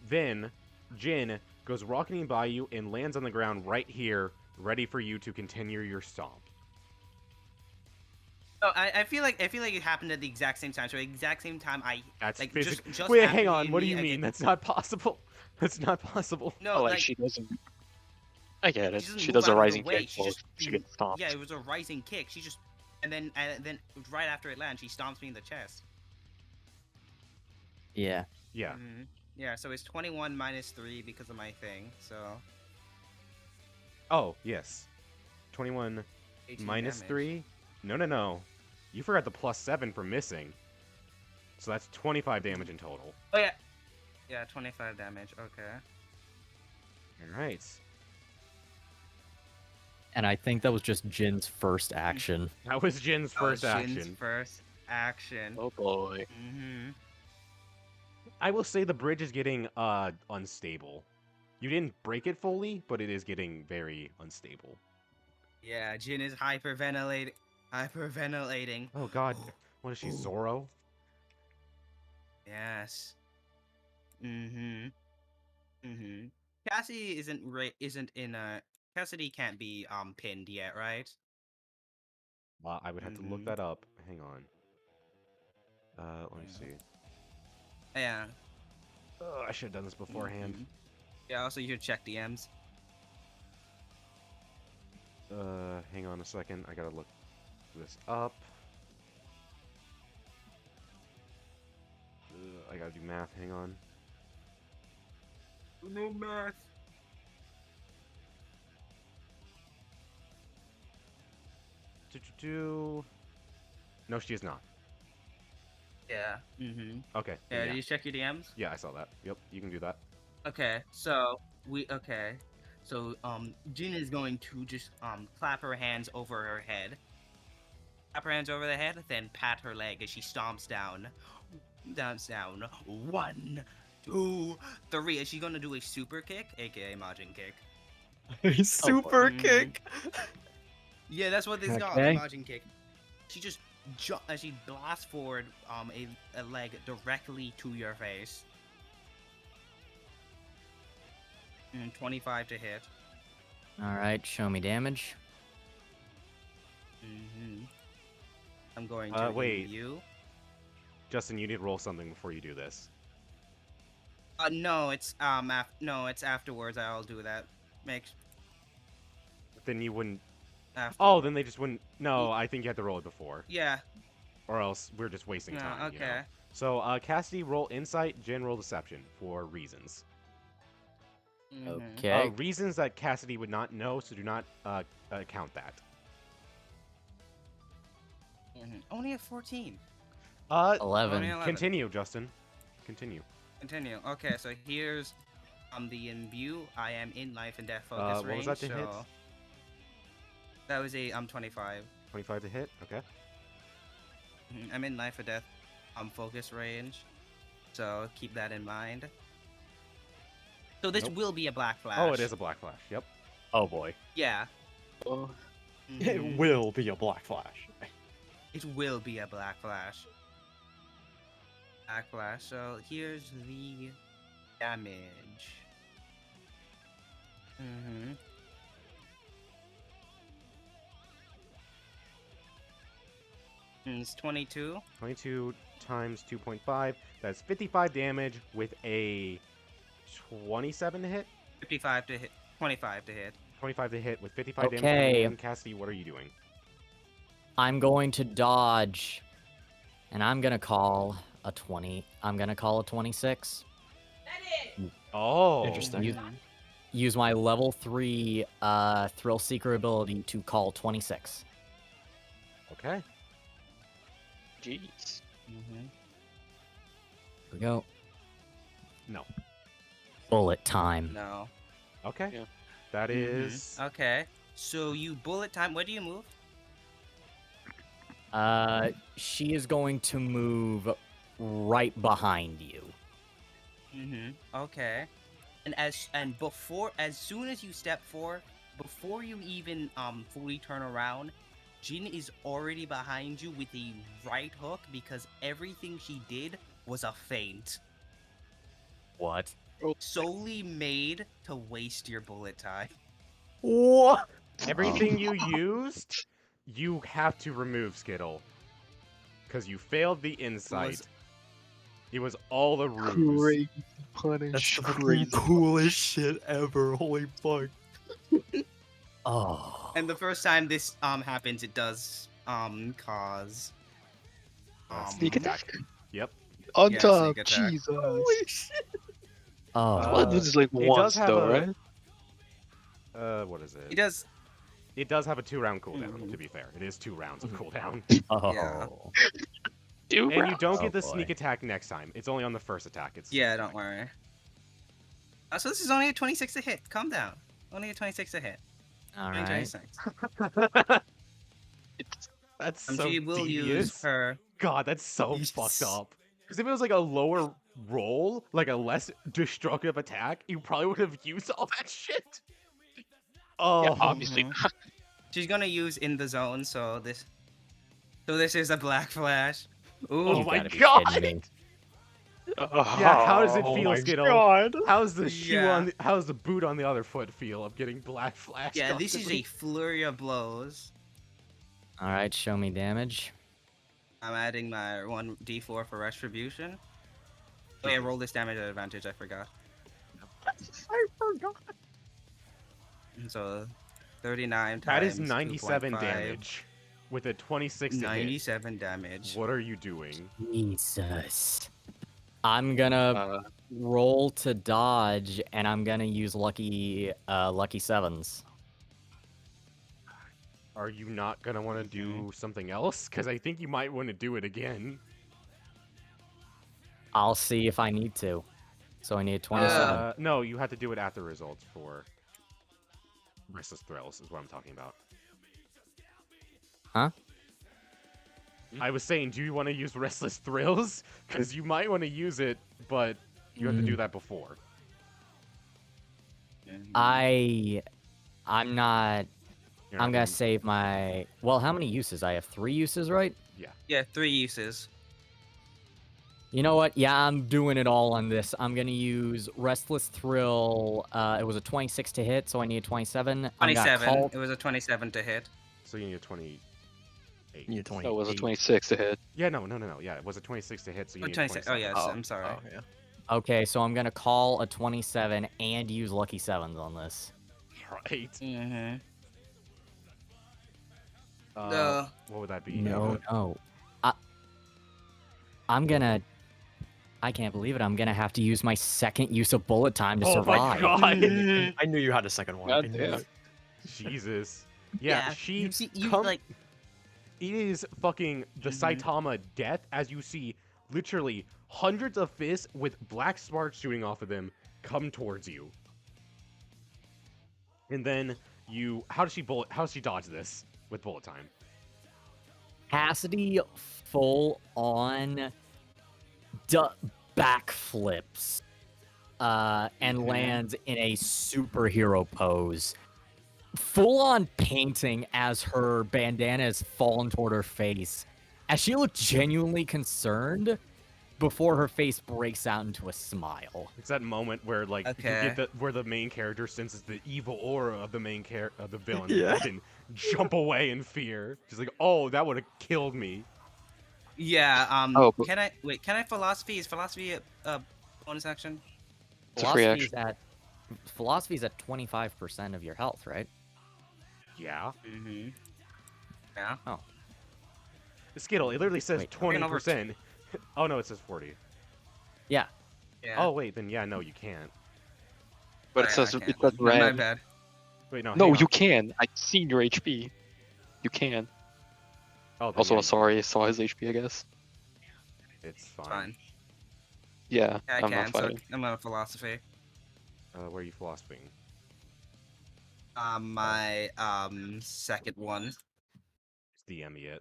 S1: Then Jin goes rocketing by you and lands on the ground right here, ready for you to continue your stomp.
S4: Oh, I feel like it happened at the exact same time. So at the exact same time,
S1: That's
S4: like
S1: physically.
S4: just
S1: Wait,
S4: after
S1: hang
S4: you
S1: on.
S4: and
S1: What do
S4: me,
S1: you
S4: I
S1: mean?
S4: get-
S1: That's not possible. That's not possible.
S4: No,
S7: Oh,
S4: like
S7: she doesn't. I get it.
S4: doesn't
S7: She
S4: move
S7: does a
S4: out of the
S7: rising
S4: way,
S7: kick.
S4: she
S7: Well,
S4: just-
S7: she gets stomped.
S4: Yeah, it was a rising kick. She just and then right after it lands, she stomps me in the chest.
S5: Yeah.
S1: Yeah.
S4: Yeah, so it's 21 minus 3 because of my thing. So
S1: Oh, yes. 21
S4: 18
S1: minus
S4: damage.
S1: 3? No. You forgot the plus 7 for missing. So that's 25 damage in total.
S4: Oh yeah. Yeah, 25 damage. Okay.
S1: Alright.
S5: And I think that was just Jin's first action.
S1: That was Jin's first
S4: That was Jin's
S1: action.
S4: First action.
S7: Oh boy.
S1: I will say the bridge is getting unstable. You didn't break it fully, but it is getting very unstable.
S4: Yeah, Jin is hyperventilating. Hyperventilating.
S1: Oh god. What is she, Zoro?
S4: Yes. Cassidy isn't in a. Cassidy can't be pinned yet, right?
S1: I would have to look that up. Hang on. Let me see.
S4: Yeah.
S1: I should have done this beforehand.
S4: Yeah. Also, you should check DMs.
S1: Hang on a second. I gotta look this up. I gotta do math. Hang on.
S4: No math.
S1: No, she is not.
S4: Yeah.
S1: Okay.
S4: Yeah.
S1: Yeah.
S4: Did you check your DMs?
S1: Yeah, I saw that. Yep, you can do that.
S4: Okay. So Jin is going to just clap her hands over her head. Clap her hands over the head, then pat her leg as she stomps down. Down. 1, 2, 3. And she's gonna do a super kick, aka Majin kick.
S2: Super
S4: Mhm.
S2: kick.
S4: Yeah, that's what this is called,
S5: Okay.
S4: a Majin kick. She just she blasts forward a leg directly to your face. 25 to hit.
S5: All right, show me damage.
S4: I'm going to
S1: wait.
S4: you.
S1: Justin, you need to roll something before you do this.
S4: No, it's no, it's afterwards. I'll do that. Makes
S1: Then you wouldn't.
S4: after.
S1: Oh, then they just wouldn't. No, I think you had to roll it before,
S4: Yeah.
S1: or else we're just wasting
S4: No,
S1: time. You know?
S4: okay.
S1: So, Cassidy, roll insight. Jin, roll deception for reasons.
S4: Mhm.
S5: Okay.
S1: Reasons that Cassidy would not know, so do not count that.
S4: Only at 14.
S5: 11.
S4: Only 11.
S1: Continue, Justin. Continue.
S4: Continue. Okay, so here's the imbue. I am in life and death focus
S1: What
S4: range.
S1: was that to hit?
S4: So that was a 25.
S1: 25 to hit. Okay.
S4: I'm in life or death focus range. So keep that in mind. So this
S1: Nope.
S4: will be a black flash.
S1: Oh, it is a black flash. Yep.
S2: Oh boy.
S4: Yeah.
S7: Oh,
S2: It
S4: Mhm.
S2: will be a black flash.
S4: It will be a black flash. Black flash. So here's the damage. It's 22.
S1: 22 times 2.5. That's 55 damage with a 27 to hit.
S4: 55 to hit. 25 to hit.
S1: 25 to hit with 55 damage.
S5: Okay.
S1: And Cassidy, what are you doing?
S5: I'm going to dodge, and I'm gonna call a 20. I'm gonna call a 26.
S1: Oh,
S2: Interesting.
S5: Use my level 3 Thrill Seeker ability to call 26.
S1: Okay.
S7: jeez.
S5: Here we go.
S1: No.
S5: Bullet time.
S4: No.
S1: Okay.
S7: Yeah.
S1: That is.
S4: Okay. So you bullet time. Where do you move?
S5: She is going to move right behind you.
S4: Okay. And as soon as you step forward, before you even fully turn around, Jin is already behind you with a right hook because everything she did was a feint.
S5: What?
S4: Solely made to waste your bullet time.
S5: What?
S1: Everything you used, you have to remove, Skittle. Because you failed the insight. It was all the ruse.
S7: Crazy punish.
S2: That's the fucking
S7: crazy.
S2: coolest shit ever. Holy fuck.
S5: Oh.
S4: And the first time this happens, it does cause
S7: Sneak attack?
S1: Yep.
S7: On
S4: Yeah,
S7: top,
S4: sneak attack.
S7: Jesus.
S5: Oh.
S7: Well, this is like
S1: it
S7: once
S1: does have
S7: though,
S1: a-
S7: right?
S1: What is it?
S4: It does.
S1: It does have a 2-round cooldown, to be fair. It is 2 rounds of cooldown.
S5: Oh.
S4: Yeah.
S7: Dude,
S1: And you don't
S5: Oh,
S1: get the
S5: boy.
S1: sneak attack next time. It's only on the first attack. It's
S4: Yeah, don't worry. So this is only a 26 to hit. Calm down. Only a 26 to hit.
S5: All
S4: Only
S5: right.
S4: 26.
S1: That's so
S4: She will use
S1: devious.
S4: her.
S1: God, that's so
S4: Yes.
S1: fucked up. Because if it was like a lower roll, like a less destructive attack, you probably would have used all that shit. Oh,
S7: Yeah, obviously.
S4: She's gonna use in the zone. So this is a black flash. Ooh.
S1: Oh
S5: You
S1: my
S5: gotta be
S1: God.
S5: kidding me.
S1: Yeah, how does it
S7: Oh
S1: feel,
S7: my
S1: Skittle?
S7: God.
S1: how's the shoe
S4: Yeah.
S1: on? How's the boot on the other foot feel of getting black flash?
S4: Yeah, this is a
S1: constantly?
S4: flurry of blows.
S5: All right, show me damage.
S4: I'm adding my 1d4 for retribution. Oh yeah, roll this damage at advantage. I forgot.
S1: I forgot.
S4: So 39 times.
S1: That is 97
S4: 2.5,
S1: damage with a 26 to hit.
S4: 97 damage.
S1: What are you doing?
S5: Jesus. I'm gonna roll to dodge, and I'm gonna use lucky sevens.
S1: Are you not gonna want to do something else? Because I think you might want to do it again.
S5: I'll see if I need to. So I need 27.
S1: No, you have to do it after results for Restless Thrills, is what I'm talking about.
S5: Huh?
S1: I was saying, do you want to use Restless Thrills? Because you might want to use it, but you have to do that before.
S5: I'm not.
S1: You're
S5: I'm
S1: not
S5: gonna save my. Well, how many uses? I have 3 uses, right?
S4: Yeah, 3 uses.
S5: You know what? Yeah, I'm doing it all on this. I'm gonna use Restless Thrill. It was a 26 to hit, so I need a 27. I'm gonna
S4: 27.
S5: call.
S4: It was a 27 to hit.
S1: So you need a 28.
S2: You 20.
S7: That was a 26 to hit.
S1: Yeah, no. Yeah, it was a 26 to hit, so you
S4: Oh,
S1: need
S4: 26.
S1: 27.
S4: Oh yes, I'm sorry.
S2: Oh, yeah.
S5: Okay, so I'm gonna call a 27 and use lucky sevens on this.
S1: Right.
S6: Mm-hmm.
S1: What would that be?
S5: No,
S1: Ava?
S5: no. I'm gonna. I can't believe it. I'm gonna have to use my second use of bullet time to
S1: Oh my
S5: survive.
S1: god!
S2: I knew you had a second one. I
S3: God
S2: knew
S3: damn.
S2: it.
S1: Jesus. Yeah, she
S6: You see, you
S1: come-
S6: like.
S1: It is fucking the
S6: Mhm.
S1: Saitama death as you see literally hundreds of fists with black sparks shooting off of them come towards you. And then how does she dodge this with bullet time?
S5: Cassidy full on backflips and lands in a superhero pose. Full on painting as her bandana has fallen toward her face. As she looked genuinely concerned before her face breaks out into a smile.
S1: It's that moment where like you
S6: Okay.
S1: get where the main character senses the evil aura of the main of the villain
S2: Yeah.
S1: and can jump away in fear. She's like, "Oh, that would have killed me."
S6: Yeah.
S3: Oh, but-
S6: Can I wait? Can I philosophy? Is philosophy a bonus action?
S3: It's a free
S5: Philosophy's at 25% of your health, right?
S1: Yeah.
S6: Mm-hmm. Yeah.
S1: Skittle, it literally says
S5: Wait,
S1: 20%. Oh no, it says 40.
S5: Yeah.
S6: Yeah.
S1: Oh wait, then yeah, no, you can't.
S3: But it
S6: Alright,
S3: says
S6: I
S3: it
S6: can't.
S3: says
S6: My
S3: red.
S6: bad.
S1: Wait, no.
S3: No,
S1: hang
S3: you
S1: on.
S3: can. I've seen your HP. You can.
S1: Oh, then
S3: Also,
S1: yeah,
S3: sorry, I saw his HP, I guess.
S1: it's fine.
S6: Fine.
S3: Yeah,
S6: Yeah, I
S3: I'm
S6: can.
S3: not
S6: So
S3: fighting.
S6: I'm on philosophy.
S1: Where are you philosophing?
S6: My second one.
S1: It's DM yet.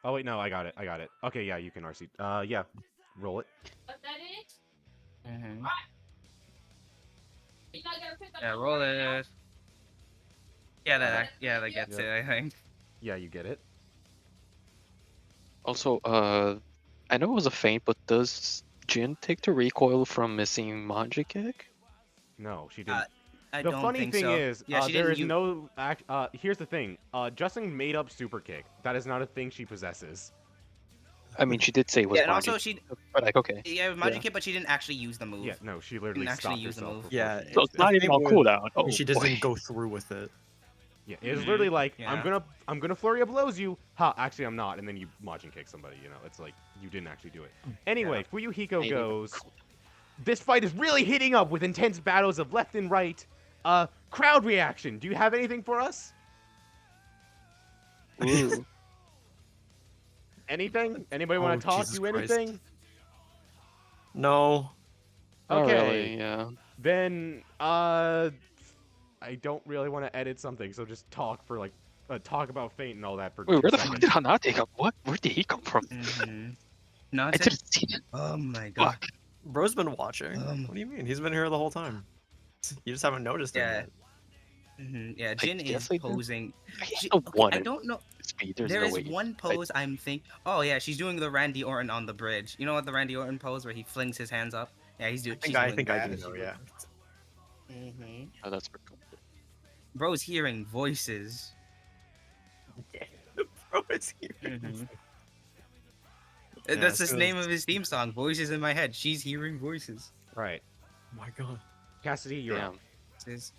S1: Oh wait, no, I got it. Okay, yeah, you can RC. Yeah, roll it.
S6: Mm-hmm. Yeah, roll it. Yeah, that gets
S1: Yep.
S6: it. I think.
S1: Yeah, you get it.
S3: Also, I know it was a feint, but does Jin take the recoil from missing Magic Kick?
S1: No, she didn't.
S6: I
S1: The
S6: don't
S1: funny
S6: think
S1: thing
S6: so.
S1: is,
S6: Yeah, she
S1: there
S6: didn't
S1: is
S6: use-
S1: no here's the thing. Justin made up super kick. That is not a thing she possesses.
S3: I mean, she did say it was
S6: Yeah, and
S3: Magic,
S6: also she.
S3: but like, okay.
S6: Yeah, magic hit, but she didn't actually use the move.
S1: Yeah, no, she literally
S6: Didn't actually
S1: stopped
S6: use the
S1: herself
S6: move.
S1: before
S2: Yeah,
S1: she
S3: So
S1: used
S3: it's
S1: it.
S3: not even on
S2: was-
S3: cooldown. Oh,
S2: she just
S3: boy.
S2: didn't go through with it.
S1: Yeah, it was
S6: Mhm,
S1: literally like
S6: yeah.
S1: I'm gonna flurry of blows you. Ha, actually I'm not, and then you Majin kick somebody. You know, it's like you didn't actually do it. Anyway, Fuyuhiko
S3: Maybe.
S1: goes. This fight is really heating up with intense battles of left and right. Crowd reaction. Do you have anything for us?
S3: Ooh.
S1: Anything? Anybody want
S2: Oh,
S1: to talk?
S2: Jesus
S1: Do
S2: Christ.
S1: anything?
S2: No.
S3: Not
S1: Okay.
S3: really, yeah.
S1: Then I don't really want to edit something, so just talk for like talk about Fate and all that for
S3: Wait,
S1: 2
S3: where the fuck
S1: seconds.
S3: did Hanate come? What? Where did he come from?
S6: Mm-hmm. No,
S3: I
S6: it's
S3: didn't see it.
S6: Oh my god.
S3: Fuck.
S2: Bro's been watching.
S6: Um,
S2: What do you mean? He's been here the whole time. You just haven't noticed
S6: Yeah.
S2: it yet.
S6: Yeah, Jin is
S3: guess I did.
S6: posing.
S3: He's
S6: She-
S3: the
S6: okay,
S3: one
S6: I
S3: in
S6: don't know.
S3: speed. There's
S6: There
S3: no
S6: is
S3: way.
S6: one pose I'm think. Oh yeah, she's doing the Randy Orton on the bridge. You know what the Randy Orton pose where he flings his hands up? Yeah, he's doing.
S2: I think I do know, yeah.
S6: Mm-hmm.
S3: Oh, that's pretty cool.
S6: Bro's hearing voices.
S2: Bro, it's here.
S6: Mhm.
S2: Yeah,
S6: That's the
S2: so-
S6: name of his theme song. Voices in my head. She's hearing voices.
S1: Right.
S2: Oh my god.
S1: Cassidy, you're up.
S3: Damn.
S6: This is-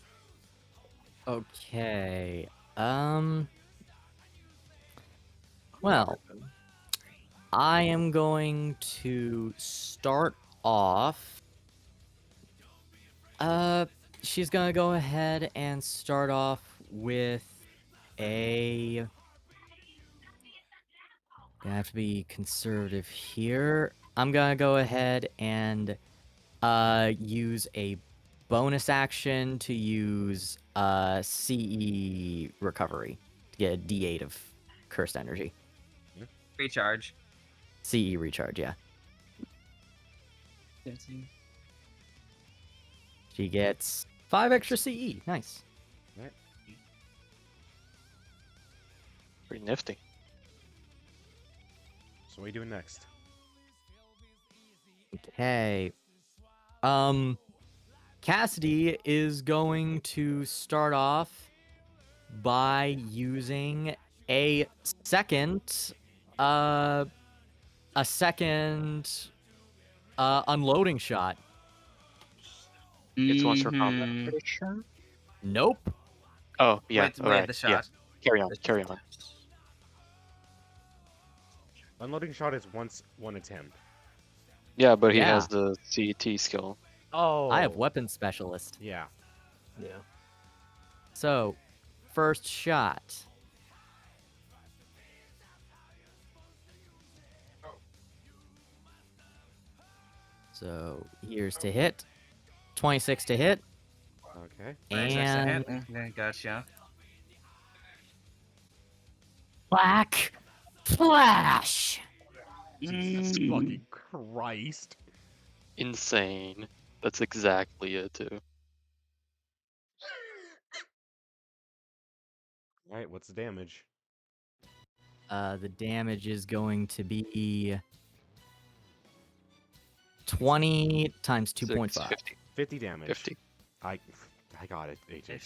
S5: Okay. Well, I am going to start off. She's gonna go ahead and start off with a. Gonna have to be conservative here. I'm gonna go ahead and use a bonus action to use CE recovery to get a D8 of cursed energy.
S6: recharge.
S5: CE recharge, yeah. She gets 5 extra CE. Nice.
S3: Pretty nifty.
S1: So what are you doing next?
S5: Okay. Cassidy is going to start off by using a second Unloading shot.
S3: It's once for combat, I'm
S6: Mhm.
S3: pretty sure.
S5: Nope.
S3: Oh, yeah,
S6: With
S3: alright,
S6: the
S3: yeah.
S6: shot.
S3: Carry on, carry on.
S1: Unloading shot is once one attempt.
S3: Yeah, but he
S5: Yeah.
S3: has the CT skill.
S1: Oh.
S5: I have weapon specialist.
S1: Yeah.
S7: Yeah.
S5: So, first shot. So, here's to hit. 26 to hit.
S1: Okay.
S5: And
S6: Gotcha.
S5: black flash.
S1: Jesus
S6: Mm.
S1: fucking Christ.
S3: Insane. That's exactly it, too.
S1: Alright, what's the damage?
S5: The damage is going to be 20 times
S3: It's
S5: 2.5.
S3: 50.
S1: 50 damage.
S3: 50.
S1: I got it, AJ.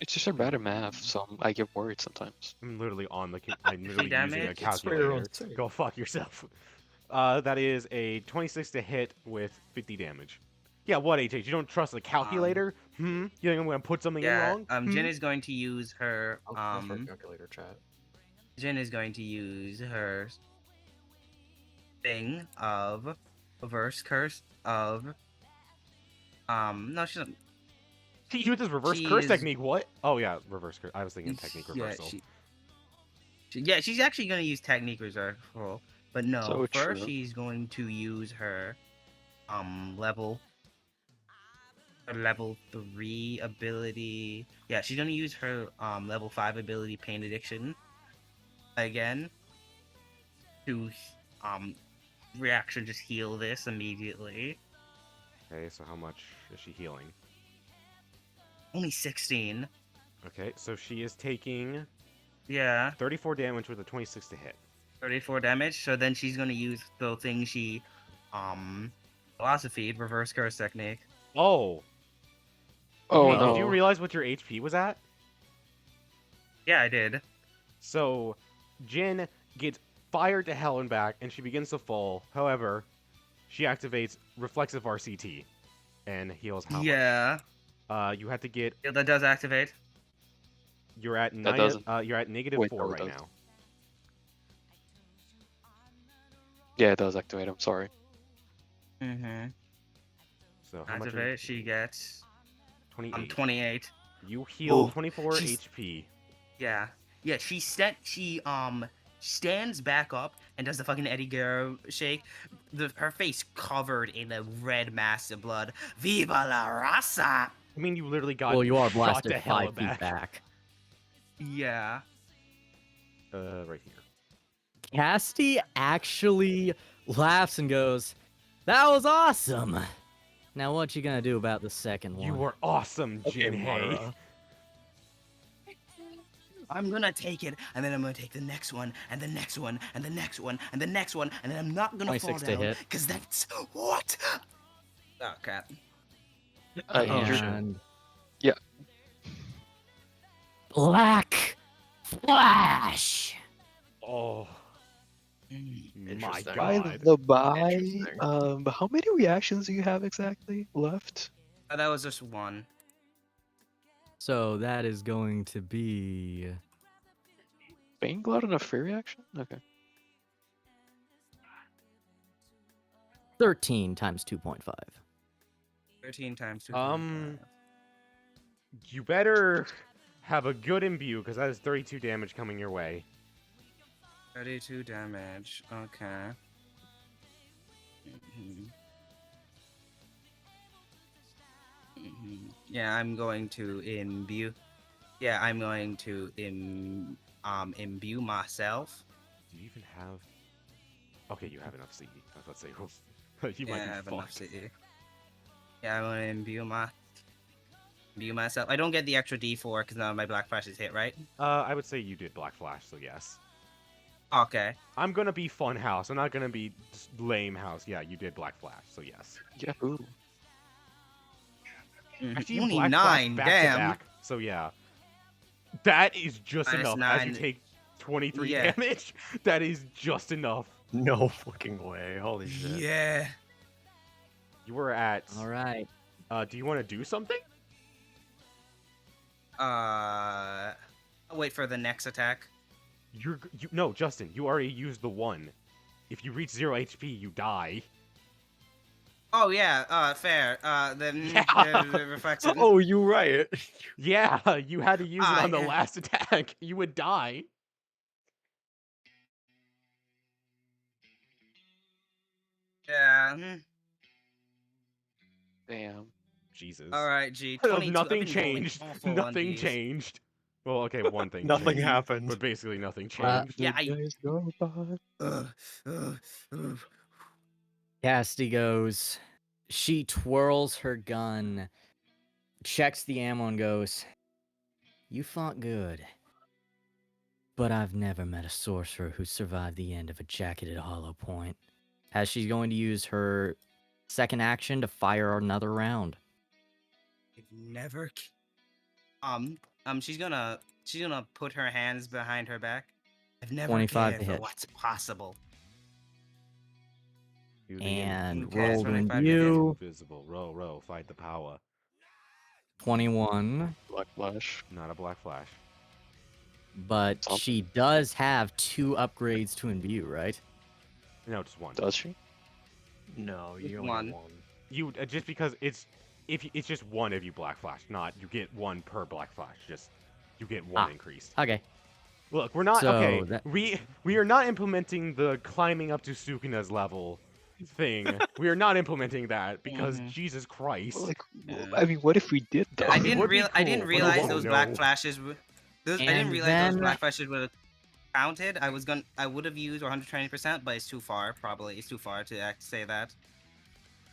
S3: It's just a bad at math, so I get worried sometimes.
S1: I'm literally I'm literally using a
S6: damage?
S7: It's for your own
S1: calculator.
S7: sake.
S1: Go fuck yourself. That is a 26 to hit with 50 damage. Yeah, what, AJ? You don't trust a calculator? You think I'm gonna put something in
S6: Yeah.
S1: wrong?
S6: Jen is going to use her.
S7: I'll go for a calculator chat.
S6: Jen is going to use her thing of reverse curse of. No, she's not.
S1: He uses reverse
S6: She
S1: curse
S6: is-
S1: technique. What? Oh yeah, reverse curse. I was thinking technique
S6: Yeah,
S1: reversal.
S6: yeah, she's actually going to use technique reversal, but no.
S3: So
S6: First,
S3: true.
S6: she's going to use her level 3 ability. Yeah, she's going to use her level 5 ability, Pain Addiction, again to reaction just heal this immediately.
S1: Okay, so how much is she healing?
S6: Only 16.
S1: Okay, so she is taking
S6: Yeah,
S1: 34 damage with a 26 to hit.
S6: 34 damage. So then she's gonna use the thing she, philosophy reverse curse technique.
S1: Oh.
S3: Oh,
S1: Hey,
S3: no.
S1: did you realize what your HP was at?
S6: Yeah, I did.
S1: So, Jin gets fired to hell and back, and she begins to fall. However, she activates Reflexive RCT and heals how
S6: Yeah,
S1: much? You have to get.
S6: yeah, that does activate.
S1: You're at
S3: doesn't.
S1: You're at negative
S3: Wait,
S1: 4
S3: no, it
S1: right
S3: does.
S1: now.
S3: Yeah, it does activate, I'm sorry.
S6: Mm-hmm.
S1: So how much? are you
S6: Activate. She gets
S1: 28.
S6: 28.
S1: You heal
S6: Oh,
S1: 24
S6: she's-
S1: HP.
S6: Yeah, yeah. She stands back up and does the fucking Eddie Guerrero shake. Her face covered in a red mass of blood. Viva la raza!
S1: I mean, you literally got
S5: Well, you are
S1: shot
S5: blasted
S1: to hell
S5: 5
S1: and
S5: feet back.
S6: Yeah.
S1: Right here.
S5: Cassidy actually laughs and goes, "That was awesome. Now what you gonna do about the second one?"
S1: You were awesome, Jin Hei.
S7: Mara.
S6: I'm gonna take it, and then I'm gonna take the next one, and the next one, and the next one, and the next one, and then I'm not gonna fall
S5: 26 to
S6: down,
S5: hit.
S6: because that's what. Oh crap!
S5: And
S3: Yeah.
S5: black flash.
S1: Oh my
S7: Interesting.
S3: By
S1: god.
S3: the by,
S7: Interesting.
S3: how many reactions do you have exactly left?
S6: That was just one.
S5: So that is going to be
S3: Bane Glout and a free reaction? Okay.
S5: 13 times 2.5.
S6: 13 times 2.
S1: You better have a good imbue, because that is 32 damage coming your way.
S6: 32 damage. Okay. Yeah, I'm going to imbue. Yeah, I'm going to imbue myself.
S1: Do you even have... Okay, you have enough CE. I was about to say, you
S6: Yeah, I
S1: might
S6: have
S1: be
S6: enough
S1: fucked.
S6: CE. Yeah, I'm gonna imbue myself. I don't get the extra D4 because none of my black flashes hit, right?
S1: I would say you did Black Flash, so yes.
S6: Okay.
S1: I'm gonna be Fun House. I'm not gonna be just Lame House. Yeah, you did Black Flash, so yes.
S3: Yahoo.
S1: Actually, you
S6: Only
S1: Black
S6: 9,
S1: Flash back
S6: damn.
S1: to back, so yeah. That is just
S6: Minus
S1: enough as you
S6: 9.
S1: take 23
S6: Yeah.
S1: damage. That is just enough.
S7: No fucking way. Holy shit.
S6: Yeah.
S1: You were at.
S5: All right.
S1: Do you want to do something?
S6: I'll wait for the next attack.
S1: No, Justin. You already used the one. If you reach 0 HP, you die.
S6: Oh yeah, fair. Then
S1: Yeah.
S6: it reflects it.
S7: Oh, you right.
S1: Yeah, you had to use it on the
S6: yeah.
S1: last attack. You would die.
S6: Yeah.
S3: Damn.
S1: Jesus.
S6: All right, G. 22.
S1: Nothing
S6: I've been rolling
S1: changed.
S6: awful on
S1: Nothing
S6: these.
S1: changed. Well, okay, one thing.
S7: Nothing
S1: changed,
S7: happened.
S1: But basically nothing
S5: Uh,
S1: changed.
S6: Yeah,
S3: The days go by.
S6: ugh.
S5: Cassidy goes. She twirls her gun, checks the ammo, and goes, "You fought good. But I've never met a sorcerer who survived the end of a jacketed hollow point." As she's going to use her second action to fire another round.
S6: I've never. She's gonna put her hands behind her back. I've never
S5: 25
S6: cared
S5: to
S6: for
S5: hit.
S6: what's possible.
S1: Do the
S5: And
S6: Okay,
S5: roll to
S6: 25 to hit.
S5: imbue.
S1: invisible. Row, fight the power.
S5: 21.
S3: Black Flash.
S1: Not a black flash.
S5: But
S3: Something.
S5: she does have 2 upgrades to imbue, right?
S1: No, just one.
S3: Does she?
S7: No,
S6: Just
S7: you only
S6: one.
S7: have one.
S1: You just because it's just one if you black flash, not you get one per black flash. Just you get one increased.
S5: Okay.
S1: Look, we're not
S5: So
S1: okay.
S5: that-
S1: We are not implementing the climbing up to Sukuna's level thing. We are not implementing that because
S6: Mhm.
S1: Jesus Christ.
S3: Like,
S6: Yeah.
S3: I mean, what if we did though?
S6: I
S1: It
S6: didn't
S1: would be
S6: I didn't
S1: cool, but
S6: realize
S1: no,
S6: those
S1: no.
S6: black flashes. I didn't
S5: And
S6: realize those
S5: then-
S6: black flashes would have counted. I would have used 120%, but it's too far. Probably it's too far to say that.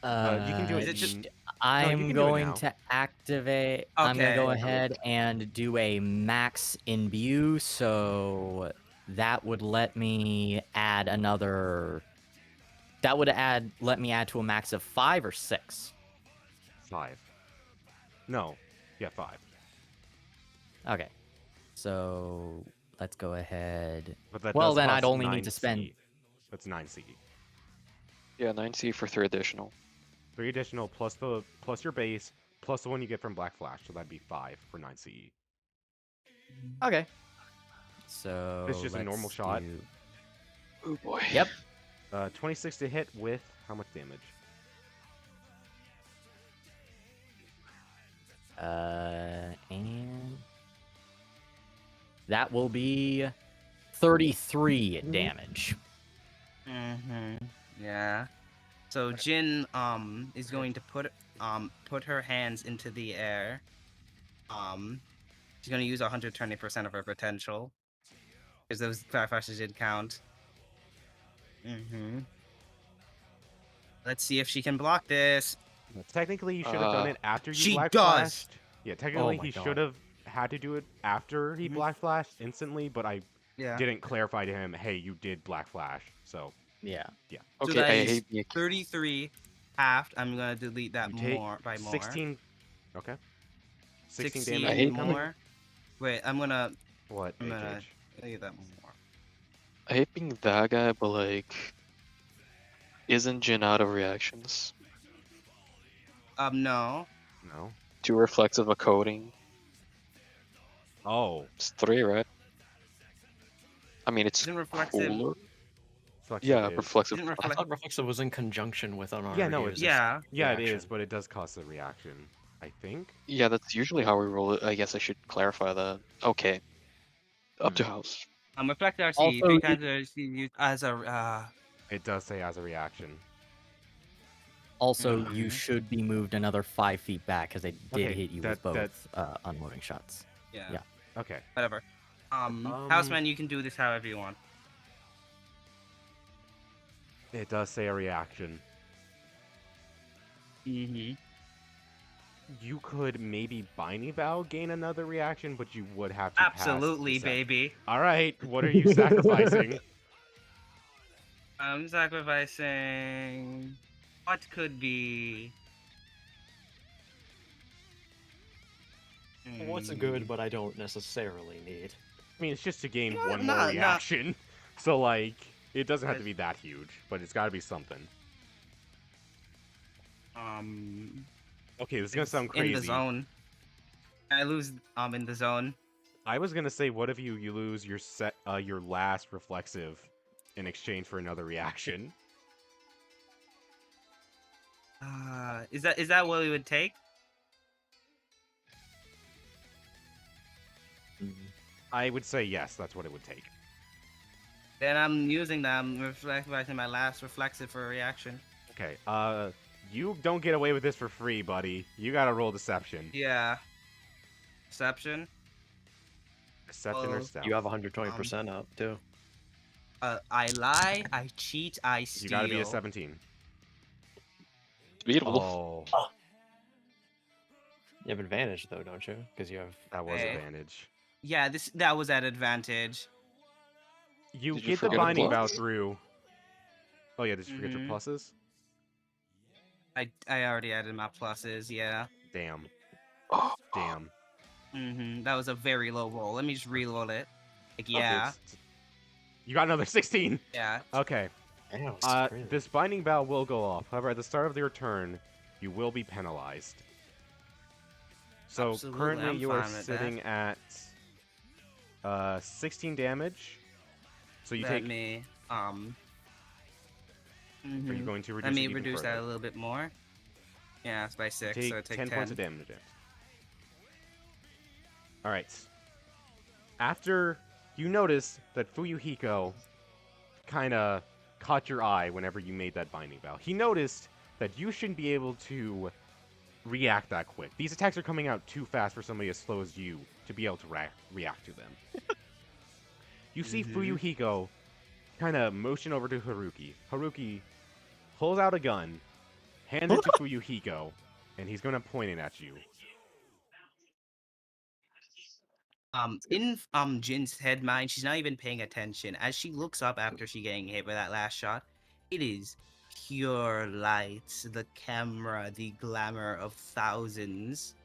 S1: You can do
S6: Is
S1: it.
S6: it just-
S1: you
S5: I'm
S1: can do it
S5: going
S1: now.
S5: to activate. I'm gonna
S6: Okay.
S5: go ahead and do a max imbue, so that would let me add another. That would let me add to a max of 5 or 6.
S1: 5. No. Yeah, 5.
S5: Okay. So let's go ahead.
S1: But that
S5: Well,
S1: does
S5: then I'd
S1: cost
S5: only need
S1: 9
S5: to spend-
S1: CE. That's 9 CE.
S3: Yeah, 9C for 3 additional.
S1: 3 additional plus your base plus the one you get from Black Flash, so that'd be 5 for 9 CE.
S5: Okay. So
S1: It's just a normal
S5: let's
S1: shot.
S5: do-
S3: Oh boy.
S5: Yep.
S1: 26 to hit with how much damage?
S5: And that will be 33 damage.
S6: Yeah. So Jin is going to put her hands into the air. She's going to use 120% of her potential because those black flashes did count. Let's see if she can block this.
S1: Technically, you should have done it after you
S6: she
S1: Black
S6: does!
S1: Flashed. Yeah, technically,
S5: my
S1: he
S5: God.
S1: should have had to do it after he
S6: Mhm.
S1: Black Flashed instantly, but I
S6: Yeah.
S1: didn't clarify to him, hey, you did Black Flash. So,
S5: Yeah.
S6: So
S3: Okay,
S6: that
S3: I
S6: is
S3: hate being
S6: 33 halved. I'm going to delete that
S1: you take
S6: more by more.
S1: 16. Okay. 16
S6: 16
S1: damage.
S3: I hate
S1: incoming.
S6: more. Wait, I'm going to
S1: What,
S6: I'm gonna
S1: HH?
S6: delete that more.
S3: I hate being that guy, but like, isn't Jin out of reactions?
S6: No.
S1: No.
S3: 2 reflexive a coding.
S1: Oh.
S3: It's 3, right? I mean, it's
S6: Isn't reflexive?
S3: cooler.
S1: Flexive
S3: Yeah,
S1: is.
S3: reflexive.
S6: Isn't
S2: I
S6: reflect?
S2: thought Reflexive was in conjunction with unarmed.
S1: Yeah, no,
S2: use.
S6: Yeah.
S1: Yeah, it is,
S2: reaction.
S1: but it does cost a reaction, I think.
S3: Yeah, that's usually how we roll it. I guess I should clarify that. Okay. Up to house.
S6: Reflect RC.
S5: Also,
S6: 3 times RC used as a
S1: It does say as a reaction.
S5: Also, you
S6: Mhm.
S5: should be moved another 5 feet back because they did
S1: Okay,
S5: hit you
S1: that-
S5: with both unloading shots.
S6: yeah.
S5: Yeah.
S1: Okay.
S6: Whatever. Houseman, you can do this however you want.
S1: It does say a reaction.
S6: Mm-hmm.
S1: You could maybe Binding Vow gain another reaction, but you would have to pass
S6: Absolutely,
S1: the sec-
S6: baby.
S1: All right, what are you sacrificing?
S6: I'm sacrificing. What could be?
S7: What's good, but I don't necessarily need.
S1: I mean, it's just to gain
S4: Yeah,
S1: one
S4: no,
S1: more
S4: no.
S1: reaction. So, like, it doesn't have to
S4: Right.
S1: be that huge, but it's got to be something. Okay, this is gonna sound
S4: in the
S1: crazy.
S4: zone. I lose in the zone.
S1: I was gonna say, what if you lose your last reflexive in exchange for another reaction?
S4: Is that what we would take?
S1: I would say yes, that's what it would take.
S4: Then I'm using them reflecting my last reflexive for a reaction.
S1: Okay, you don't get away with this for free, buddy. You gotta roll deception.
S4: Yeah. Deception.
S1: Deception or
S4: Oh,
S1: stealth.
S7: You have 120% up too.
S4: I lie, I cheat, I steal.
S1: You gotta be a 17.
S3: Beatable.
S1: Oh,
S7: You have advantage though, don't you? Because you have.
S1: that was
S4: Okay.
S1: advantage.
S4: Yeah, that was at advantage.
S1: You
S3: Did you
S1: get the
S3: forget a
S1: binding bow
S3: plus?
S1: through. Oh yeah, did you forget your
S4: Mhm.
S1: pluses?
S4: I already added my pluses. Yeah.
S1: Damn.
S3: Oh,
S1: Damn.
S4: That was a very low roll. Let me just reload it. Like,
S1: Okay,
S4: yeah.
S1: you got another 16.
S4: Yeah.
S1: Okay.
S7: Damn, it's crazy.
S1: This binding bow will go off. However, at the start of your turn, you will be penalized. So
S4: Absolutely,
S1: currently
S4: I'm
S1: you are
S4: fine with that.
S1: sitting at 16 damage. So you
S4: Let
S1: take.
S4: me
S1: Are you going to reduce
S4: Let
S1: it
S4: me
S1: even
S4: reduce that a
S1: further?
S4: little bit more. Yeah, it's by 6,
S1: Take
S4: so take
S1: 10
S4: 10.
S1: points of damage. All right. After you notice that Fuyuhiko kind of caught your eye whenever you made that binding vow, he noticed that you shouldn't be able to react that quick. These attacks are coming out too fast for somebody as slow as you to be able to react to them. You see Fuyuhiko kind of motion over to Haruki. Haruki pulls out a gun, hands it to Fuyuhiko, and he's going to point it at you.
S4: In Jin's head mind, she's not even paying attention. As she looks up after she getting hit by that last shot, it is pure light, the camera, the glamour of thousands.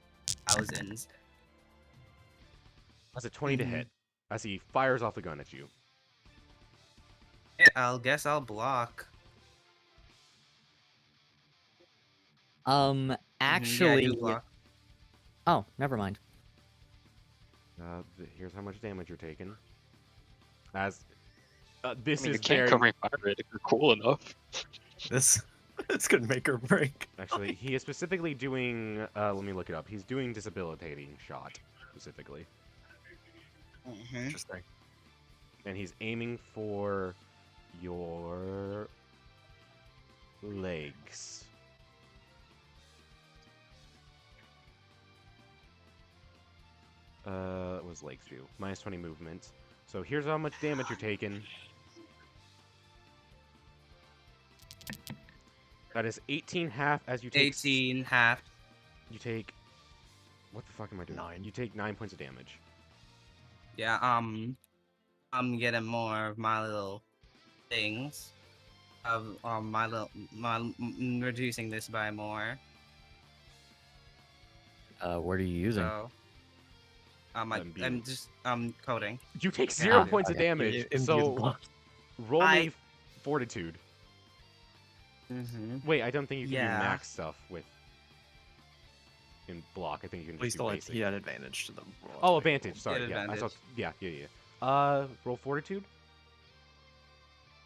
S1: That's a 20 to hit as he fires off the gun at you.
S4: Yeah, I'll block. Yeah, I
S5: Actually,
S4: do block.
S5: oh, never mind.
S1: Here's how much damage you're taking. As this
S3: I mean,
S1: is
S3: you can't
S1: very
S3: cover fire it if you're cool enough.
S7: This could make or break.
S1: actually he is specifically doing. Let me look it up. He's doing disabilitating shot specifically,
S7: Interesting.
S1: and he's aiming for your legs. What was legs do? Minus 20 movement. So here's how much damage you're taking. That is 18 half as you take.
S4: 18 half.
S1: You take. What the fuck am I doing?
S7: 9.
S1: You take 9 points of damage.
S4: Yeah, I'm getting more of my little things. Of reducing this by more.
S5: What are you using?
S4: So I'm just coding.
S1: You take 0
S5: Ah,
S1: points of
S5: okay.
S1: damage. So roll me fortitude. Wait, I don't think you can
S4: Yeah.
S1: do max stuff with in block. I think you can
S7: At least
S1: just do basic.
S7: he had advantage to them.
S1: Oh, advantage.
S4: He
S1: Sorry.
S4: had
S1: Yeah, I
S4: advantage.
S1: thought. Yeah. Roll fortitude.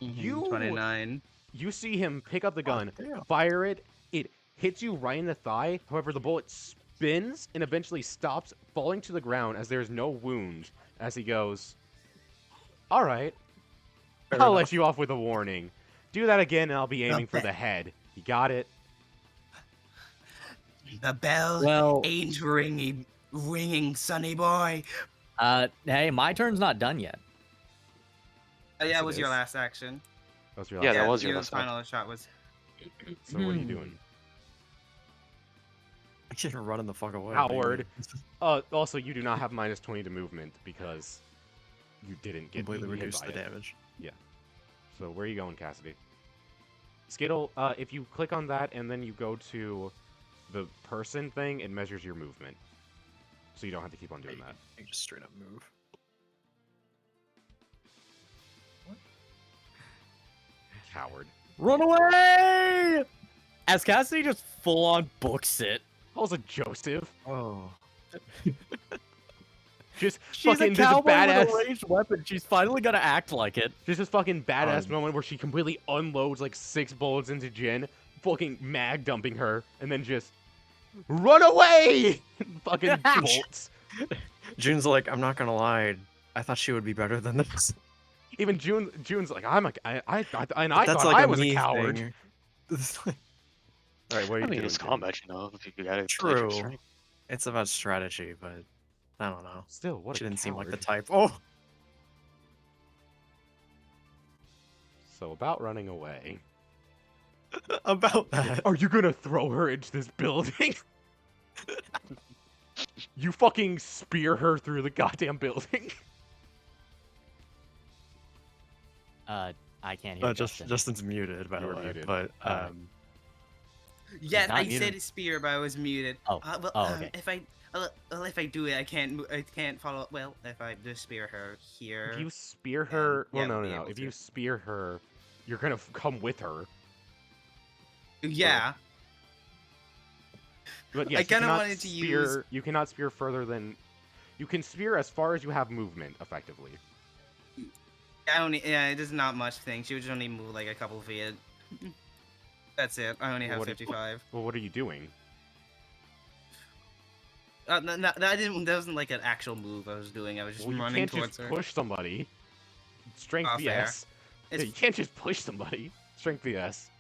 S1: You
S4: 29.
S1: You see him pick up the gun,
S7: damn.
S1: fire it. It hits you right in the thigh. However, the bullet spins and eventually stops, falling to the ground as there is no wound. As he goes, "All right, I'll let you off with a warning. Do that again, and I'll be aiming for the head. You got it."
S4: The bell
S5: Well,
S4: ain't ringing, sonny boy.
S5: hey, my turn's not done yet.
S4: Oh, yeah,
S1: Yes,
S4: it
S1: it
S4: was your
S1: is.
S4: last action.
S1: That's your
S3: Yeah,
S1: last
S3: that
S1: action.
S3: was your last
S4: final shot was.
S1: So what are you doing?
S7: I can't run the fuck away.
S1: Howard. Also, you do not have minus 20 to movement because you didn't get
S7: Completely
S1: hit
S7: reduce
S1: by
S7: the
S1: it.
S7: damage.
S1: So where are you going, Cassidy? Skittle, if you click on that and then you go to the person thing, it measures your movement. So you don't have to keep on doing that.
S7: You can just straight up move.
S1: coward.
S8: Run away! As Cassidy just full on books it.
S1: Also, Joseph.
S2: Oh.
S1: Just
S8: She's
S1: fucking
S8: a
S1: this
S8: cowboy
S1: badass.
S8: with a ranged weapon. She's finally gonna act like it.
S1: Just this fucking badass
S8: Um,
S1: moment where she completely unloads like 6 bullets into Jin, fucking mag dumping her, and then just run away! Fucking bolts.
S2: June's like, I'm not gonna lie. I thought she would be better than this.
S1: Even June's like, I thought
S2: That's
S1: I
S2: like
S1: was a
S2: me
S1: coward.
S2: thing. It's like-
S1: All right, what are you
S3: I mean,
S1: doing?
S3: it's
S1: Jin?
S3: combat, you know. If you gotta
S2: True. It's about strategy, but I don't know.
S1: Still, what
S2: She
S1: a
S2: didn't seem like the
S1: coward.
S2: type. Oh,
S1: So about running away.
S2: about that.
S1: Are you gonna throw her into this building? You fucking spear her through the goddamn building.
S8: I can't hear Justin.
S2: Justin's muted, by the
S1: You're
S2: way.
S1: muted.
S2: But
S4: Yes,
S8: not
S4: I
S8: muted?
S4: said spear, but I was muted.
S8: Oh.
S4: Well,
S8: Okay.
S4: if I do it, I can't follow. Well, if I just spear her here.
S1: If you spear her,
S4: yeah,
S1: well, no,
S4: we'll
S1: no,
S4: be
S1: no.
S4: able
S1: If
S4: to.
S1: you spear her, you're gonna come with her.
S4: Yeah.
S1: But yes,
S4: I
S1: you
S4: kinda
S1: cannot
S4: wanted to
S1: spear,
S4: use-
S1: You cannot spear further than. You can spear as far as you have movement, effectively.
S4: Yeah, it is not much thing. She would just only move like a couple feet. That's it. I only
S1: Well,
S4: have
S1: what if-
S4: 55.
S1: Well, what are you doing?
S4: No, that wasn't like an actual move I was doing. I was just
S1: Well, you
S4: running
S1: can't
S4: towards
S1: just
S4: her.
S1: push somebody. Strength
S4: Oh, fair.
S1: VS. Yeah,
S4: It's-
S1: you can't just push somebody. Strength VS.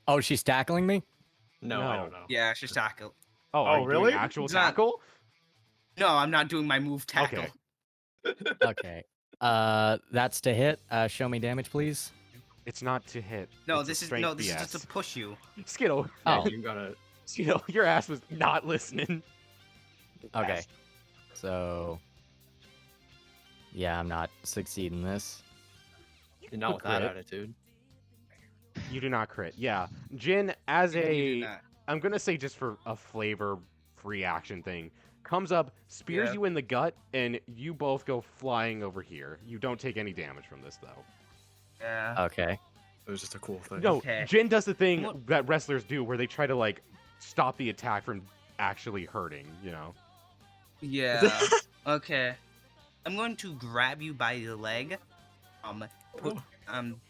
S8: Oh, she's tackling me?
S2: no, I don't know.
S4: Yeah, she's tackle.
S1: Oh, are you doing
S2: really?
S1: actual
S4: It's not-
S1: tackle?
S4: No, I'm not doing my move tackle.
S1: Okay.
S8: Okay. That's to hit. Show me damage, please.
S1: It's not to hit.
S4: No,
S1: it's a
S4: this is
S1: strength
S4: just
S1: VS.
S4: to push you.
S1: Skittle.
S8: Oh.
S2: You gotta.
S1: Skittle, your ass was not listening.
S8: Okay. So. Yeah, I'm not succeeding this.
S2: You're not with that
S8: crit.
S2: attitude.
S1: You do not crit. Yeah. Jin, as
S4: You do
S1: a,
S4: not.
S1: I'm gonna say just for a flavor free action thing, comes up, spears
S4: Yeah.
S1: you in the gut, and you both go flying over here. You don't take any damage from this though.
S4: Yeah.
S8: Okay.
S2: It was just a cool thing.
S1: No,
S4: Okay.
S1: Jin does the thing
S4: What-
S1: that wrestlers do where they try to like stop the attack from actually hurting, you know?
S4: Yeah. Okay. I'm going to grab you by the leg.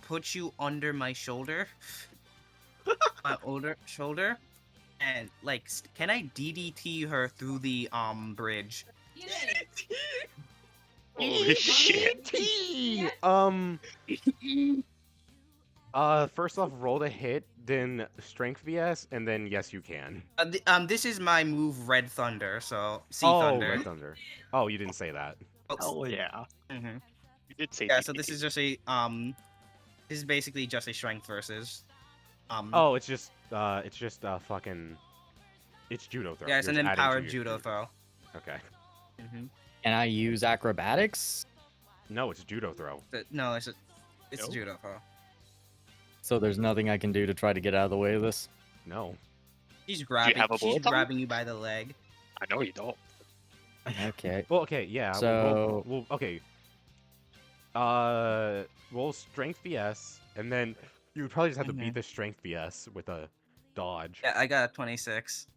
S4: Put you under my shoulder. Shoulder. And like, can I DDT her through the bridge?
S3: Holy shit.
S1: First off, roll to hit, then strength VS, and then yes, you can.
S4: This is my move, Red Thunder. So Sea
S1: Oh,
S4: Thunder.
S1: Red Thunder. Oh, you didn't say that.
S2: Oh yeah.
S4: Mhm.
S3: You did say
S4: Yeah. So this is just a This is basically just a strength versus.
S1: Oh, it's just fucking. It's judo throw.
S4: Yeah, it's
S1: You're
S4: an
S1: just adding to
S4: empowered
S1: your
S4: judo throw.
S1: Okay.
S8: Can I use acrobatics?
S1: No, it's judo throw.
S4: No, it's a
S3: No?
S4: judo throw.
S8: So there's nothing I can do to try to get out of the way of this?
S1: No.
S4: She's grabbing.
S3: have a
S4: She's
S3: bullet time?
S4: grabbing you by the leg.
S3: I know you don't.
S8: Okay.
S1: Well, okay, yeah.
S8: So-
S1: Okay. Roll strength VS, and then you would probably just have to beat the strength VS with a dodge.
S4: Yeah, I got a 26.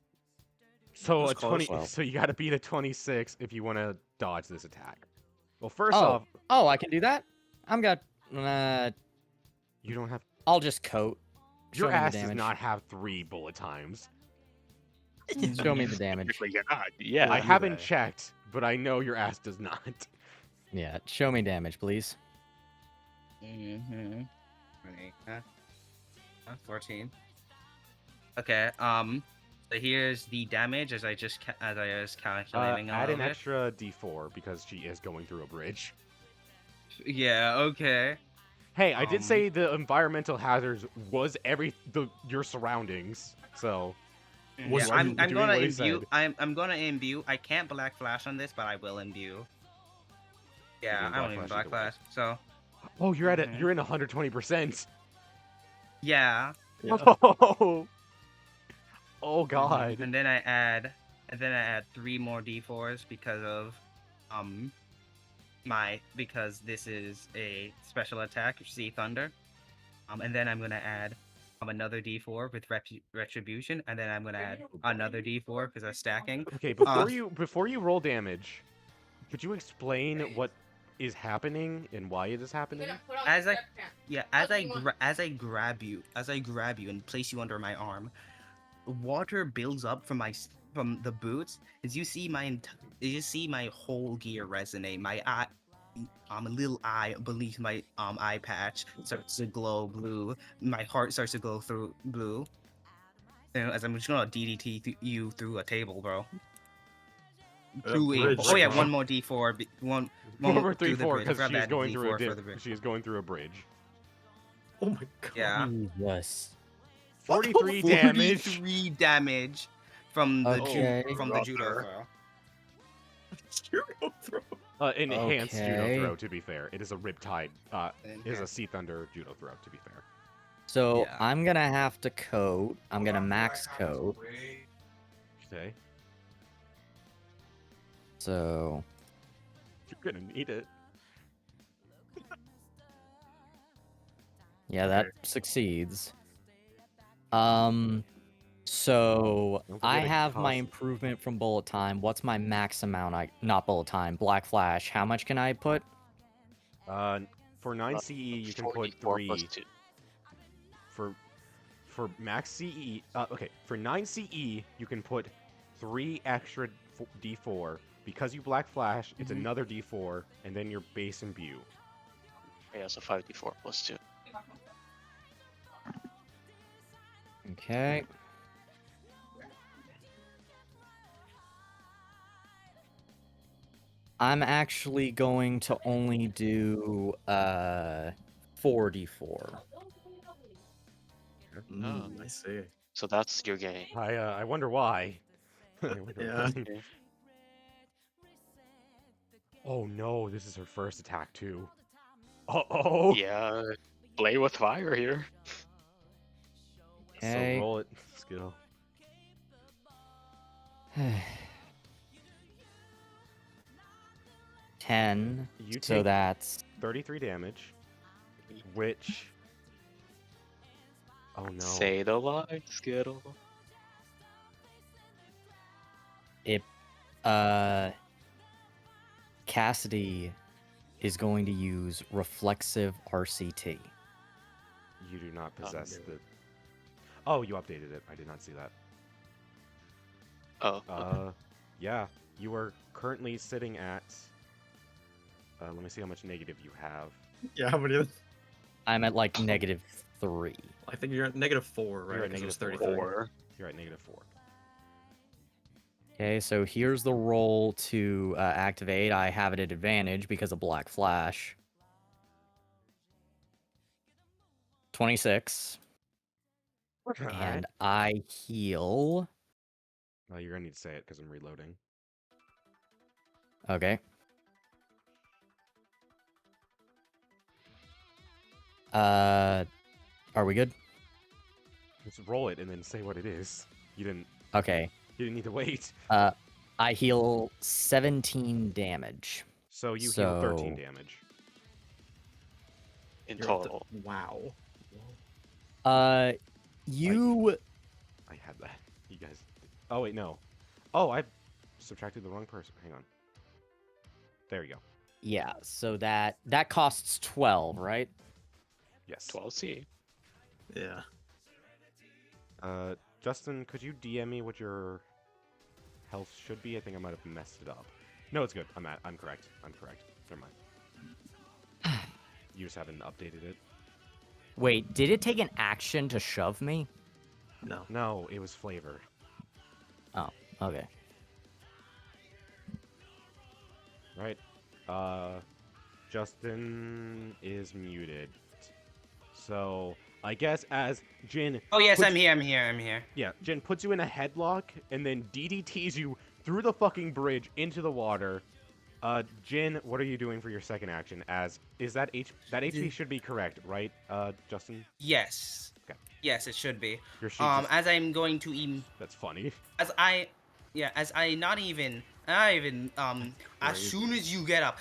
S1: So
S2: That's
S1: a
S2: close.
S1: 20. So you got to beat a 26 if you want to dodge this attack. Well, first
S8: Oh.
S1: off,
S8: Oh, I can do that? I'm got.
S1: you don't have.
S8: I'll just coat. Show
S1: Your
S8: me the
S1: ass does
S8: damage.
S1: not have 3 bullet times.
S8: Show me the damage.
S3: Technically, you're not. Yeah.
S1: I
S2: you
S1: haven't
S2: may.
S1: checked, but I know your ass does not.
S8: Yeah, show me damage, please.
S4: Mm-hmm. 14. Okay. So here's the damage as I was calculating.
S1: Add
S4: all
S1: an
S4: of it.
S1: extra D4 because she is going through a bridge.
S4: Yeah. Okay.
S1: Hey, I did
S4: Um,
S1: say the environmental hazards was your surroundings. So
S2: Was
S4: Yeah,
S1: you
S4: I'm
S1: doing
S4: gonna
S1: what he
S4: imbue.
S1: said?
S4: I'm gonna imbue. I can't black flash on this, but I will imbue. Yeah,
S1: can
S4: I don't
S1: black
S4: even
S1: flash
S4: black
S1: either way.
S4: flash. So
S1: oh, you're at
S4: Mhm.
S1: you're in 120%.
S4: yeah.
S2: Yeah.
S1: Oh, oh God.
S4: And then I add 3 more d4s because of
S6: because this is a special attack, Sea Thunder. And then I'm gonna add another D4 with retribution, and then I'm gonna add another D4 because I'm stacking.
S1: Okay, before you roll damage, could you explain what is happening and why it is happening?
S6: As I grab you and place you under my arm, water builds up from the boots. As you see my whole gear resonate. My eye, a little eye beneath my eye patch starts to glow blue. My heart starts to glow through blue. As I'm just gonna DDT you through a table, bro.
S9: bridge,
S6: Oh yeah,
S9: bro.
S6: one more D4. One
S1: Over
S6: through the
S1: 3-4
S6: bridge. I
S1: because
S6: forgot
S1: she's
S6: that
S1: going through
S6: D4 for the bridge.
S1: she is going through a bridge.
S9: Oh my god.
S6: Yeah.
S5: Jesus.
S1: 43 damage.
S6: 43 damage from the
S5: Okay.
S6: judo throw.
S9: Judo throw.
S1: Enhanced judo
S5: Okay.
S1: throw, to be fair. It is a riptide. It is a Sea Thunder judo throw, to be fair.
S5: So
S6: Yeah.
S5: I'm gonna have to code. I'm gonna max code.
S1: Okay.
S5: So
S1: You're gonna need it.
S5: yeah, that succeeds. So
S1: Don't
S5: I
S1: forget it
S5: have my
S1: costs-
S5: improvement from bullet time. What's my max amount? Not bullet time. Black flash. How much can I put?
S1: For 9 CE, you can put
S3: 4d4
S1: 3.
S3: plus 2.
S1: For max CE, okay, for 9 CE, you can put 3 extra D4. Because you Black Flash, it's another D4, and then your base imbue.
S3: Yeah, so 5d4 plus 2.
S5: Okay. I'm actually going to only do 4d4.
S9: I see.
S3: So that's your game.
S1: I wonder why. I wonder
S9: Yeah.
S1: why. Oh no, this is her first attack too. Uh-oh!
S3: Yeah, play with fire here.
S5: Okay.
S1: So roll it, Skitttle.
S5: 10.
S1: You
S5: So
S1: take
S5: that's
S1: 33 damage, which... Oh no.
S3: Say the line, Skittle.
S5: Cassidy is going to use reflexive RCT.
S1: You do not
S3: Oh,
S1: possess
S3: no.
S1: the... Oh, you updated it. I did not see that.
S3: Oh, okay.
S1: Yeah. You are currently sitting at... let me see how much negative you have.
S9: Yeah, how many?
S5: I'm at like -3.
S9: I think you're at -4, right?
S1: You're at
S9: 'Cause it was
S1: -4.
S9: 33.
S3: 4.
S1: You're at -4.
S5: Okay, so here's the roll to activate. I have it at advantage because of Black Flash. 26. And I heal.
S1: You're gonna need to say it because I'm reloading.
S5: Okay. Are we good?
S1: Just roll it and then say what it is. You didn't
S5: Okay.
S1: need to wait.
S5: I heal 17 damage.
S1: So you heal 13
S5: So-
S1: damage.
S3: In
S9: You're up to-
S3: total.
S9: Wow.
S5: You
S1: I had that. You guys... Oh, wait, no. Oh, I subtracted the wrong person. Hang on. There you go.
S5: yeah, so that costs 12, right?
S1: Yes.
S3: 12C.
S9: Yeah.
S1: Justin, could you DM me what your health should be? I think I might have messed it up. No, it's good. I'm correct. I'm correct. Never mind. You just haven't updated it.
S5: Wait, did it take an action to shove me?
S9: No.
S1: No, it was flavor.
S5: Oh, okay.
S1: Right. Justin is muted. So I guess as Jin...
S6: Oh yes,
S1: puts-
S6: I'm here.
S1: Yeah, Jin puts you in a headlock and then DDTs you through the fucking bridge into the water. Jin, what are you doing for your second action? Is that HP should be correct, right, Justin?
S6: Yes.
S1: Okay.
S6: Yes, it should be.
S1: Your sheet just-
S6: As I'm going to
S1: that's funny.
S6: as I not even as
S1: Right.
S6: soon as you get up,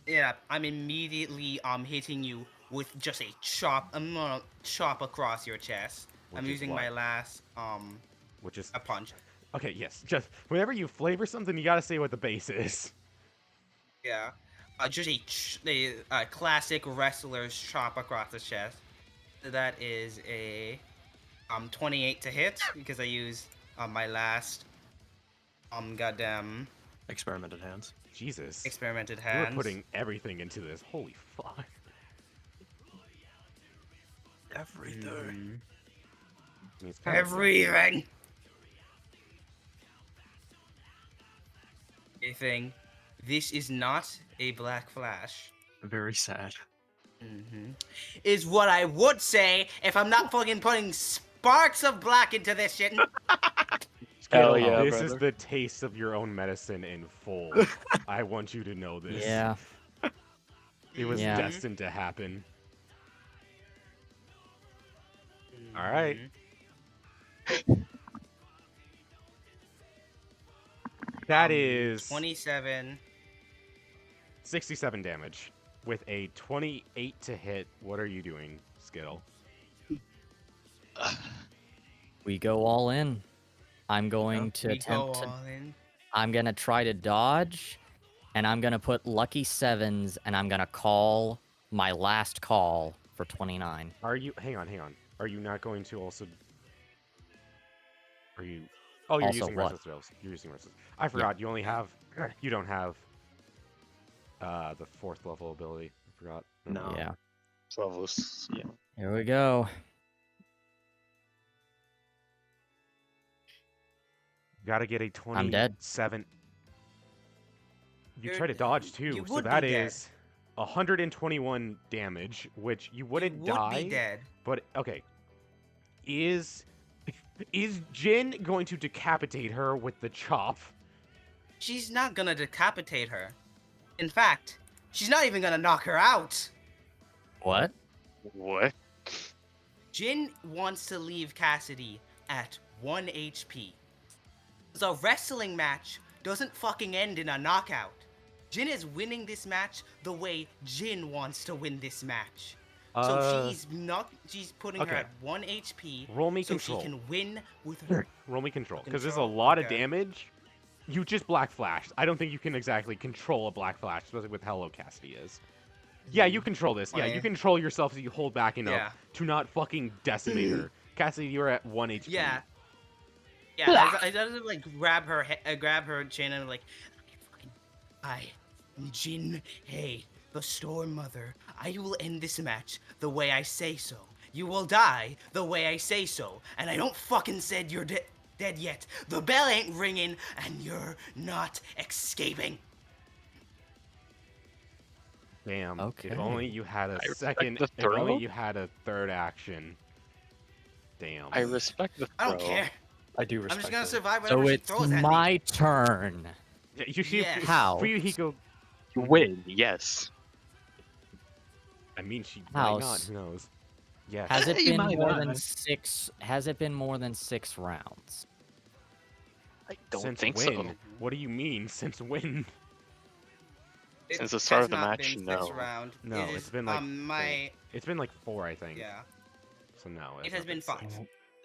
S4: Yeah, I'm immediately hitting you with just a chop. I'm gonna chop across your chest.
S1: Which
S4: I'm
S1: is
S4: using
S1: what?
S4: my last
S1: Which is
S4: a punch.
S1: okay. Yes, just whenever you flavor something, you gotta say what the base is.
S4: Yeah, just a classic wrestler's chop across the chest. That is a 28 to hit because I used my last goddamn
S2: Experimented hands.
S1: Jesus,
S4: experimented
S1: you were
S4: hands.
S1: putting everything into this. Holy fuck.
S2: Everything.
S1: I mean, it's kinda
S4: Everything. Everything. This is not a black flash.
S2: Very sad.
S4: Is what I would say if I'm not fucking putting sparks of black into this shit.
S3: Hell
S1: Skittle,
S3: yeah,
S1: this is
S3: brother.
S1: the taste of your own medicine in full. I want you to know this.
S5: Yeah.
S1: It was
S5: Yeah.
S1: destined to happen. All right. That is
S4: 27.
S1: 67 damage with a 28 to hit. What are you doing, Skittle?
S5: We go all in. I'm going to
S4: We go
S5: attempt to.
S4: all in.
S5: I'm gonna try to dodge, and I'm gonna put lucky sevens, and I'm gonna call my last call for 29.
S1: Are you? Hang on. Are you not going to also? Are you? Oh, you're
S5: Also
S1: using
S5: what?
S1: restless spells. You're using restless. I forgot. You only have. You don't have. The 4th level ability. I forgot.
S2: No.
S5: Yeah.
S3: Levels. Yeah.
S5: Here we go.
S1: Gotta get a 27.
S5: I'm dead.
S1: You
S4: You're
S1: try to dodge too,
S4: you
S1: so
S4: would
S1: that
S4: be dead.
S1: is 121 damage, which you wouldn't
S4: you would
S1: die.
S4: be dead.
S1: But okay, is Jin going to decapitate her with the chop?
S4: She's not gonna decapitate her. In fact, she's not even gonna knock her out.
S5: What?
S3: What?
S4: Jin wants to leave Cassidy at 1 HP. The wrestling match doesn't fucking end in a knockout. Jin is winning this match the way Jin wants to win this match. So she's putting her
S1: okay.
S4: at 1 HP
S1: Roll me
S4: so
S1: control.
S4: she can win with her.
S1: Roll me control, because there's a
S4: Control?
S1: lot of
S4: Okay.
S1: damage. You just black flashed. I don't think you can exactly control a black flash, especially with how low Cassidy is. Yeah, you control this. Yeah, you
S4: Okay.
S1: control yourself so you hold back enough
S4: Yeah.
S1: to not fucking decimate her. Cassidy, you're at 1 HP.
S4: Yeah. Yeah, I just like grab her chin and like, I am Jin Hei, the Storm Mother. I will end this match the way I say so. You will die the way I say so. And I don't fucking said you're dead yet. The bell ain't ringing and you're not escaping.
S1: Damn.
S5: Okay.
S1: If only you had a
S3: I respect
S1: second.
S3: the
S1: If only
S3: throw.
S1: you had a third action. Damn.
S3: I respect the throw.
S4: I don't care.
S2: I do
S4: I'm
S2: respect
S4: just gonna
S2: it.
S4: survive
S5: So
S4: whatever she
S5: it's
S4: throws at me.
S5: my turn.
S1: Yeah, you see,
S4: Yes.
S5: How?
S1: Fuyuhiko.
S3: You win, yes.
S1: I mean, she might not.
S5: House.
S1: Who knows? Yes.
S5: Has it
S3: You
S5: been
S3: might
S5: more
S3: not.
S5: than 6? Has it been more than 6 rounds?
S3: I don't
S1: Since
S3: think
S1: when?
S3: so.
S1: What do you mean? Since when?
S3: Since the start
S4: has
S3: of the
S4: not
S3: match,
S4: been this
S3: no.
S4: round.
S1: No,
S4: It
S1: it's
S4: is,
S1: been like
S4: my
S1: It's been like 4, I think.
S4: yeah.
S1: So no.
S4: It
S1: it's
S4: has
S1: not
S4: been 5.
S1: 6.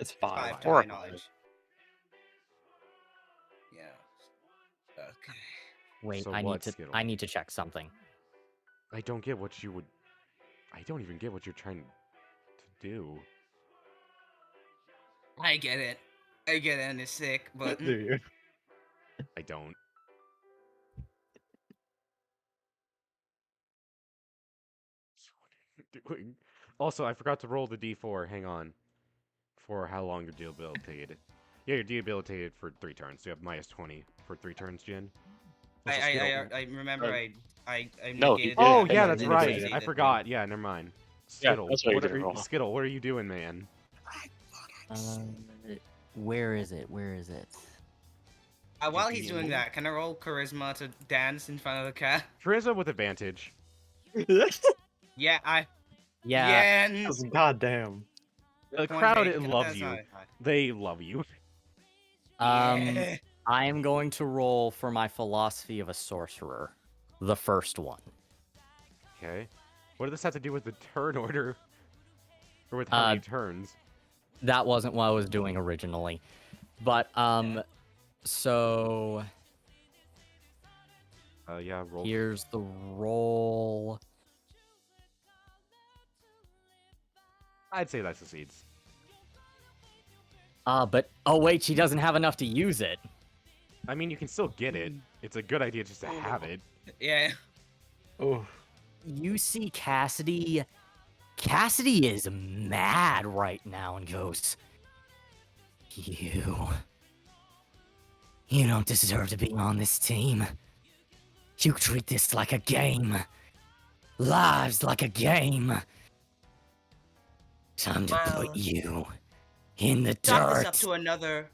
S2: It's
S4: 5
S2: 5.
S4: to
S3: Or
S4: my
S3: five.
S4: knowledge. Yeah. Okay.
S5: Wait,
S1: So
S5: I
S1: what,
S5: need to
S1: Skittle?
S5: I need to check something.
S1: I don't get what you would. I don't even get what you're trying to do.
S4: I get it. I get it, and it's sick, but
S2: Do you?
S1: I don't. Doing. Also, I forgot to roll the d4. Hang on. For how long you're debilitated. Yeah, you're debilitated for 3 turns. So you have minus 20 for 3 turns, Jin. Also, Skittle-
S4: I remember I
S3: No, he
S4: negated
S3: did.
S1: Oh
S4: that,
S1: yeah,
S4: and
S1: that's
S4: then
S1: right.
S4: designated
S1: I
S4: them.
S1: forgot. Yeah, never mind.
S3: Yeah,
S1: Skittle,
S3: that's what you
S1: what
S3: did
S1: are
S3: wrong.
S1: Skittle, what are you doing, man?
S5: Where is it? Where is it?
S4: While he's doing that, can I roll charisma to dance in front of the cat?
S1: Charisma with advantage.
S4: Yeah,
S5: Yeah.
S4: Yeah.
S2: Goddamn.
S1: The crowd loves you. They love you.
S4: Yeah.
S5: I am going to roll for my philosophy of a sorcerer. The first one.
S1: Okay. What does this have to do with the turn order? Or with how many turns?
S8: That wasn't what I was doing originally. But, so
S1: Yeah, roll.
S8: here's the roll.
S1: I'd say that succeeds.
S8: But, oh wait, she doesn't have enough to use it.
S1: I mean, you can still get it. It's a good idea just to have it.
S6: Yeah.
S7: Oh.
S8: You see Cassidy. Cassidy is mad right now and goes, You don't deserve to be on this team. You treat this like a game. Lives like a game. Time to
S6: Well,
S8: put you in the
S6: Chalk this
S8: dirt.
S6: up to another.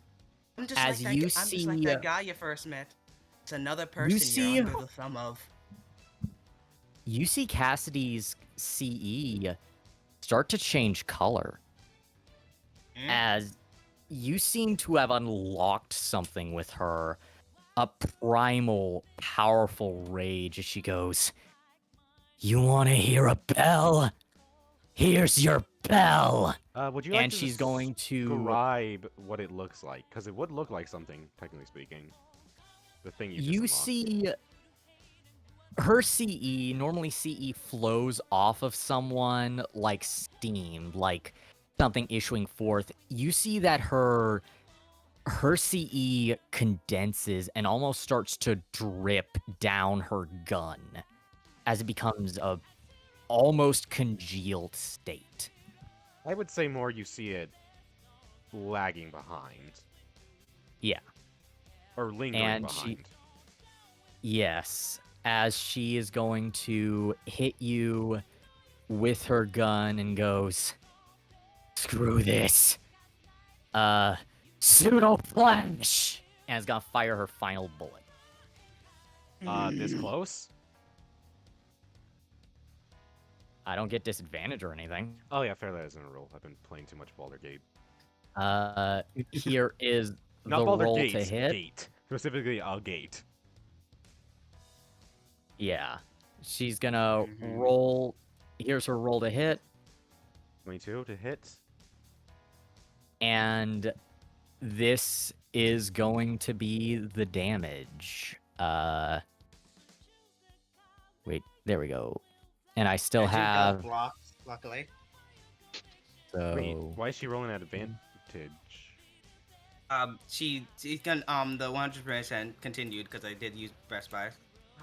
S6: I'm just
S8: As
S6: like that,
S8: you
S6: I'm just like
S8: see,
S6: that guy you first met. It's another person
S8: see-
S6: you're under the thumb of.
S8: You see Cassidy's CE start to change color. As you seem to have unlocked something with her. A primal, powerful rage as she goes, You want to hear a bell? Here's your bell.
S1: Would you like
S8: And
S1: to
S8: she's going to
S1: describe what it looks like? Because it would look like something, technically speaking. The thing you just unlocked.
S8: see her CE. Normally CE flows off of someone like steam, like something issuing forth. You see that her CE condenses and almost starts to drip down her gun as it becomes a almost congealed state.
S1: I would say more you see it lagging behind.
S8: Yeah.
S1: Or lingering
S8: And
S1: behind.
S8: Yes, as she is going to hit you with her gun and goes, Screw this. Pseudo flash! And is gonna fire her final bullet.
S1: This close?
S8: I don't get disadvantage or anything.
S1: Oh yeah, fair, that isn't a rule. I've been playing too much Baldur's Gate.
S8: Here is
S1: Not
S8: the
S1: Baldur's
S8: roll
S1: Gate,
S8: to hit.
S1: Gate. Specifically, a gate.
S8: Yeah. She's gonna roll. Here's her roll to hit.
S1: 22 to hit.
S8: And this is going to be the damage. Wait, there we go. And I still
S4: Magic
S8: have.
S4: blocks, luckily.
S8: So
S1: Wait, why is she rolling at advantage?
S4: She's gonna the 100% continued because I did use Best Buy.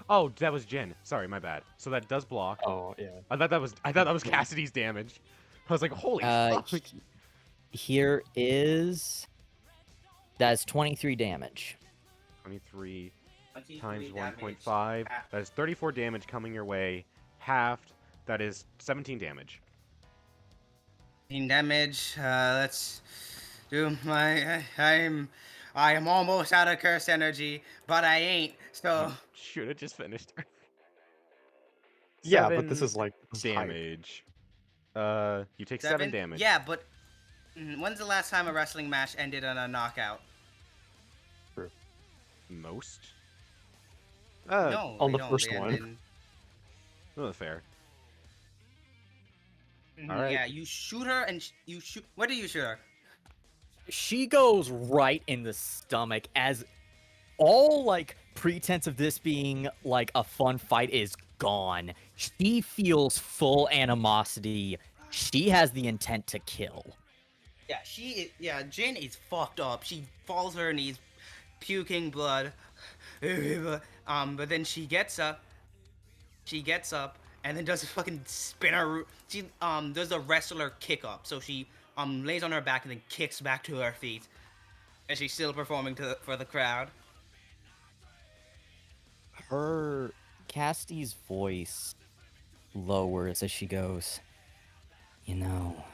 S1: Oh, that was Jin. Sorry, my bad. So that does block.
S7: Oh, yeah.
S1: I thought that was Cassidy's damage. I was like, holy fuck.
S8: Here is. That's 23 damage.
S1: 23
S4: 23
S1: times
S4: damage.
S1: 1.5. That is 34 damage coming your way. Halved. That is 17 damage.
S4: 17 damage. Let's do my. I am almost out of curse energy, but I ain't. So
S1: Should have just finished.
S7: Yeah, but this
S1: 7
S7: is like
S1: damage. You take 7 damage.
S4: Yeah, but when's the last time a wrestling match ended on a knockout?
S1: Most.
S4: No,
S7: on
S4: they
S7: the
S4: don't.
S7: first
S4: They
S7: one.
S4: ended-
S1: Oh, fair. Alright.
S4: Yeah, you shoot her and you shoot. Where do you shoot her?
S8: She goes right in the stomach as all like pretense of this being like a fun fight is gone. She feels full animosity. She has the intent to kill.
S4: Yeah, Jin is fucked up. She falls to her knees, puking blood. But then she gets up. And then does a fucking spinner. She does a wrestler kick up. So she lays on her back and then kicks back to her feet, and she's still performing for the crowd.
S5: Her Cassidy's voice lowers as she goes, You know,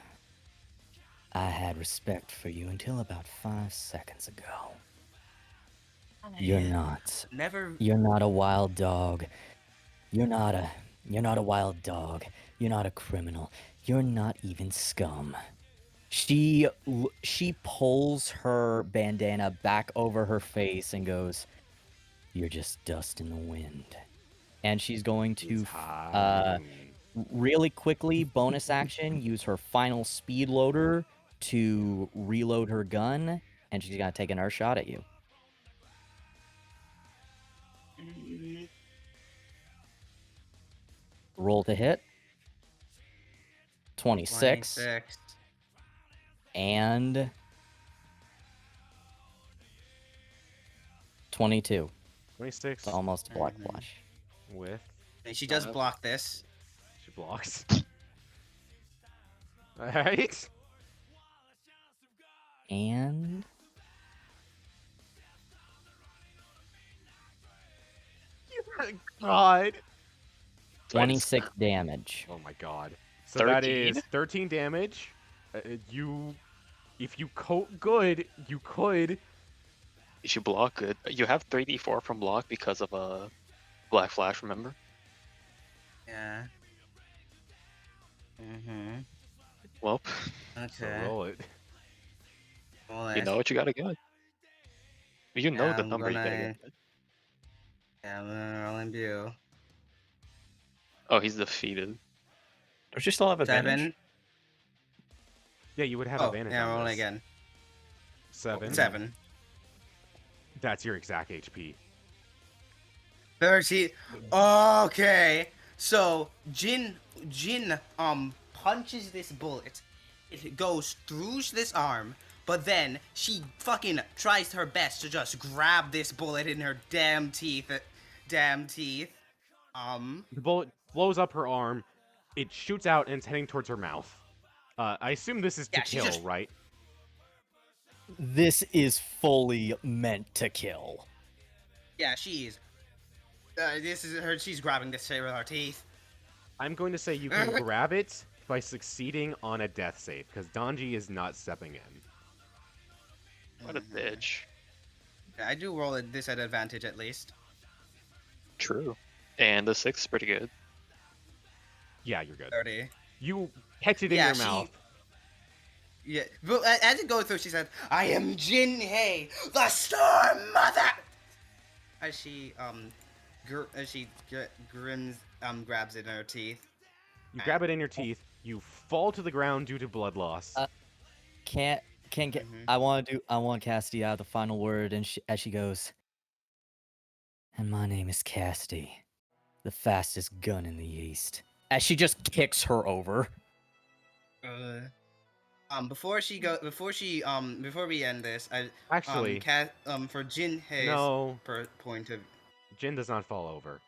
S5: I had respect for you until about 5 seconds ago. You're not.
S4: Never.
S5: You're not a wild dog. You're not a wild dog. You're not a criminal. You're not even scum. She pulls her bandana back over her face and goes, You're just dust in the wind. And she's going to
S8: Really quickly, bonus action, use her final speed loader to reload her gun, and she's gonna take another shot at you. Roll to hit. 26.
S6: 26.
S8: And 22.
S1: 26
S8: It's almost a black
S6: Mhm.
S8: flush.
S1: with
S6: And she does
S3: Uh,
S6: block this.
S1: she blocks. Alright.
S8: And
S1: God.
S8: 26 damage.
S1: Oh my god. So that is
S3: 13?
S1: 13 damage. If you coat good, you could.
S3: If you block good, you have 3d4 from block because of a black flash. Remember?
S6: Yeah. Mm-hmm.
S3: Well,
S1: So
S6: Okay.
S1: roll it.
S6: Well,
S3: you know what you gotta get. You know
S6: Yeah,
S3: the
S6: I'm
S3: number you gotta
S6: gonna-
S3: get.
S6: Yeah, I'm gonna roll in view.
S3: Oh, he's defeated.
S7: Don't you still have advantage?
S6: 7.
S1: Yeah, you would have
S6: Oh,
S1: advantage
S6: yeah,
S1: on
S6: rolling
S1: this.
S6: again.
S1: 7.
S6: 7.
S1: That's your exact HP.
S6: 30. Okay. So Jin punches this bullet. It goes through this arm, but then she fucking tries her best to just grab this bullet in her damn teeth. Damn teeth.
S1: The bullet blows up her arm. It shoots out and it's heading towards her mouth. I assume this is to
S6: Yeah, she
S1: kill,
S6: just-
S1: right?
S8: This is fully meant to kill.
S6: Yeah, she's. This is her. She's grabbing this shit with her teeth.
S1: I'm going to say you can grab it by succeeding on a death save, because Donji is not stepping in.
S3: What a bitch.
S6: Yeah, I do roll this at advantage at least.
S3: True. And the 6 is pretty good.
S1: Yeah, you're good.
S6: 30.
S1: You catch it in
S6: Yeah,
S1: your
S6: she-
S1: mouth.
S6: Yeah, but as it goes through, she said, "I am Jin Hei, the Storm Mother." As she grabs it in her teeth.
S1: You grab it in your teeth. You fall to the ground due to blood loss.
S8: Can't get.
S6: Mhm.
S8: I want Cassidy to have the final word, and as she goes. And my name is Cassidy, the fastest gun in the East. As she just kicks her over.
S6: Before we end this,
S1: Actually,
S6: for Jin Hei's
S1: no,
S6: point of.
S1: Jin does not fall over.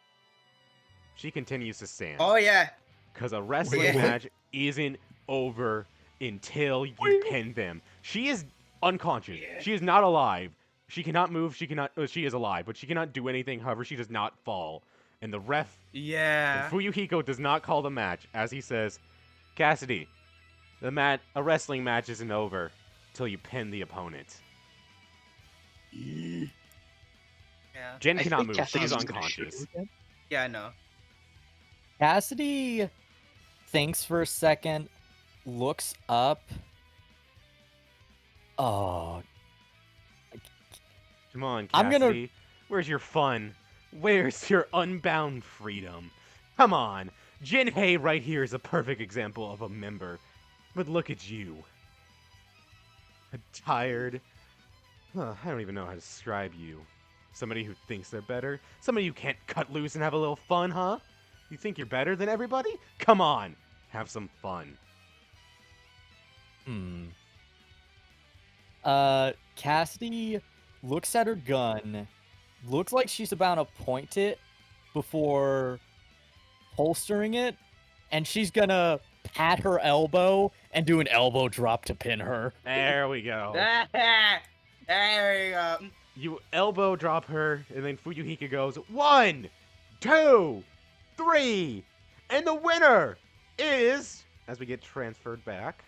S1: She continues to stand.
S6: Oh yeah.
S1: Because a wrestling
S6: Yeah.
S1: match isn't over until you pin them. She is unconscious.
S6: Yeah.
S1: She is not alive. She cannot move. She is alive, but she cannot do anything. However, she does not fall. And the ref,
S6: Yeah.
S1: Fuyuhiko, does not call the match, as he says, Cassidy, a wrestling match isn't over till you pin the opponent.
S6: Yeah.
S1: Jen
S3: I
S1: cannot
S3: think
S1: move.
S3: Cassidy's
S1: She's
S3: just gonna shoot
S1: unconscious.
S3: him again.
S6: Yeah, I know.
S8: Cassidy thinks for a second, looks up. Oh,
S1: Come on,
S8: I'm
S1: Cassidy.
S8: gonna-
S1: Where's your fun? Where's your unbound freedom? Come on. Jin Hei right here is a perfect example of a member. But look at you. A tired... I don't even know how to describe you. Somebody who thinks they're better? Somebody who can't cut loose and have a little fun, huh? You think you're better than everybody? Come on. Have some fun.
S8: Cassidy looks at her gun, looks like she's about to point it before holstering it, and she's gonna pat her elbow and do an elbow drop to pin her.
S1: There we go.
S6: There you go.
S1: You elbow drop her, and then Fuyuhiko goes 1, 2, 3, and the winner is, as we get transferred back,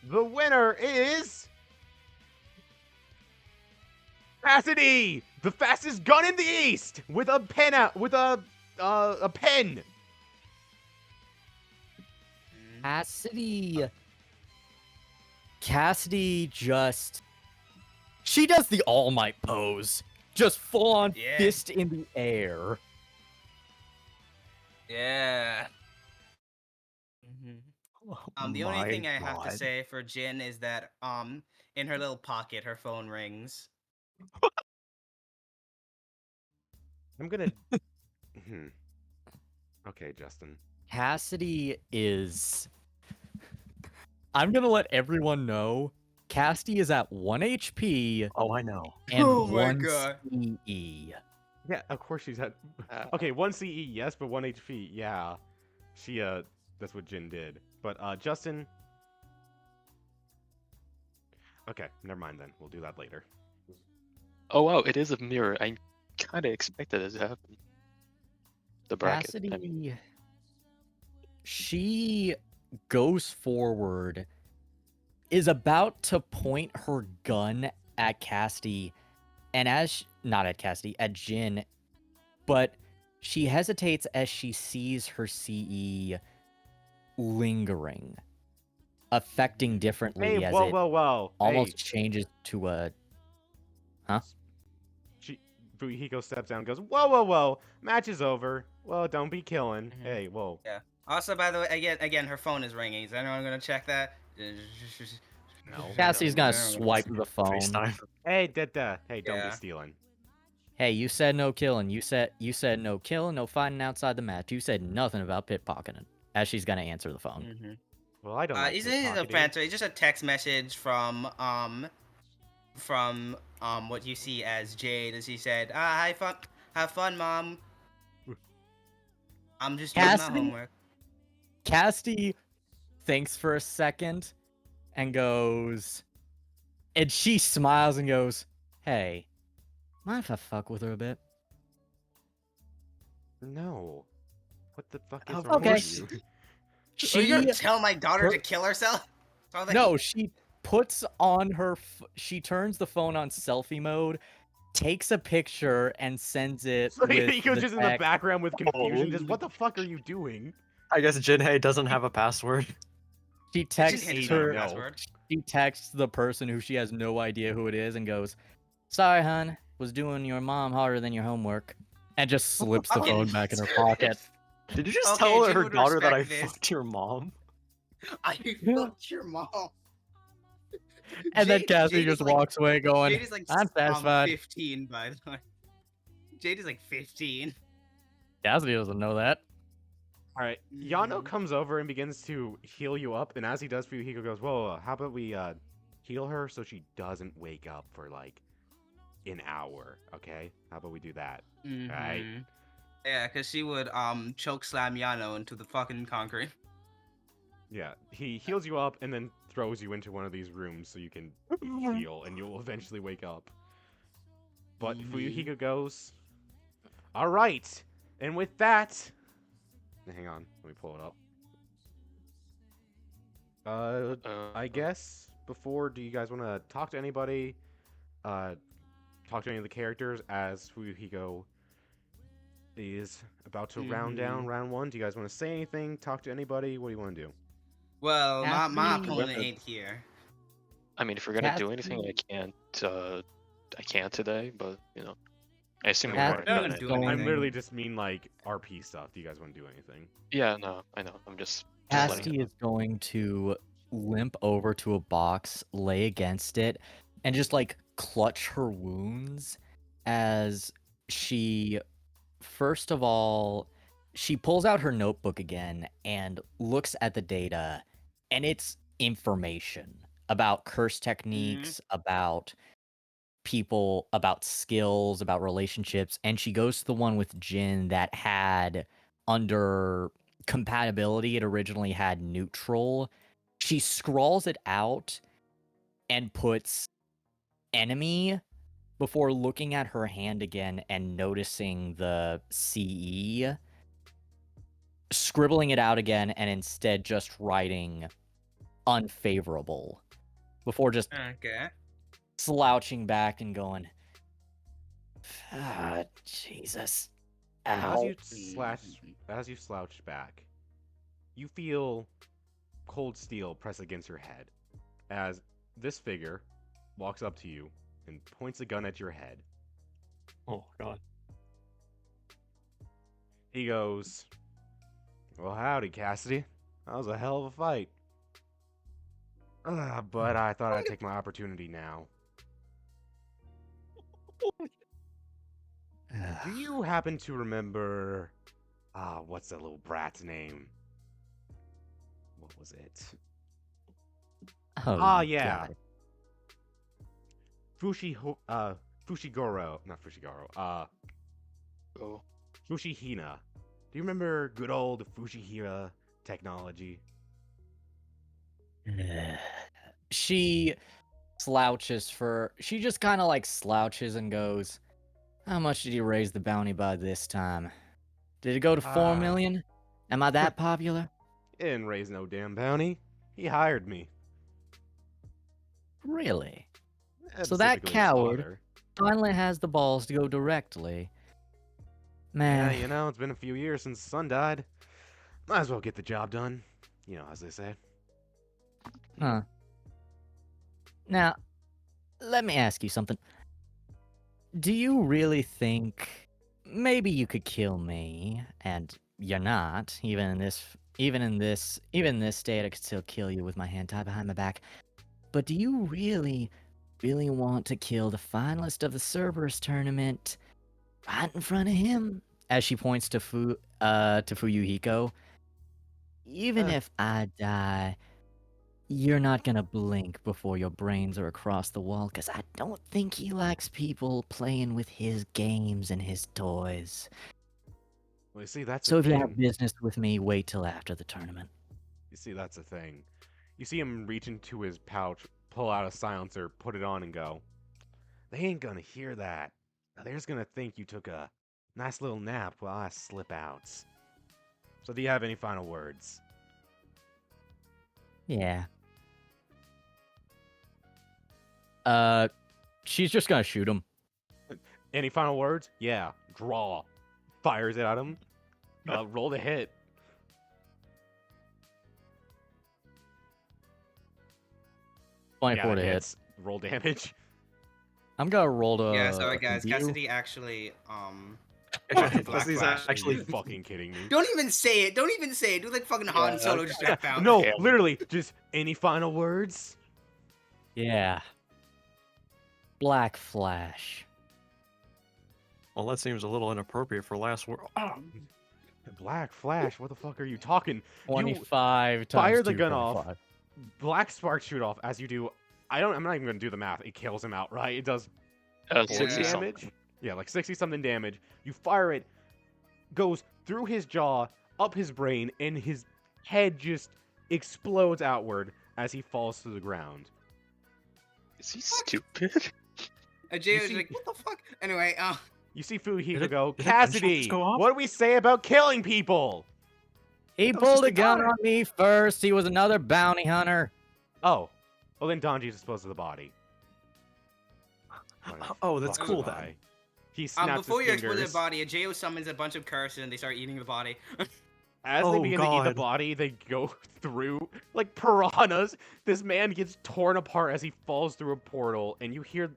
S1: the winner is Cassidy, the fastest gun in the East, with a pen out, with a pen.
S8: Cassidy just... She does the All Might pose. Just full on
S6: Yeah.
S8: fist in the air.
S6: Yeah. The only
S7: My
S6: thing I have to
S7: God.
S6: say for Jin is that in her little pocket, her phone rings.
S1: I'm gonna. Hmm. Okay, Justin.
S8: Cassidy is. I'm gonna let everyone know. Cassidy is at 1 HP
S7: Oh, I know.
S8: and
S6: Oh my
S8: 1
S6: God.
S8: CE.
S1: Yeah, of course she's at.
S3: Uh,
S1: Okay, 1 CE, yes, but 1 HP, yeah. She, that's what Jin did. But, Justin. Okay, never mind then. We'll do that later.
S3: Oh wow, it is a mirror. I kind of expected it to happen. The bracket. I mean,
S8: Cassidy. She goes forward, is about to point her gun at Cassidy, and not at Cassidy, at Jin, but she hesitates as she sees her CE lingering, affecting differently
S1: Hey,
S8: as
S1: whoa,
S8: it
S1: whoa, whoa.
S8: almost changes to a. Huh?
S1: She, Fuyuhiko steps down and goes, whoa, whoa, whoa. Match is over. Well, don't be killing.
S6: Mhm.
S1: Hey, whoa.
S6: Yeah. Also, by the way, again, her phone is ringing. Is anyone gonna check that?
S3: no.
S8: Cassie's
S3: no.
S8: gonna swipe the phone.
S7: FaceTime.
S1: Hey, hey, don't be
S6: Yeah.
S1: stealing.
S8: Hey, you said no killing. You said no killing, no fighting outside the match. You said nothing about pickpocketing. As she's gonna answer the phone.
S6: Mm-hmm.
S1: Well, I don't like
S6: It's a
S1: pickpocketing.
S6: fancy. It's just a text message from what you see as Jade, as he said, have fun, mom. I'm just doing my
S8: Cassidy?
S6: homework.
S8: Cassidy thinks for a second and goes, and she smiles and goes, "Hey, mind if I fuck with her a bit?"
S1: No. What the fuck is
S7: Of
S1: wrong
S8: course.
S1: with you?
S6: Are you gonna
S8: She
S6: tell my daughter
S8: her-
S6: to kill herself?
S8: no, she puts on her. She turns the phone on selfie mode, takes a picture, and sends it.
S1: So
S8: with
S1: he goes
S8: the
S1: just in the
S8: text.
S1: background with confusion. Just
S7: Holy-
S1: what the fuck are you doing?
S7: I guess Jinhei doesn't have a password.
S8: She
S6: Just
S8: texts
S6: hit
S1: her-
S8: her.
S1: no.
S6: password.
S8: She texts the person who she has no idea who it is and goes, "Sorry, hun, was doing your mom harder than your homework," and just slips the
S6: Okay.
S8: phone back in her pocket.
S7: Did you just
S6: Okay,
S7: tell
S6: Jin
S7: her
S6: would
S7: daughter that I
S6: respect this.
S7: fucked your mom?
S6: I fucked your mom.
S8: And then
S6: Jade-
S8: Cassidy
S6: Jade is
S8: just
S6: like-
S8: walks away going,
S6: Jade is like
S8: "I'm satisfied."
S6: 15, by the way. Jade is like 15.
S8: Cassidy doesn't know that.
S1: All right, Yano
S6: Mhm.
S1: comes over and begins to heal you up, and as he does, Fuyuhiko goes, "Whoa, how about we heal her so she doesn't wake up for like an hour? Okay, how about we do that? Right?
S6: Mhm. Yeah, because she would choke slam Yano into the fucking concrete.
S1: Yeah, he heals you up and then throws you into one of these rooms so you can heal, and you'll eventually wake up. But
S6: Mhm.
S1: Fuyuhiko goes, all right, and with that, hang on, let me pull it up. I guess before, do you guys want to talk to anybody? Talk to any of the characters as Fuyuhiko is about to round down round one. Do you guys want to say anything? Talk to anybody? What do you want to do?
S6: Well, my
S8: Cassidy-
S6: opponent ain't here.
S3: I mean, if we're gonna do
S8: Cassidy-
S3: anything, I can't today. But you know, I assume we
S8: Cassidy
S3: weren't
S6: No,
S3: gonna
S6: don't do
S3: do
S6: anything.
S1: I literally just mean like RP stuff. Do you guys want to do anything?
S3: Yeah, no, I know. I'm just letting
S8: Cassidy
S3: you know.
S8: is going to limp over to a box, lay against it, and just like clutch her wounds as she, first of all, she pulls out her notebook again and looks at the data, and it's information about curse techniques, about people, about skills, about relationships, and she goes to the one with Jin that had under compatibility, it originally had neutral. She scrawls it out and puts enemy before looking at her hand again and noticing the CE, scribbling it out again and instead just writing unfavorable before just
S6: Okay.
S8: slouching back and going, "Ah, Jesus.
S1: As
S8: Ow."
S1: you slouch back, you feel cold steel press against your head as this figure walks up to you and points a gun at your head.
S7: Oh god.
S1: He goes, Well, howdy, Cassidy. That was a hell of a fight. But I thought I'd take my opportunity now. Do you happen to remember... what's that little brat's name? What was it?
S5: Oh, you
S1: yeah.
S5: got it.
S1: Fushigoro. Not Fushigoro.
S3: Oh.
S1: Fushihina. Do you remember good old Fushihira technology?
S5: She slouches for. She just kind of like slouches and goes, "How much did you raise the bounty by this time? Did it go to 4 million? Am I that popular?"
S1: He didn't raise no damn bounty. He hired me.
S5: Really? So
S1: Specifically
S5: that
S1: his
S5: coward
S1: father.
S5: finally has the balls to go directly.
S1: Yeah,
S5: Man,
S1: you know, it's been a few years since his son died. Might as well get the job done. You know, as they say.
S5: huh. Now, let me ask you something. Do you really think maybe you could kill me, and you're not, even in this state, I could still kill you with my hand tied behind my back. But do you really want to kill the finalist of the Cerberus Tournament right in front of him? As she points to Fuyuhiko. Even if I die, you're not gonna blink before your brains are across the wall, because I don't think he likes people playing with his games and his toys.
S1: Well, you see, that's
S5: So
S1: the
S5: if you
S1: thing.
S5: have business with me, wait till after the tournament.
S1: You see, that's the thing. You see him reach into his pouch, pull out a silencer, put it on, and go, "They ain't gonna hear that. Now, they're just gonna think you took a nice little nap while I slip out." So do you have any final words?
S5: Yeah. She's just gonna shoot him.
S1: Any final words? Yeah. Draw. Fires it at him. Roll the hit. Yeah,
S5: 24 to
S1: that
S5: hit.
S1: hits. Roll damage.
S5: I'm gonna roll to.
S4: Yeah, sorry guys.
S5: view.
S4: Cassidy actually
S9: Actually,
S4: Black
S9: Cassidy's
S4: Flash.
S1: Are
S9: actually
S1: you fucking kidding me?
S4: Don't even say it. Don't even say it. Do like fucking Han Solo just got found.
S1: No,
S3: Yeah.
S1: literally, just any final words?
S5: Yeah. Black Flash.
S2: Well, that seems a little inappropriate for last word.
S1: Black Flash, what the fuck are you talking?
S5: 25 times
S1: fire the
S5: 2,
S1: gun off.
S5: 45.
S1: Black sparks shoot off as you do. I'm not even gonna do the math. It kills him outright. It does
S3: 60
S4: Yeah.
S1: damage. Yeah, like 60 something damage. You fire it, goes through his jaw, up his brain, and his head just explodes outward as he falls to the ground.
S3: Is he stupid?
S4: Jay
S1: You
S4: was
S1: see-
S4: like, what the fuck? Anyway,
S1: You see Fuyuhiko
S9: it-
S1: go,
S9: did the gunshots
S1: "Cassidy,
S9: go off?
S1: what do we say about killing people?"
S5: He
S9: That was
S5: pulled
S9: just
S5: a
S9: a
S5: gun
S9: gun.
S5: on me first. He was another bounty hunter.
S1: Oh, well then Donji's disposed of the body.
S9: Oh, that's
S1: Fuck
S9: cool
S1: the
S9: then.
S1: guy. He snaps
S4: before
S1: his
S4: you explode the
S1: fingers.
S4: body, Ajeo summons a bunch of curses and they start eating the body.
S1: As they
S9: Oh,
S1: begin to eat the
S9: God.
S1: body, they go through like piranhas. This man gets torn apart as he falls through a portal, and you hear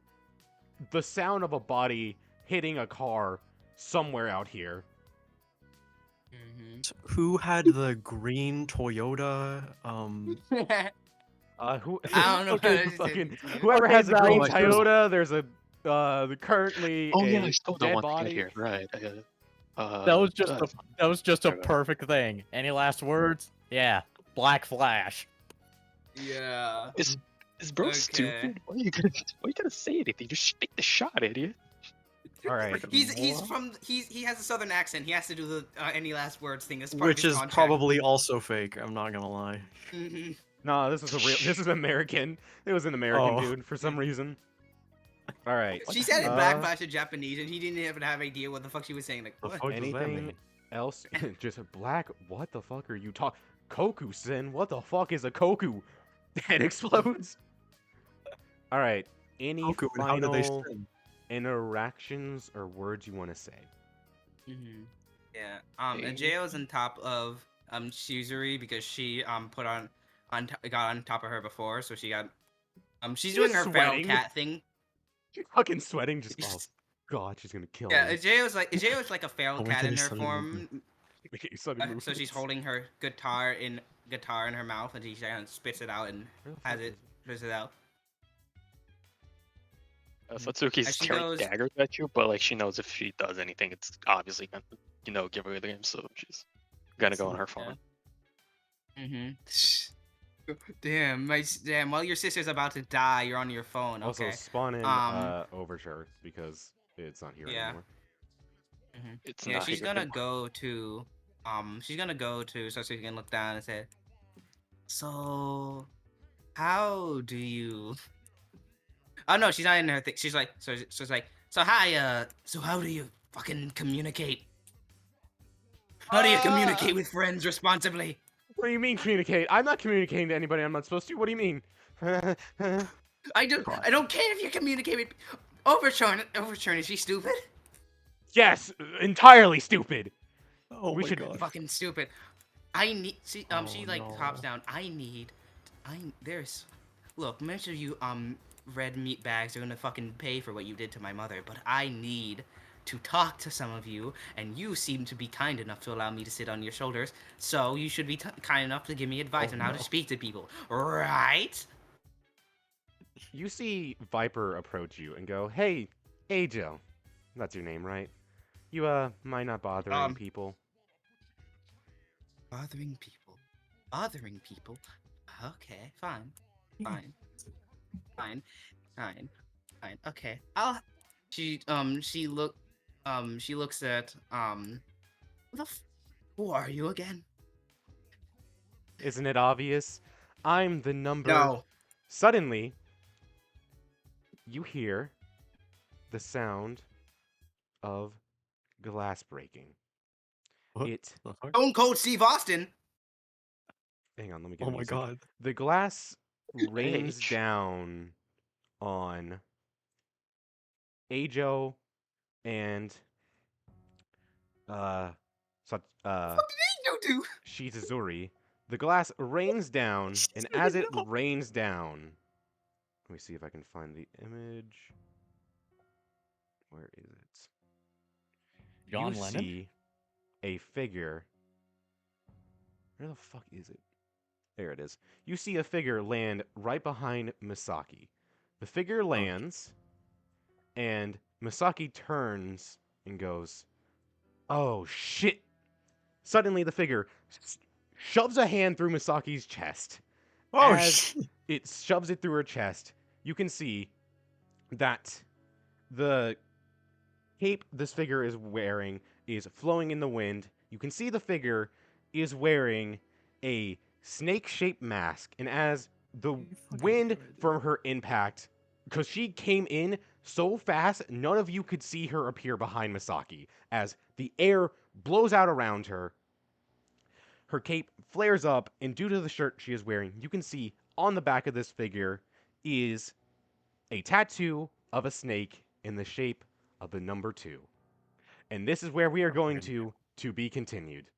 S1: the sound of a body hitting a car somewhere out here.
S9: So who had the green Toyota?
S1: Who?
S4: I don't know what it is.
S1: fucking whoever
S5: Okay,
S1: has the green
S5: Alex,
S1: Toyota. There's a currently
S3: Oh yeah,
S1: a
S3: I still
S1: dead
S3: don't want to
S1: body.
S3: get here. Right.
S5: That was just a
S3: sorry.
S5: perfect thing. Any last words? Yeah. Black Flash.
S4: Yeah.
S3: Is bro
S4: Okay.
S3: stupid? Why are you gonna say anything? Just take the shot, idiot.
S1: All right.
S4: He has a southern accent. He has to do the any last words thing. That's part
S9: Which
S4: of his
S9: is
S4: contract.
S9: probably also fake. I'm not gonna lie.
S4: Mhm.
S1: No, this is a real. This is American. It was an American
S9: Oh.
S1: dude for some reason. All right.
S4: She said in Black
S1: Uh,
S4: Flash in Japanese, and he didn't even have idea what the fuck she was saying. Like,
S9: The
S4: what?
S9: fuck does that
S1: Anything
S9: mean?
S1: else? Just a black. What the fuck are you talking? Koku-sen. What the fuck is a Koku? Head explodes. All right. Any
S9: Goku, and how did they
S1: final
S9: sin?
S1: interactions or words you want to say?
S4: Mm-hmm. Yeah. Ajeo's on top of Shizuri because she got on top of her before, so she got she's doing her feral
S1: sweating.
S4: cat thing.
S1: She's fucking sweating. Just oh god, she's gonna kill
S4: Yeah,
S1: me.
S4: Ajeo's like a feral
S9: Oh,
S4: cat
S9: wait,
S4: in
S9: there's
S4: her
S9: something
S4: form.
S1: Make sudden movements.
S4: So she's holding her guitar in her mouth, and she kind of spits it out and
S1: Where the
S4: has
S1: fuck
S4: it
S1: is
S4: spits it out.
S3: Satsuki's
S4: As she
S3: throwing
S4: goes-
S3: daggers at you, but like she knows if she does anything, it's obviously gonna, give away the game. So she's gonna go on her phone.
S4: Damn, damn. While your sister's about to die, you're on your phone.
S1: Also,
S4: Okay.
S1: spawn in Overture because it's not here
S4: Yeah.
S1: anymore.
S3: It's
S4: Yeah,
S3: not
S4: she's
S3: here
S4: gonna
S3: anymore.
S4: go to so she can look down and say, so how do you oh no, she's not in her thing. She's like so hi, so how do you fucking communicate? How do you communicate with friends responsibly?
S1: What do you mean communicate? I'm not communicating to anybody I'm not supposed to. What do you mean?
S4: I don't care if you communicate with Overture, is she stupid?
S1: Yes, entirely stupid.
S9: Oh
S1: We
S9: my
S1: should-
S9: god.
S4: Fucking stupid. I need she like
S3: no.
S4: hops down. Look, most of you red meat bags are gonna fucking pay for what you did to my mother, but I need to talk to some of you, and you seem to be kind enough to allow me to sit on your shoulders, so you should be kind enough to give me advice on how to speak to people, right?
S1: You see Viper approach you and go, "Hey, Joe, that's your name, right? You mind not bothering people?"
S4: Bothering people. Okay, fine. Okay. She looks at who are you again?
S1: Isn't it obvious? I'm the number.
S4: No.
S1: Suddenly, you hear the sound of glass breaking.
S9: What
S1: It.
S9: the fuck?
S4: Stone Cold Steve Austin.
S1: Hang on, let me get.
S9: Oh my
S1: music.
S9: god.
S1: The glass rains
S3: H.
S1: down on Ajo and
S4: You do.
S1: Shizazuri. The glass rains down, and as it rains down, let me see if I can find the image. Where is it?
S5: John
S1: You
S5: Lennon?
S1: see a figure. Where the fuck is it? There it is. You see a figure land right behind Misaki. The figure lands, and Misaki turns and goes, "Oh shit!" Suddenly, the figure shoves a hand through Misaki's chest.
S9: Oh
S1: As
S9: shit.
S1: it shoves it through her chest, you can see that the cape this figure is wearing is flowing in the wind. You can see the figure is wearing a snake-shaped mask, and as the wind from her impact, because she came in so fast, none of you could see her appear behind Misaki. As the air blows out around her, her cape flares up, and due to the shirt she is wearing, you can see on the back of this figure is a tattoo of a snake in the shape of the number 2. And this is where we are going to be continued.